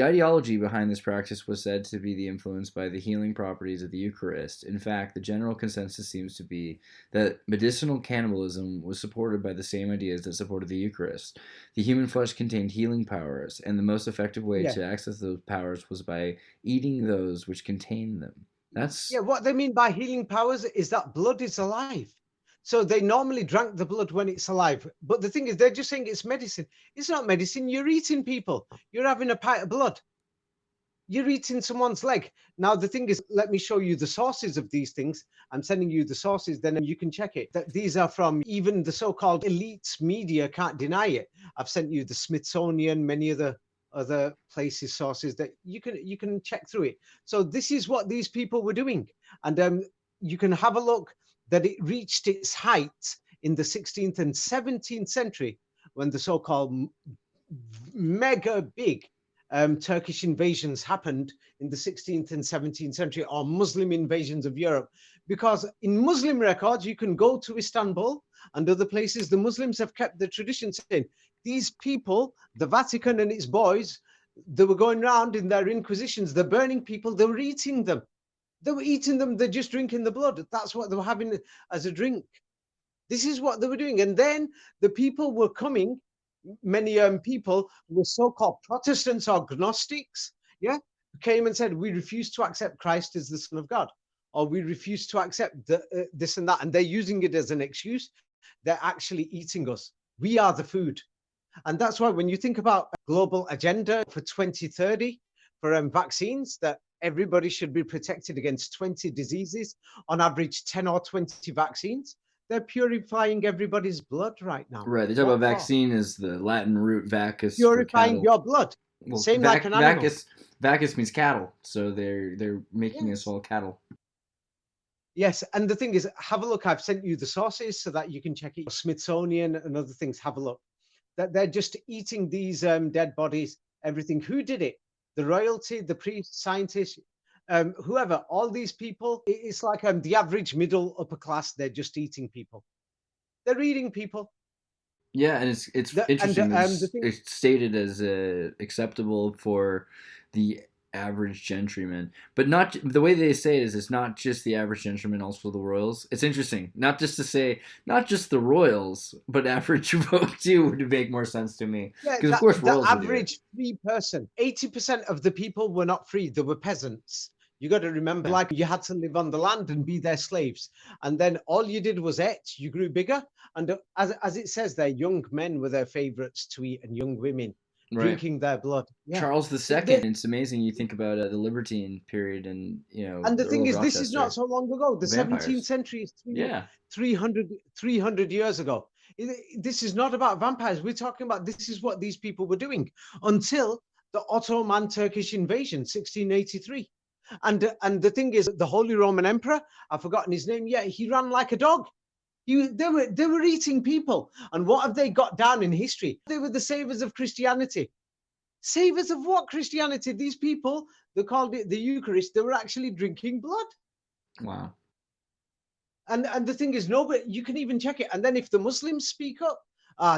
[SPEAKER 4] ideology behind this practice was said to be influenced by the healing properties of the Eucharist. In fact, the general consensus seems to be that medicinal cannibalism was supported by the same ideas that supported the Eucharist. The human flesh contained healing powers, and the most effective way to access those powers was by eating those which contained them.
[SPEAKER 3] What they mean by healing powers is that blood is alive. So they normally drank the blood when it's alive. But the thing is, they're just saying it's medicine. It's not medicine. You're eating people. You're having a pint of blood. You're eating someone's leg. Now, the thing is, let me show you the sources of these things. I'm sending you the sources, then you can check it. That these are from even the so-called elite media can't deny it. I've sent you the Smithsonian, many other places, sources that you can check through it. So this is what these people were doing. And you can have a look that it reached its height in the 16th and 17th century when the so-called mega big Turkish invasions happened in the 16th and 17th century, or Muslim invasions of Europe. Because in Muslim records, you can go to Istanbul and other places, the Muslims have kept the traditions in. These people, the Vatican and its boys, they were going around in their inquisitions, they're burning people, they were eating them. They were eating them, they're just drinking the blood. That's what they were having as a drink. This is what they were doing. And then the people were coming, many people who were so-called Protestants or Gnostics, came and said, we refuse to accept Christ as the Son of God, or we refuse to accept this and that. And they're using it as an excuse. They're actually eating us. We are the food. And that's why when you think about a global agenda for 2030 for vaccines, that everybody should be protected against 20 diseases, on average 10 or 20 vaccines, they're purifying everybody's blood right now.
[SPEAKER 4] Right. They talk about vaccine as the Latin root vacus.
[SPEAKER 3] Purifying your blood.
[SPEAKER 4] Well,
[SPEAKER 3] same like an animal.
[SPEAKER 4] Vacus means cattle, so they're making us all cattle.
[SPEAKER 3] Yes, and the thing is, have a look. I've sent you the sources so that you can check it. Smithsonian and other things. Have a look. That they're just eating these dead bodies. Everything. Who did it? The royalty, the priests, scientists, whoever. All these people. It's like the average middle upper class. They're just eating people. They're eating people.
[SPEAKER 4] Yeah, and it's interesting. It's stated as acceptable for the average gentryman, but not the way they say it is. It's not just the average gentryman, also the royals. It's interesting, not just to say not just the royals, but average folk too would make more sense to me. Because of course,
[SPEAKER 3] the average free person, 80% of the people were not free; they were peasants. You got to remember, like you had to live on the land and be their slaves, and then all you did was eat. You grew bigger, and as it says there, young men were their favorites to eat, and young women drinking their blood. Yeah.
[SPEAKER 4] Charles II. It's amazing. You think about the Libertine period, and
[SPEAKER 3] And the thing is, this is not so long ago. The 17th century is 300 years ago. This is not about vampires. We're talking about this is what these people were doing until the Ottoman Turkish invasion, 1683. And the thing is, the Holy Roman Emperor, I've forgotten his name. Yeah, he ran like a dog. They were eating people. And what have they got down in history? They were the savers of Christianity. Savers of what Christianity? These people, they called it the Eucharist. They were actually drinking blood.
[SPEAKER 4] Wow.
[SPEAKER 3] And the thing is, you can even check it. And then if the Muslims speak up,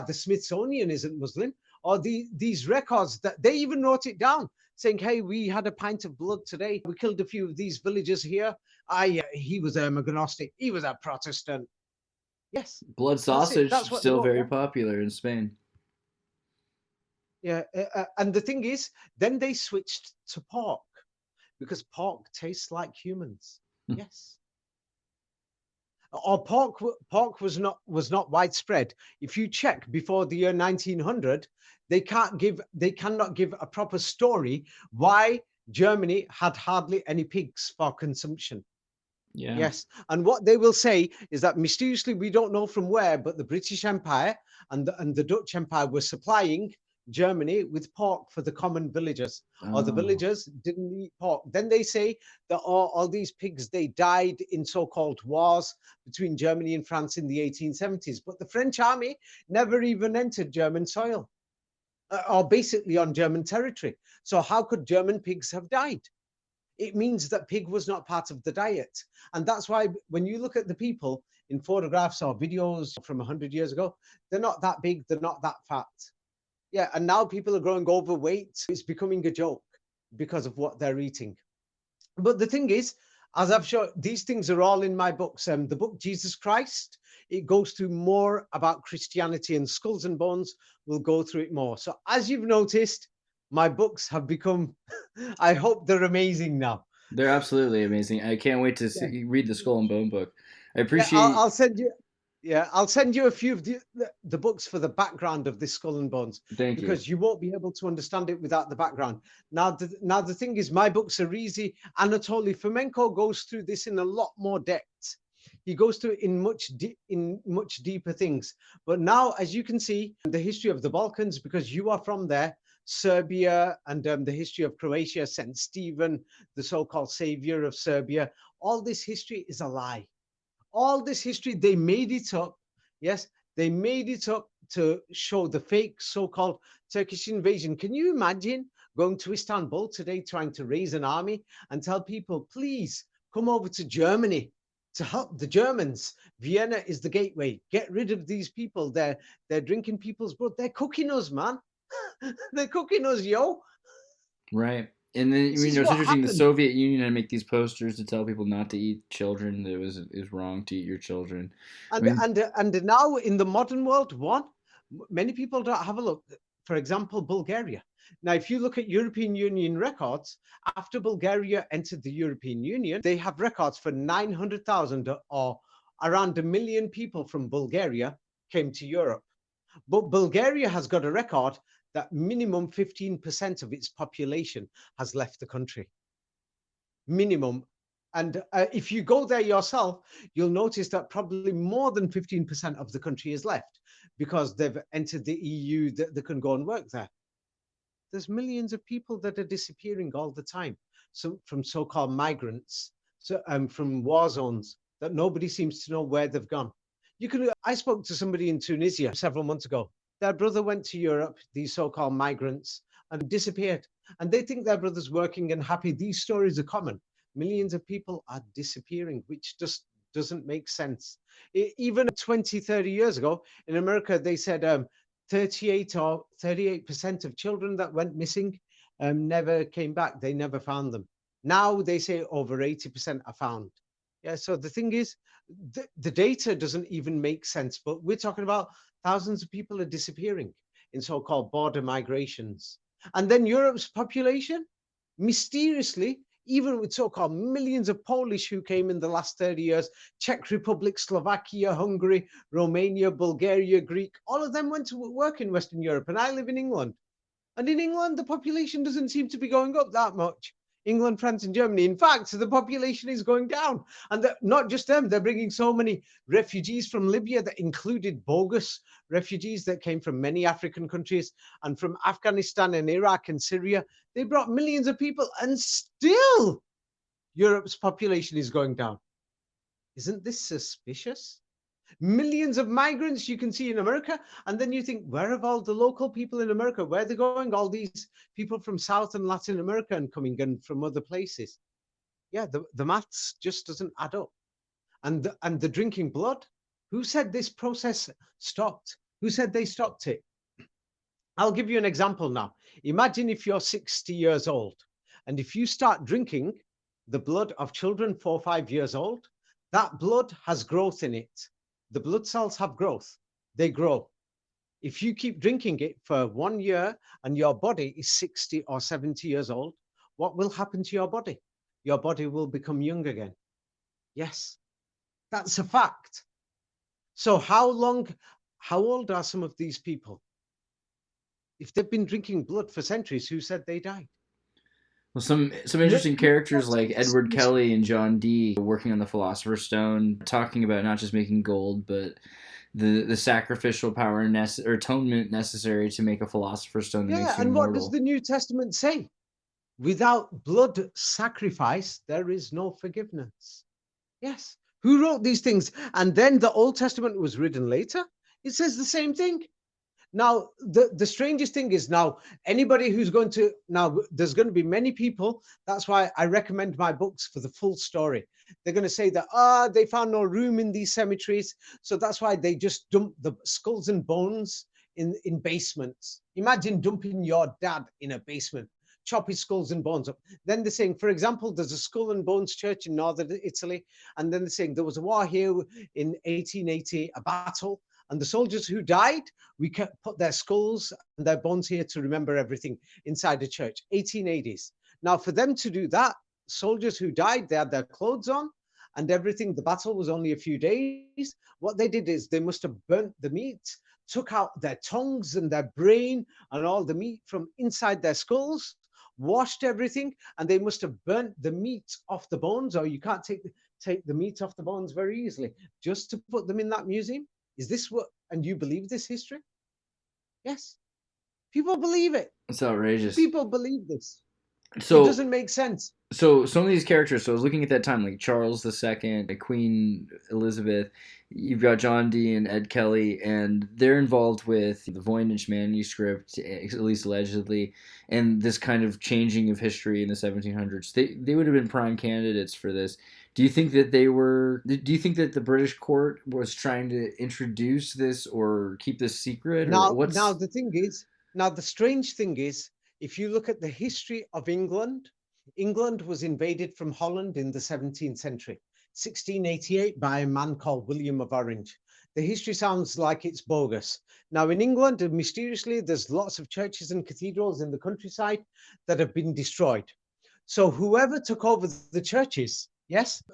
[SPEAKER 3] the Smithsonian isn't Muslim, or these records, that they even wrote it down, saying, hey, we had a pint of blood today. We killed a few of these villagers here. He was a agnostic. He was a Protestant. Yes.
[SPEAKER 4] Blood sausage, still very popular in Spain.
[SPEAKER 3] Yeah. And the thing is, then they switched to pork because pork tastes like humans. Yes. Or pork was not widespread. If you check before the year 1900, they cannot give a proper story why Germany had hardly any pigs for consumption.
[SPEAKER 4] Yeah.
[SPEAKER 3] Yes. And what they will say is that mysteriously, we don't know from where, but the British Empire and the Dutch Empire were supplying Germany with pork for the common villagers, or the villagers didn't eat pork. Then they say that all these pigs, they died in so-called wars between Germany and France in the 1870s. But the French army never even entered German soil, or basically on German territory. So how could German pigs have died? It means that pig was not part of the diet. And that's why when you look at the people in photographs or videos from 100 years ago, they're not that big, they're not that fat. Yeah, and now people are growing overweight. It's becoming a joke because of what they're eating. But the thing is, as I've shown, these things are all in my books. The book Jesus Christ, it goes through more about Christianity, and Skulls and Bones will go through it more. So as you've noticed, my books have become, I hope they're amazing now.
[SPEAKER 4] They're absolutely amazing. I can't wait to read the Skull and Bone book. I appreciate.
[SPEAKER 3] I'll send you. Yeah, I'll send you a few of the books for the background of this Skull and Bones,
[SPEAKER 4] Thank
[SPEAKER 3] because
[SPEAKER 4] you.
[SPEAKER 3] you won't be able to understand it without the background. Now, the thing is, my books are easy. Anatoly Fomenko goes through this in a lot more depth. He goes through it in much deeper things. But now, as you can see, the history of the Balkans, because you are from there, Serbia, and the history of Croatia, Saint Stephen, the so-called savior of Serbia, all this history is a lie. All this history, they made it up. Yes, they made it up to show the fake so-called Turkish invasion. Can you imagine going to Istanbul today, trying to raise an army and tell people, please come over to Germany to help the Germans? Vienna is the gateway. Get rid of these people. They're drinking people's blood. They're cooking us, man. They're cooking us, yo.
[SPEAKER 4] Right. And then
[SPEAKER 3] This is
[SPEAKER 4] it's
[SPEAKER 3] what
[SPEAKER 4] interesting. The
[SPEAKER 3] happened.
[SPEAKER 4] Soviet Union had to make these posters to tell people not to eat children. That it was wrong to eat your children. I mean,
[SPEAKER 3] And now in the modern world, many people don't have a look. For example, Bulgaria. Now, if you look at European Union records, after Bulgaria entered the European Union, they have records for 900,000 or around 1 million people from Bulgaria came to Europe. But Bulgaria has got a record that minimum 15% of its population has left the country. Minimum. And if you go there yourself, you'll notice that probably more than 15% of the country is left because they've entered the EU, that they can go and work there. There's millions of people that are disappearing all the time. So from so-called migrants, from war zones, that nobody seems to know where they've gone. I spoke to somebody in Tunisia several months ago. Their brother went to Europe, these so-called migrants, and disappeared. And they think their brother's working and happy. These stories are common. Millions of people are disappearing, which just doesn't make sense. Even 20, 30 years ago in America, they said 38% of children that went missing never came back. They never found them. Now they say over 80% are found. Yeah, so the thing is, the data doesn't even make sense, but we're talking about thousands of people are disappearing in so-called border migrations. And then Europe's population, mysteriously, even with so-called millions of Polish who came in the last 30 years, Czech Republic, Slovakia, Hungary, Romania, Bulgaria, Greek, all of them went to work in Western Europe. And I live in England. And in England, the population doesn't seem to be going up that much. England, France, and Germany. In fact, the population is going down. And not just them, they're bringing so many refugees from Libya that included bogus refugees that came from many African countries and from Afghanistan and Iraq and Syria. They brought millions of people, and still Europe's population is going down. Isn't this suspicious? Millions of migrants you can see in America, and then you think, where have all the local people in America? Where are they going? All these people from South and Latin America and coming and from other places. Yeah, the maths just doesn't add up. And the drinking blood, who said this process stopped? Who said they stopped it? I'll give you an example now. Imagine if you're 60 years old, and if you start drinking the blood of children 4 or 5 years old, that blood has growth in it. The blood cells have growth. They grow. If you keep drinking it for 1 year and your body is 60 or 70 years old, what will happen to your body? Your body will become young again. Yes, that's a fact. So how old are some of these people? If they've been drinking blood for centuries, who said they died?
[SPEAKER 4] Well, some interesting characters like Edward Kelly and John Dee working on the Philosopher's Stone, talking about not just making gold, but the sacrificial power or atonement necessary to make a Philosopher's Stone that makes you immortal.
[SPEAKER 3] What does the New Testament say? Without blood sacrifice, there is no forgiveness. Yes. Who wrote these things? And then the Old Testament was written later. It says the same thing. Now, the strangest thing is now, anybody who's going to, now there's going to be many people, that's why I recommend my books for the full story. They're going to say that, they found no room in these cemeteries. So that's why they just dump the skulls and bones in basements. Imagine dumping your dad in a basement, chop his skulls and bones up. Then they're saying, for example, there's a skull and bones church in northern Italy. And then they're saying there was a war here in 1880, a battle. And the soldiers who died, we put their skulls and their bones here to remember everything inside the church, 1880s. Now, for them to do that, soldiers who died, they had their clothes on and everything. The battle was only a few days. What they did is they must have burnt the meat, took out their tongues and their brain and all the meat from inside their skulls, washed everything, and they must have burnt the meat off the bones, or you can't take the meat off the bones very easily, just to put them in that museum. Is this what, and you believe this history? Yes. People believe it.
[SPEAKER 4] It's outrageous.
[SPEAKER 3] People believe this.
[SPEAKER 4] So
[SPEAKER 3] it doesn't make sense.
[SPEAKER 4] So some of these characters, so I was looking at that time, like Charles II, Queen Elizabeth, you've got John Dee and Ed Kelly, and they're involved with the Voynich manuscript, at least allegedly, and this kind of changing of history in the 1700s. They would have been prime candidates for this. Do you think that do you think that the British court was trying to introduce this or keep this secret?
[SPEAKER 3] Now the strange thing is, if you look at the history of England, England was invaded from Holland in the 17th century, 1688, by a man called William of Orange. The history sounds like it's bogus. Now in England, mysteriously, there's lots of churches and cathedrals in the countryside that have been destroyed. So whoever took over the churches,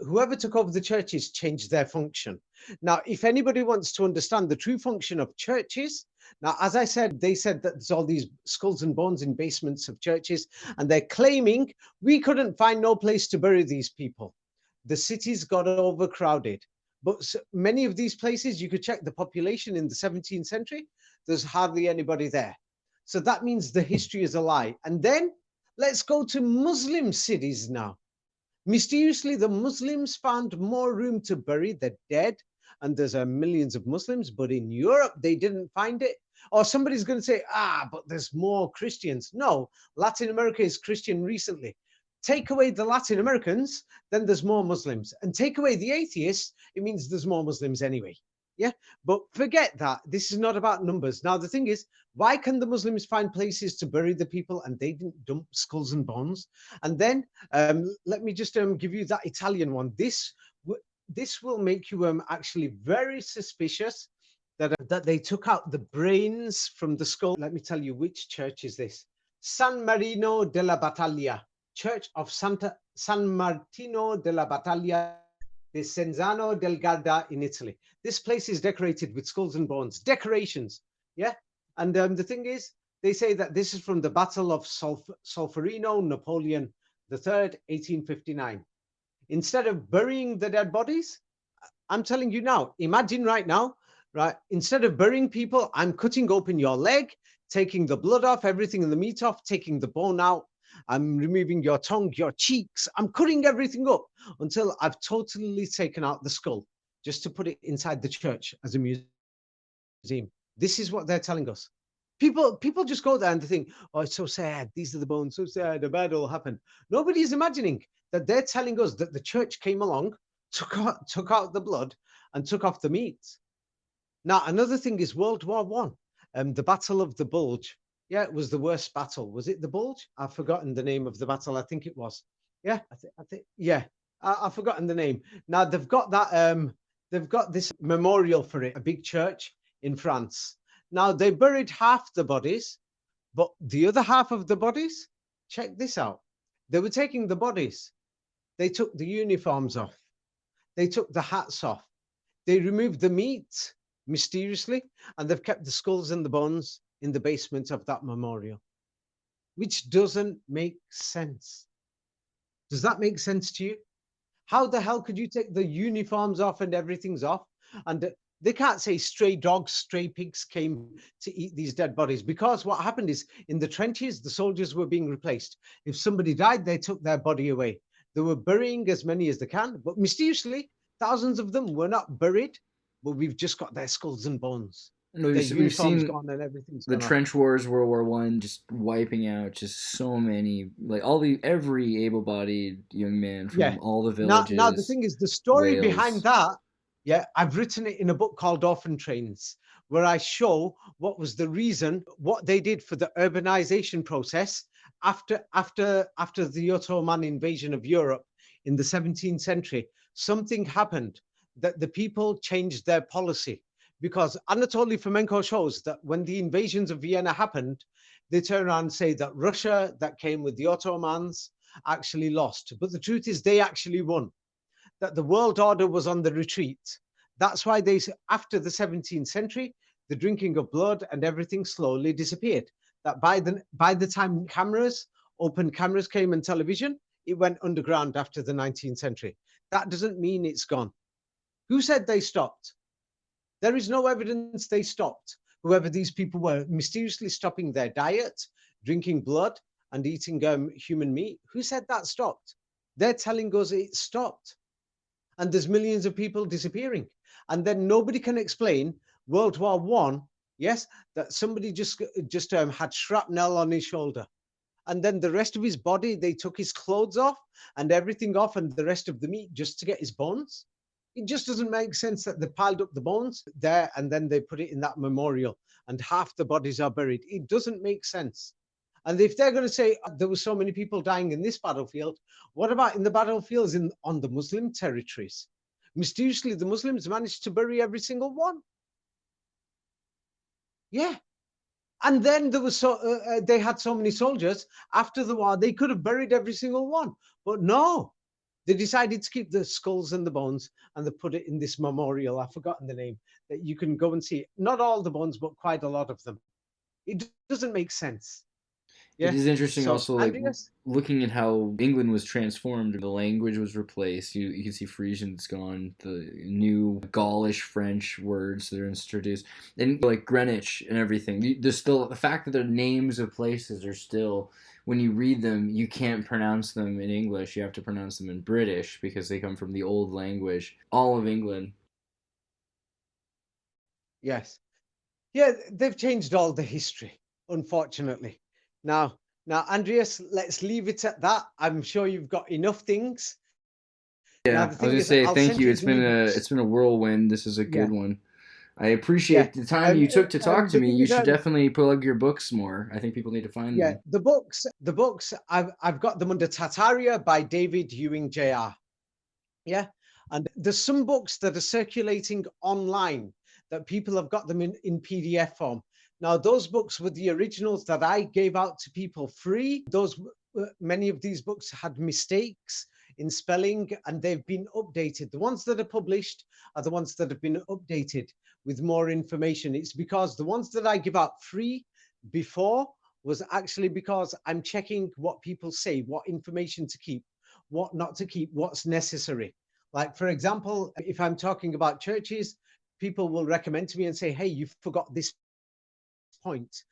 [SPEAKER 3] whoever took over the churches changed their function. Now, if anybody wants to understand the true function of churches, now, as I said, they said that there's all these skulls and bones in basements of churches, and they're claiming we couldn't find no place to bury these people. The cities got overcrowded. But many of these places, you could check the population in the 17th century, there's hardly anybody there. So that means the history is a lie. And then let's go to Muslim cities now. Mysteriously, the Muslims found more room to bury the dead, and there's millions of Muslims, but in Europe, they didn't find it. Or somebody's going to say, but there's more Christians. No, Latin America is Christian recently. Take away the Latin Americans, then there's more Muslims. And take away the atheists, it means there's more Muslims anyway. Yeah, but forget that. This is not about numbers. Now, the thing is, why can the Muslims find places to bury the people and they didn't dump skulls and bones? And then let me just give you that Italian one. This will make you actually very suspicious that they took out the brains from the skull. Let me tell you which church is this. San Marino della Battaglia, Church of San Martino della Battaglia de Cenzano del Garda in Italy. This place is decorated with skulls and bones, decorations, yeah? And the thing is, they say that this is from the Battle of Solferino, Napoleon III, 1859. Instead of burying the dead bodies, I'm telling you now, imagine right now, right? Instead of burying people, I'm cutting open your leg, taking the blood off, everything in the meat off, taking the bone out. I'm removing your tongue, your cheeks. I'm cutting everything up until I've totally taken out the skull, just to put it inside the church as a museum. This is what they're telling us. People just go there and they think, oh, it's so sad. These are the bones, so sad, a bad all happened. Nobody's imagining that they're telling us that the church came along, took out the blood and took off the meat. Now, another thing is World War I, the Battle of the Bulge. Yeah, it was the worst battle. Was it the Bulge? I've forgotten the name of the battle. I think it was. Yeah, I think yeah, I've forgotten the name. Now they've got that. They've got this memorial for it, a big church in France. Now they buried half the bodies, but the other half of the bodies, check this out. They were taking the bodies. They took the uniforms off. They took the hats off. They removed the meat mysteriously, and they've kept the skulls and the bones in the basement of that memorial, which doesn't make sense. Does that make sense to you? How the hell could you take the uniforms off and everything's off? And they can't say stray dogs, stray pigs came to eat these dead bodies, because what happened is in the trenches, the soldiers were being replaced. If somebody died, they took their body away. They were burying as many as they can, but mysteriously, thousands of them were not buried, but we've just got their skulls and bones.
[SPEAKER 4] No, we've seen gone and everything's the trench wars, World War I, just wiping out just so many, like every able-bodied young man from all the villages.
[SPEAKER 3] Now the thing is, the story behind that, I've written it in a book called Orphan Trains, where I show what was the reason, what they did for the urbanization process after the Ottoman invasion of Europe in the 17th century. Something happened that the people changed their policy. Because Anatoly Fomenko shows that when the invasions of Vienna happened, they turn around and say that Russia, that came with the Ottomans, actually lost. But the truth is they actually won. that the world order was on the retreat. That's why after the 17th century, the drinking of blood and everything slowly disappeared. That by the time open cameras came and television, it went underground after the 19th century. That doesn't mean it's gone. Who said they stopped? There is no evidence they stopped. Whoever these people were, mysteriously stopping their diet, drinking blood and eating human meat. Who said that stopped? They're telling us it stopped. And there's millions of people disappearing. And then nobody can explain World War I, yes, that somebody just had shrapnel on his shoulder. And then the rest of his body, they took his clothes off and everything off and the rest of the meat just to get his bones. It just doesn't make sense that they piled up the bones there and then they put it in that memorial and half the bodies are buried. It doesn't make sense. And if they're going to say there were so many people dying in this battlefield, what about in the battlefields on the Muslim territories? Mysteriously, the Muslims managed to bury every single one. Yeah. And then there was they had so many soldiers after the war, they could have buried every single one. But no, they decided to keep the skulls and the bones and they put it in this memorial. I've forgotten the name that you can go and see. Not all the bones, but quite a lot of them. It doesn't make sense. Yeah.
[SPEAKER 4] It is interesting also, like,
[SPEAKER 3] Andreas?
[SPEAKER 4] looking at how England was transformed. The language was replaced. You can see Frisian's gone. The new Gaulish French words that are introduced. And like Greenwich and everything. There's still the fact that the names of places are still, when you read them, you can't pronounce them in English. You have to pronounce them in British because they come from the old language. All of England.
[SPEAKER 3] Yes. Yeah, they've changed all the history, unfortunately. Now, Andreas, let's leave it at that. I'm sure you've got enough things.
[SPEAKER 4] Yeah, I was gonna say thank you. It's been a whirlwind. This is a good one. I appreciate the time you took to talk to me. You should definitely plug your books more. I think people need to find them.
[SPEAKER 3] The books. I've got them under Tartaria by David Ewing Jr. Yeah, and there's some books that are circulating online that people have got them in PDF form. Now, those books were the originals that I gave out to people free. Many of these books had mistakes in spelling and they've been updated. The ones that are published are the ones that have been updated with more information. It's because the ones that I give out free before was actually because I'm checking what people say, what information to keep, what not to keep, what's necessary. Like, for example, if I'm talking about churches, people will recommend to me and say, hey, you forgot this point.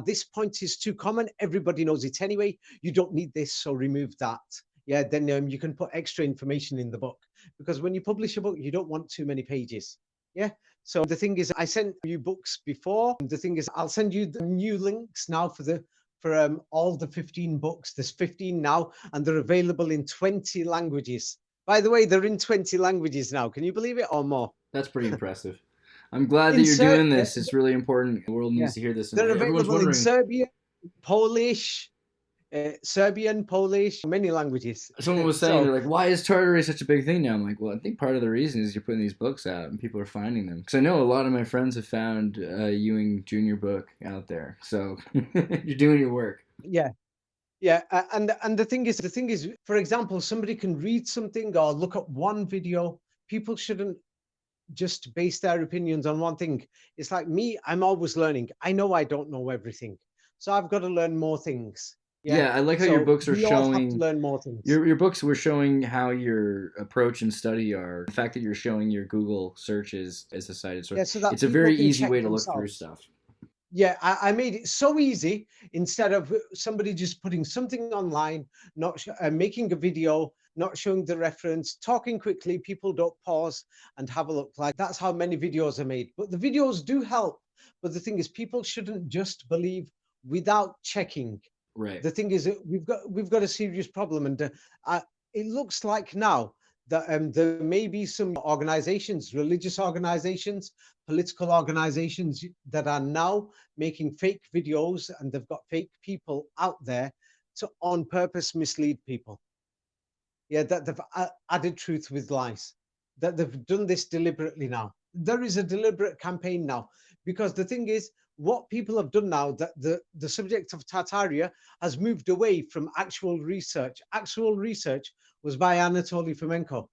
[SPEAKER 3] This point is too common. Everybody knows it anyway. You don't need this, so remove that. Yeah, then you can put extra information in the book. Because when you publish a book, you don't want too many pages. Yeah. So the thing is, I sent you books before. The thing is, I'll send you the new links now for all the 15 books. There's 15 now, and they're available in 20 languages. By the way, they're in 20 languages now. Can you believe it, or more?
[SPEAKER 4] That's pretty impressive. I'm glad that you're doing this. It's really important. The world needs to hear this.
[SPEAKER 3] They're available in Serbian, Polish, Serbian, Polish, many languages.
[SPEAKER 4] Someone was saying, they're like, why is Tartaria such a big thing now? I'm like, well, I think part of the reason is you're putting these books out and people are finding them. Because I know a lot of my friends have found a Ewing Jr. book out there. So you're doing your work.
[SPEAKER 3] Yeah. Yeah, and the thing is, for example, somebody can read something or look at one video. People shouldn't just base their opinions on one thing. It's like me, I'm always learning. I know I don't know everything, so I've got to learn more things.
[SPEAKER 4] Yeah, I like how your books are showing.
[SPEAKER 3] Have to learn more things.
[SPEAKER 4] Your books were showing how your approach and study are. The fact that you're showing your Google searches as a cited source. Yeah, so that it's a very easy way to look through stuff.
[SPEAKER 3] Yeah, I made it so easy. Instead of somebody just putting something online, not making a video, not showing the reference, talking quickly, people don't pause and have a look. Like, that's how many videos are made. But the videos do help. But the thing is, people shouldn't just believe without checking.
[SPEAKER 4] Right.
[SPEAKER 3] The thing is, we've got a serious problem, and it looks like now that there may be some organizations, religious organizations, political organizations that are now making fake videos, and they've got fake people out there to on purpose mislead people. Yeah, that they've added truth with lies, that they've done this deliberately now. There is a deliberate campaign now, because the thing is, what people have done now, that the subject of Tartaria has moved away from actual research. Actual research was by Anatoly Fomenko.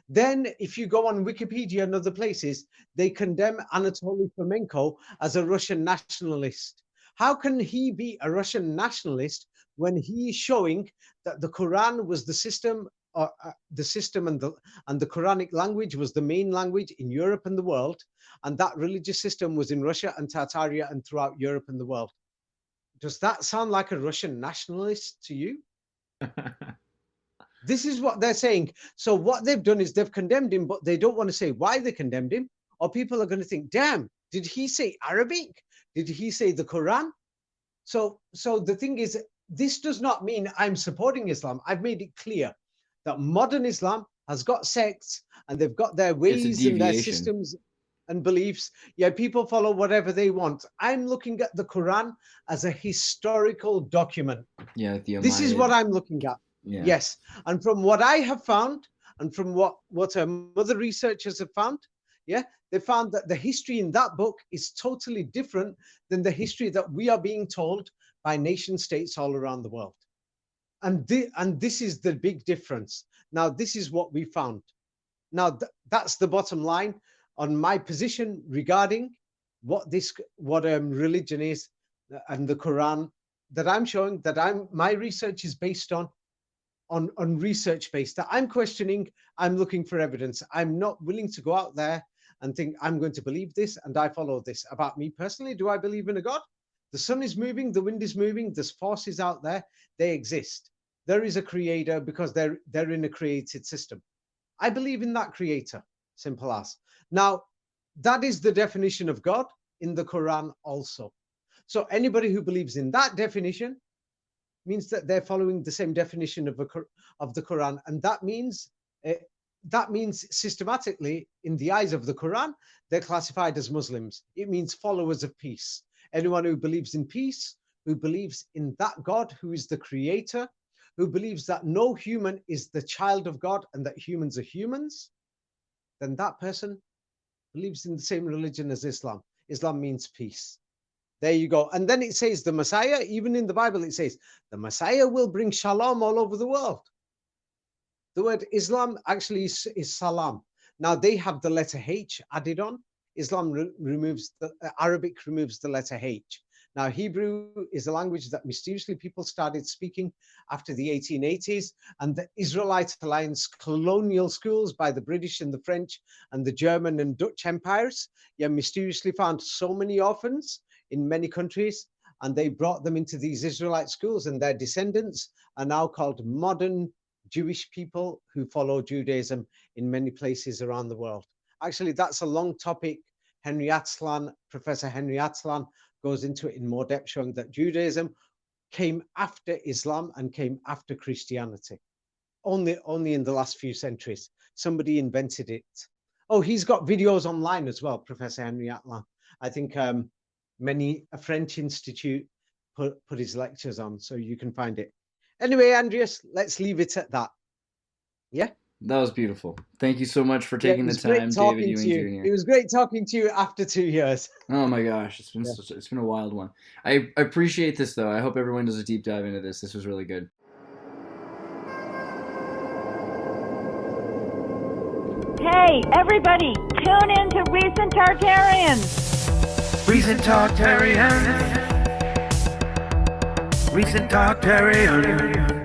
[SPEAKER 3] Then if you go on Wikipedia and other places, they condemn Anatoly Fomenko as a Russian nationalist. How can he be a Russian nationalist when he is showing that the Quran was the system, or the system and the Quranic language was the main language in Europe and the world, and that religious system was in Russia and Tartaria and throughout Europe and the world? Does that sound like a Russian nationalist to you? This is what they're saying. So what they've done is they've condemned him, but they don't want to say why they condemned him, or people are going to think, damn, did he say Arabic? Did he say the Quran? So the thing is, this does not mean I'm supporting Islam. I've made it clear that modern Islam has got sects and they've got their ways and their systems and beliefs. Yeah, people follow whatever they want. I'm looking at the Quran as a historical document.
[SPEAKER 4] Yeah,
[SPEAKER 3] this is what I'm looking at. Yeah. Yes, and from what I have found, and from what other researchers have found, yeah, they found that the history in that book is totally different than the history that we are being told by nation states all around the world. And this is the big difference. Now, this is what we found. Now, that's the bottom line on my position regarding what religion is and the Quran that I'm showing, that my research is based on research based, that I'm questioning. I'm looking for evidence. I'm not willing to go out there and think I'm going to believe this and I follow this. About me personally, do I believe in a God? The sun is moving, the wind is moving, there's forces out there, they exist. There is a creator because they're in a created system. I believe in that creator, simple as. Now, that is the definition of God in the Quran also. So anybody who believes in that definition means that they're following the same definition of the Quran, and that means systematically, in the eyes of the Quran, they're classified as Muslims. It means followers of peace. Anyone who believes in peace, who believes in that God who is the creator, who believes that no human is the child of God and that humans are humans, then that person believes in the same religion as Islam. Islam means peace. There you go. And then it says the Messiah, even in the Bible, it says the Messiah will bring shalom all over the world. The word Islam actually is salam. Now they have the letter H added on. Islam Arabic removes the letter H. Now Hebrew is a language that mysteriously people started speaking after the 1880s, and the Israelite Alliance colonial schools by the British and the French and the German and Dutch empires, mysteriously found so many orphans in many countries, and they brought them into these Israelite schools, and their descendants are now called modern Jewish people who follow Judaism in many places around the world. Actually, that's a long topic. Professor Henry Atslan goes into it in more depth, showing that Judaism came after Islam and came after Christianity. Only in the last few centuries. Somebody invented it. Oh, he's got videos online as well, Professor Henry Atslan. I think a French institute put his lectures on, so you can find it. Anyway, Andreas, let's leave it at that. Yeah?
[SPEAKER 4] That was beautiful. Thank you so much for taking the time, David Ewing Jr.
[SPEAKER 3] It was great talking to you after 2 years.
[SPEAKER 4] Oh my gosh, it's been a wild one. I appreciate this though. I hope everyone does a deep dive into this. This was really good.
[SPEAKER 1] Hey, everybody, tune in to Recent Tartarians.
[SPEAKER 2] Recent Tartarian. Recent Tartarian.